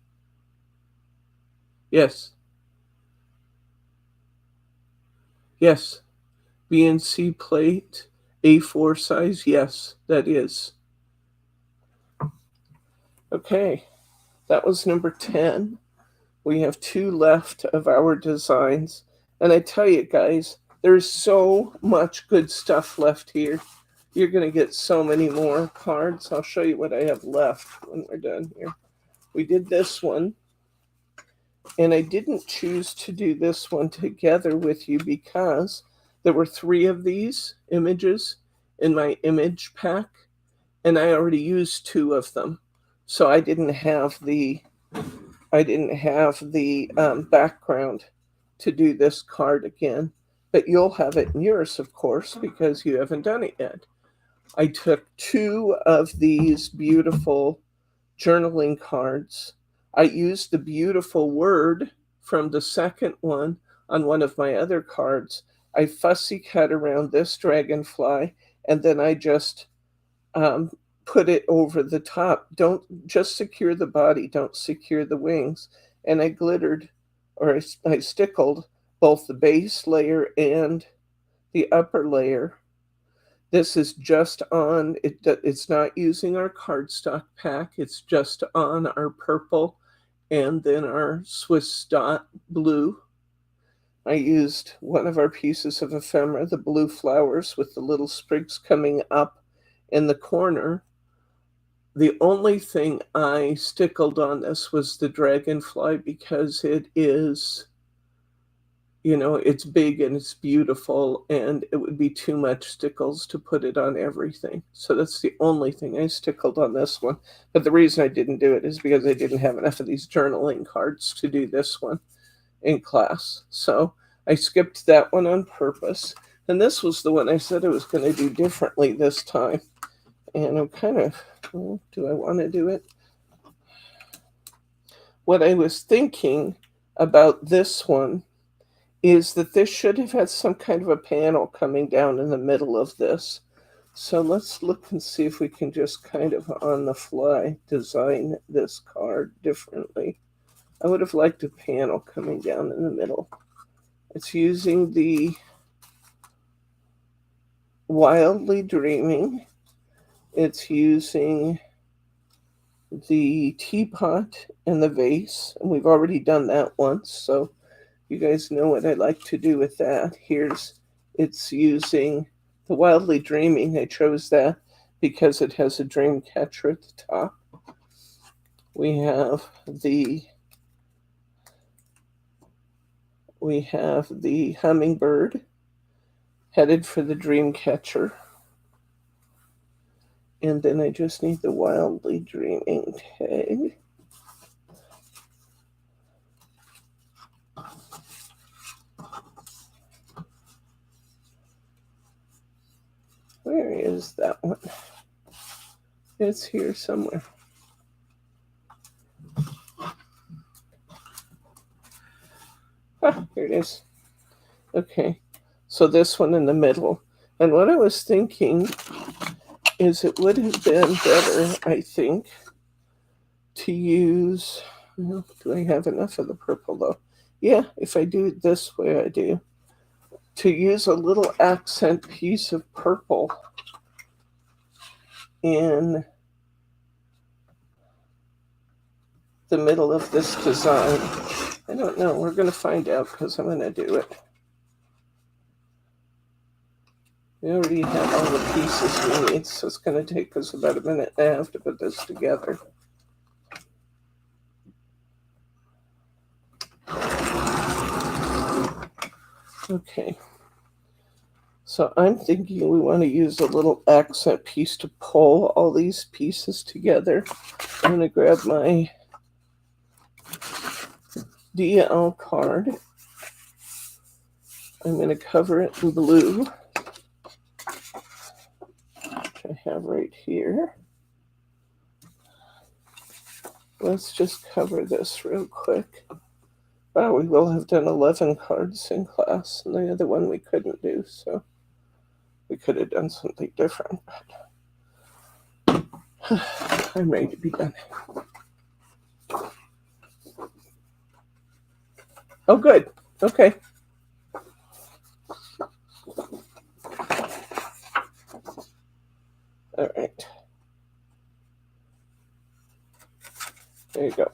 Yes. Yes. BNC plate, A4 size. Yes, that is. Okay. That was number 10. We have 2 left of our designs. And I tell you guys, there's so much good stuff left here. You're going to get so many more cards. I'll show you what I have left when we're done here. We did this one. And I didn't choose to do this one together with you because there were 3 of these images in my image pack. And I already used 2 of them. So I didn't have the background to do this card again, but you'll have it in yours, of course, because you haven't done it yet. I took 2 of these beautiful journaling cards. I used the beautiful word from the second one on one of my other cards. I fussy cut around this dragonfly, and then I just put it over the top. Don't just secure the body, don't secure the wings. And I glittered, or I stickled both the base layer and the upper layer. This is just on, it's not using our cardstock pack, it's just on our purple and then our Swiss Dot blue. I used one of our pieces of ephemera, the blue flowers with the little sprigs coming up in the corner. The only thing I stickled on this was the dragonfly because it is, it's big and it's beautiful, and it would be too much stickles to put it on everything. So that's the only thing I stickled on this one. But the reason I didn't do it is because I didn't have enough of these journaling cards to do this one in class. So I skipped that one on purpose. And this was the one I said I was going to do differently this time. And I'm kind of, do I want to do it? What I was thinking about this one is that this should have had some kind of a panel coming down in the middle of this. So let's look and see if we can just kind of on the fly design this card differently. I would have liked a panel coming down in the middle. It's using the Wildly Dreaming. It's using the teapot and the vase, and we've already done that once, so you guys know what I like to do with that. It's using the Wildly Dreaming. I chose that because it has a dream catcher at the top. We have the hummingbird headed for the dream catcher. And then I just need the Wildly Dreaming tag. Where is that one? It's here somewhere. Ah, here it is. Okay, so this one in the middle. And what I was thinking is it would have been better, I think, to use, well, do I have enough of the purple though? Yeah, if I do it this way, I do. To use a little accent piece of purple in the middle of this design. I don't know. We're going to find out because I'm going to do it. We already have all the pieces we need, so it's going to take us about a minute and a half to put this together. Okay. So I'm thinking we want to use a little accent piece to pull all these pieces together. I'm going to grab my DL card. I'm going to cover it in blue, which I have right here. Let's just cover this real quick. Wow, we will have done 11 cards in class, and the other one we couldn't do, so we could have done something different. But I'm ready to be done. Oh, good. Okay. All right. There you go.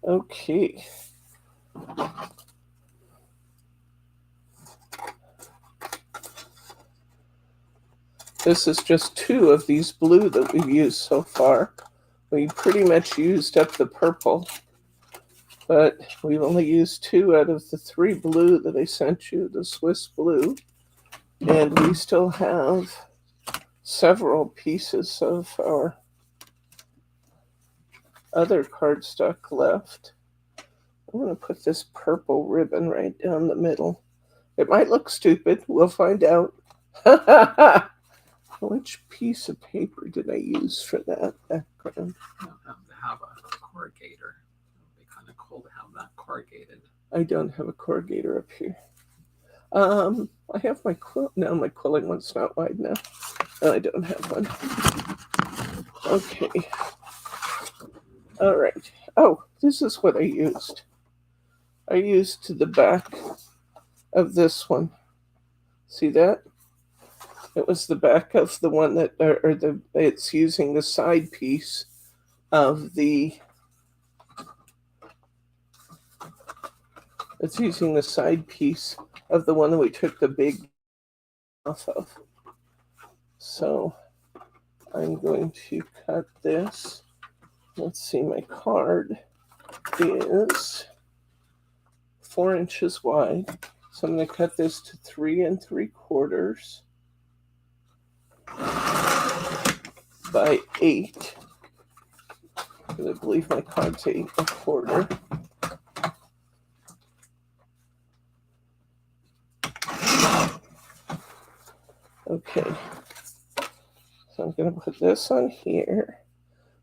Okay. This is just 2 of these blue that we've used so far. We pretty much used up the purple, but we've only used 2 out of the 3 blue that I sent you, the Swiss blue. And we still have several pieces of our other cardstock left. I'm going to put this purple ribbon right down the middle. It might look stupid. We'll find out. Which piece of paper did I use for that background? You don't have to have a corrugator. It would be kind of cool to have that corrugated. I don't have a corrugator up here. I have my quill. No, my quilling one's not wide enough. No, I don't have one. Okay. All right. Oh, this is what I used. I used the back of this one. See that? It was the back of the one that, it's using the side piece of the, it's using the side piece of the one that we took the big off of. So I'm going to cut this. Let's see, my card is 4 inches wide. So I'm going to cut this to 3 3/4 by 8. I believe my card's 8 1/4. Okay, so I'm going to put this on here.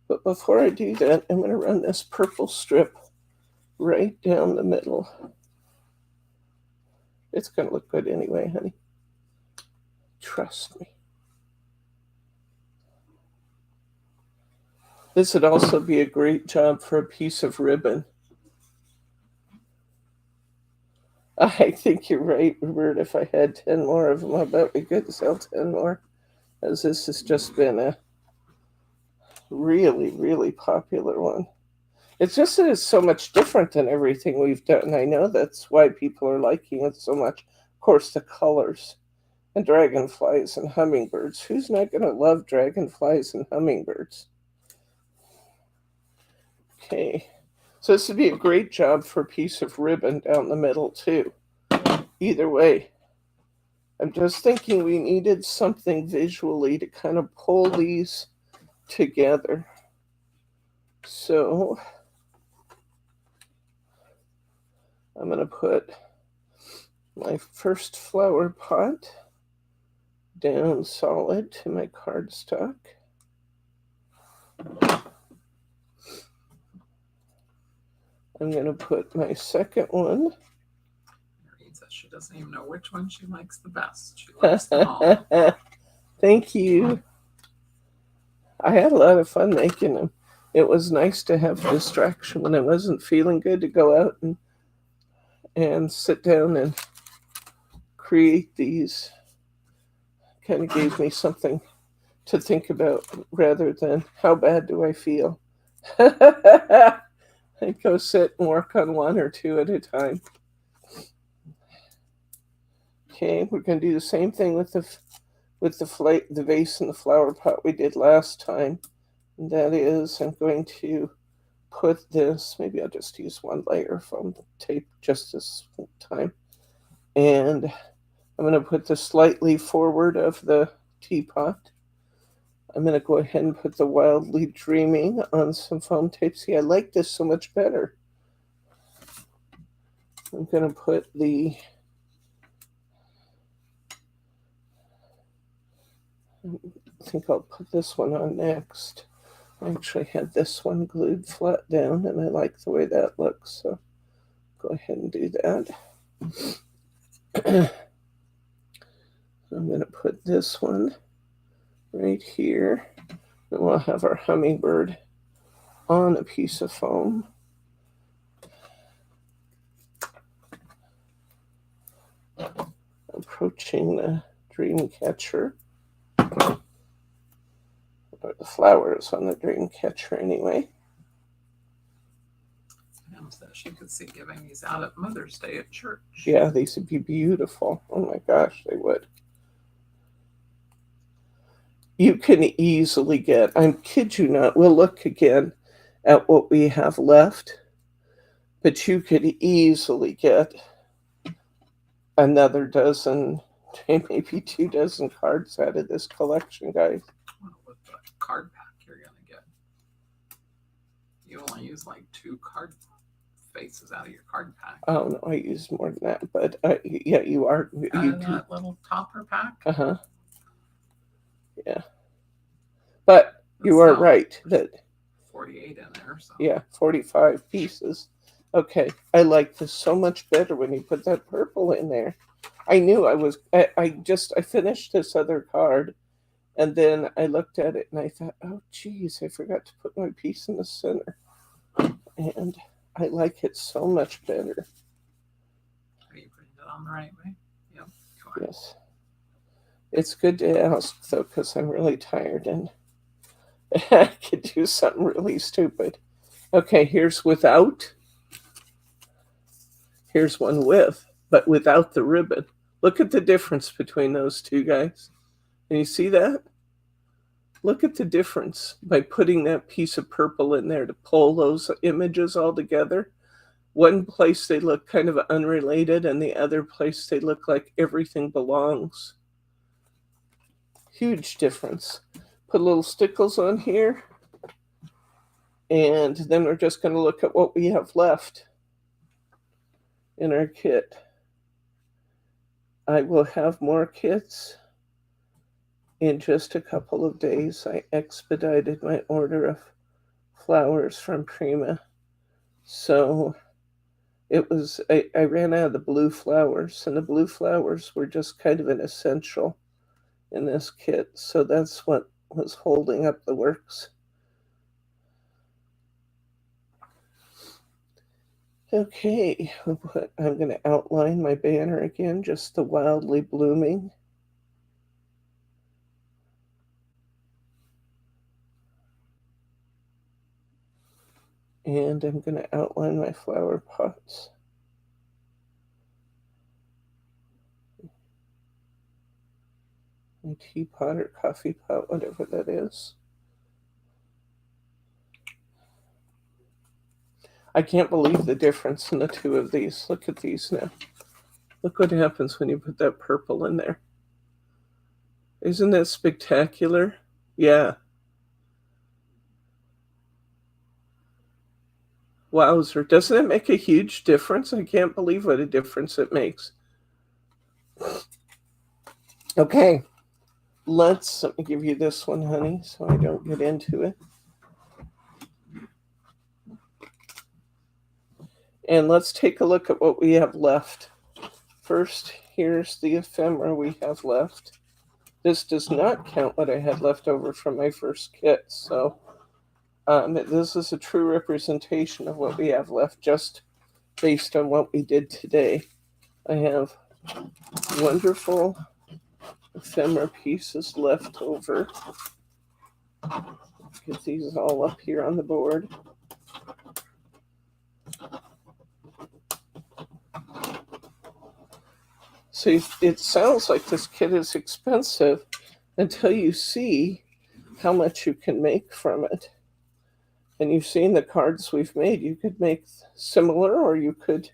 But before I do that, I'm going to run this purple strip right down the middle. It's going to look good anyway, honey. Trust me. This would also be a great job for a piece of ribbon. I think you're right, Robert. If I had 10 more of them, I bet we could sell 10 more. As this has just been a really, really popular one. It's just that it's so much different than everything we've done. I know that's why people are liking it so much. Of course, the colors and dragonflies and hummingbirds. Who's not going to love dragonflies and hummingbirds? Okay, so this would be a great job for a piece of ribbon down the middle too. Either way, I'm just thinking we needed something visually to kind of pull these together. So I'm going to put my first flower pot down solid to my cardstock. I'm going to put my second one. It reads says she doesn't even know which one she likes the best. She likes them all. Thank you. I had a lot of fun making them. It was nice to have distraction when I wasn't feeling good, to go out and sit down and create these. Kind of gave me something to think about rather than how bad do I feel. I go sit and work on one or two at a time. Okay, we're going to do the same thing with the vase and the flower pot we did last time. And that is, I'm going to put this, maybe I'll just use one layer of foam tape just this time. And I'm going to put this slightly forward of the teapot. I'm going to go ahead and put the Wildly Dreaming on some foam tape. See, I like this so much better. I'm going to put I think I'll put this one on next. I actually had this one glued flat down, and I like the way that looks, so go ahead and do that. I'm going to put this one right here, and we'll have our hummingbird on a piece of foam. Approaching the dream catcher, or the flowers on the dream catcher anyway. Sam says she could see giving these out at Mother's Day at church. Yeah, these would be beautiful. Oh my gosh, they would. You can easily get, I kid you not, we'll look again at what we have left, but you could easily get another dozen, maybe 2 dozen cards out of this collection, guys. Well, with the card pack you're going to get, you only use like 2 card faces out of your card pack. Oh, no, I use more than that, but yeah, you are. That little topper pack? Uh-huh. Yeah. But you are right that 48 in there. So. Yeah, 45 pieces. Okay, I like this so much better when you put that purple in there. I knew I finished this other card, and then I looked at it and I thought, oh geez, I forgot to put my piece in the center. And I like it so much better. Are you putting it on the right way? Yep. Yes. It's good to ask, though, because I'm really tired and I could do something really stupid. Okay, here's without. Here's one with, but without the ribbon. Look at the difference between those two, guys. Can you see that? Look at the difference by putting that piece of purple in there to pull those images all together. One place they look kind of unrelated, and the other place they look like everything belongs. Huge difference. Put little stickles on here, and then we're just going to look at what we have left in our kit. I will have more kits in just a couple of days. I expedited my order of flowers from Prima, so it was I ran out of the blue flowers, and the blue flowers were just kind of an essential in this kit, so that's what was holding up the works. Okay, I'm going to outline my banner again, just the wildly blooming. And I'm going to outline my flower pots. My teapot or coffee pot, whatever that is. I can't believe the difference in the two of these. Look at these now. Look what happens when you put that purple in there. Isn't that spectacular? Yeah. Wowzer. Doesn't it make a huge difference? I can't believe what a difference it makes. Okay. Let me give you this one, honey, so I don't get into it. And let's take a look at what we have left First, here's the ephemera we have left. This does not count what I had left over from my first kit, so this is a true representation of what we have left just based on what we did today. I have wonderful ephemera pieces left over. Get these all up here on the board. So it sounds like this kit is expensive until you see how much you can make from it. And you've seen the cards we've made. You could make similar, or you could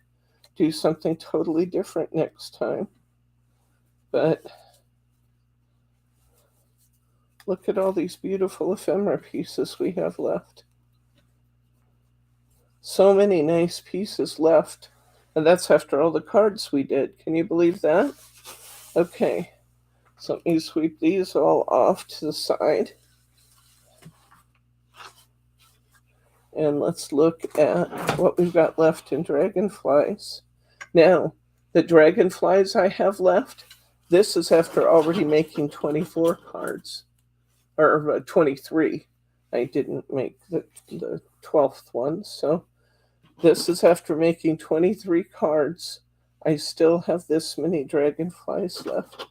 do something totally different next time. But look at all these beautiful ephemera pieces we have left. So many nice pieces left. And that's after all the cards we did. Can you believe that? Okay, so let me sweep these all off to the side. And let's look at what we've got left in dragonflies. Now, the dragonflies I have left, this is after already making 24 cards. Or 23. I didn't make the 12th one, so this is after making 23 cards. I still have this many dragonflies left.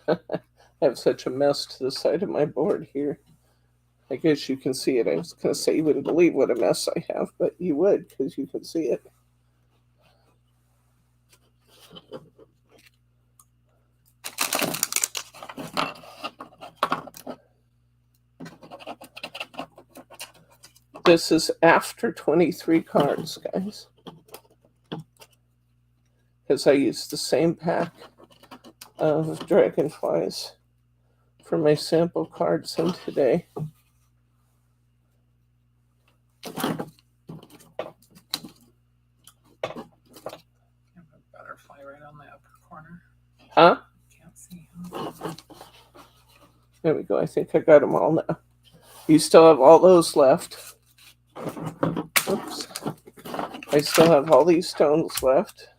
I have such a mess to the side of my board here. I guess you can see it. I was going to say you wouldn't believe what a mess I have, but you would because you can see it. This is after 23 cards, guys. Because I used the same pack of dragonflies for my sample cards in today. Right on the upper corner. Huh? Can't see him. There we go. I think I got them all now. You still have all those left. Oops. I still have all these stones left.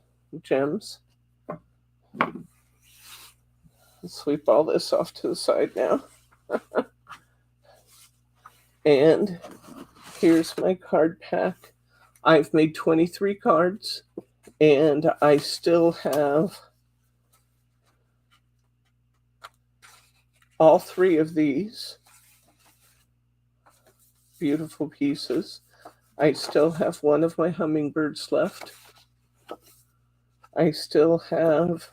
Gems. Let's sweep all this off to the side now. And here's my card pack. I've made 23 cards. And I still have all three of these beautiful pieces. I still have one of my hummingbirds left. I still have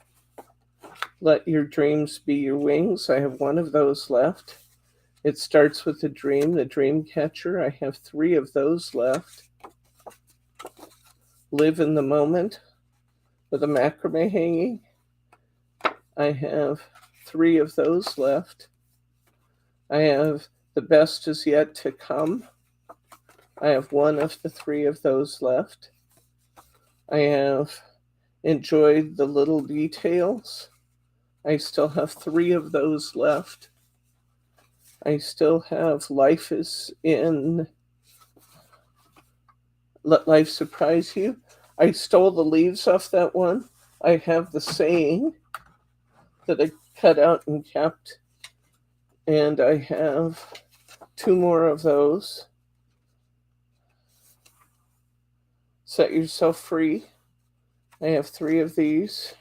Let Your Dreams Be Your Wings. I have one of those left. It starts with the dream catcher. I have 3 of those left. Live in the Moment with a macrame hanging. I have 3 of those left. I have The Best Is Yet to Come. I have 1 of the 3 of those left. I have Enjoyed the Little Details. I still have 3 of those left. I still have Life Is in Let Life Surprise You. I stole the leaves off that one. I have the saying that I cut out and kept. And I have 2 more of those. Set Yourself Free. I have 3 of these.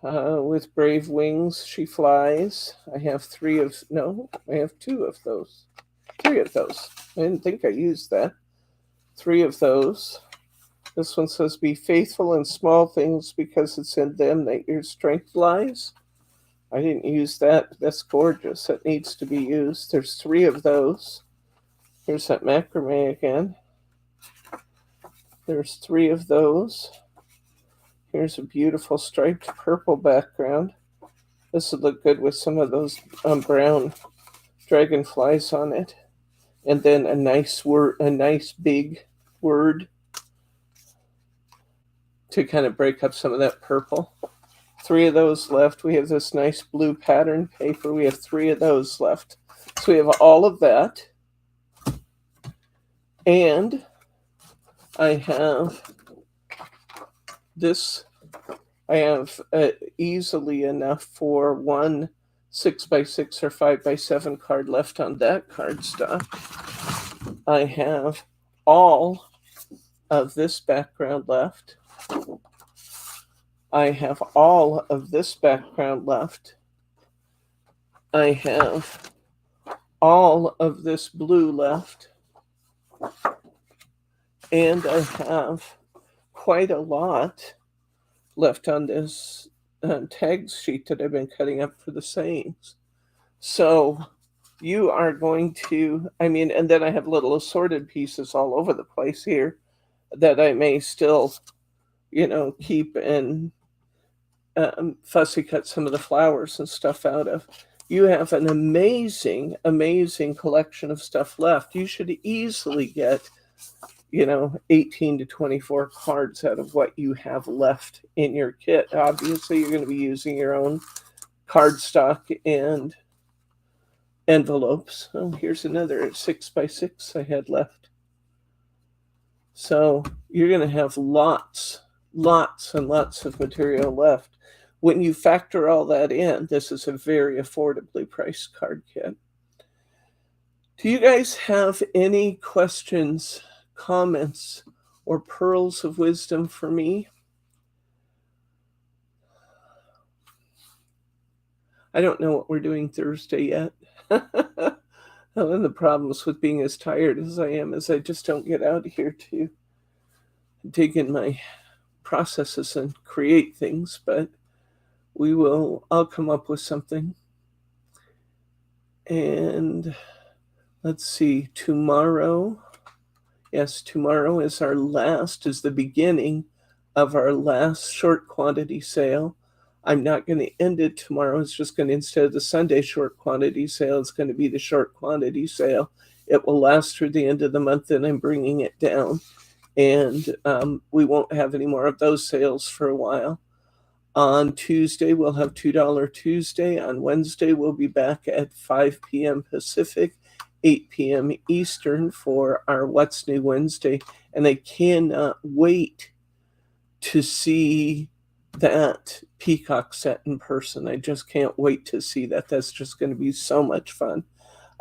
With Brave Wings, She Flies. I have 2 of those. 3 of those. I didn't think I used that. 3 of those. This one says, Be faithful in small things because it's in them that your strength lies. I didn't use that. That's gorgeous. That needs to be used. There's 3 of those. Here's that macrame again. There's 3 of those. Here's a beautiful striped purple background. This would look good with some of those brown dragonflies on it. And then a nice big word to kind of break up some of that purple. 3 of those left. We have this nice blue pattern paper. We have 3 of those left. So we have all of that. And I have this. I have easily enough for one 6x6 or 5x7 card left on that cardstock. I have all of this background left. I have all of this background left. I have all of this blue left. And I have quite a lot left on this tag sheet that I've been cutting up for the sayings. So you are going to, and then I have little assorted pieces all over the place here that I may still, keep and fussy cut some of the flowers and stuff out of. You have an amazing, amazing collection of stuff left. You should easily get 18 to 24 cards out of what you have left in your kit. Obviously, you're going to be using your own cardstock and envelopes. Oh, here's another 6x6 I had left. So you're going to have lots and lots of material left. When you factor all that in, this is a very affordably priced card kit. Do you guys have any questions, comments, or pearls of wisdom for me? I don't know what we're doing Thursday yet. One of the problems with being as tired as I am is I just don't get out of here to dig in my processes and create things, but I'll come up with something. And let's see, tomorrow is the beginning of our last short quantity sale. I'm not going to end it tomorrow. It's just going to, instead of the Sunday short quantity sale, it's going to be the short quantity sale. It will last through the end of the month, and I'm bringing it down. And we won't have any more of those sales for a while. On Tuesday, we'll have $2 Tuesday. On Wednesday, we'll be back at 5 p.m. Pacific, 8 p.m. Eastern for our What's New Wednesday. And I cannot wait to see that peacock set in person. I just can't wait to see that. That's just going to be so much fun.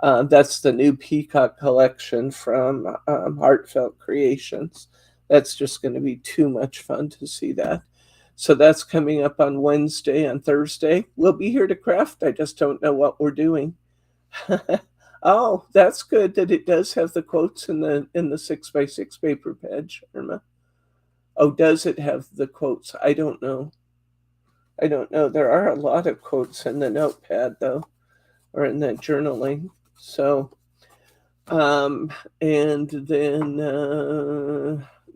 That's the new peacock collection from Heartfelt Creations. That's just going to be too much fun to see that. So that's coming up on Wednesday. On Thursday, we'll be here to craft. I just don't know what we're doing. Oh, that's good that it does have the quotes in the 6x6 paper pad, Irma. Oh, does it have the quotes? I don't know. There are a lot of quotes in the notepad, though, or in that journaling. So, and then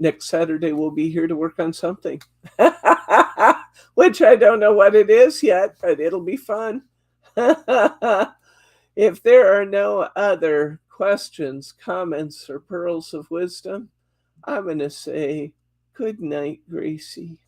next Saturday we'll be here to work on something, which I don't know what it is yet, but it'll be fun. If there are no other questions, comments, or pearls of wisdom, I'm going to say good night, Gracie.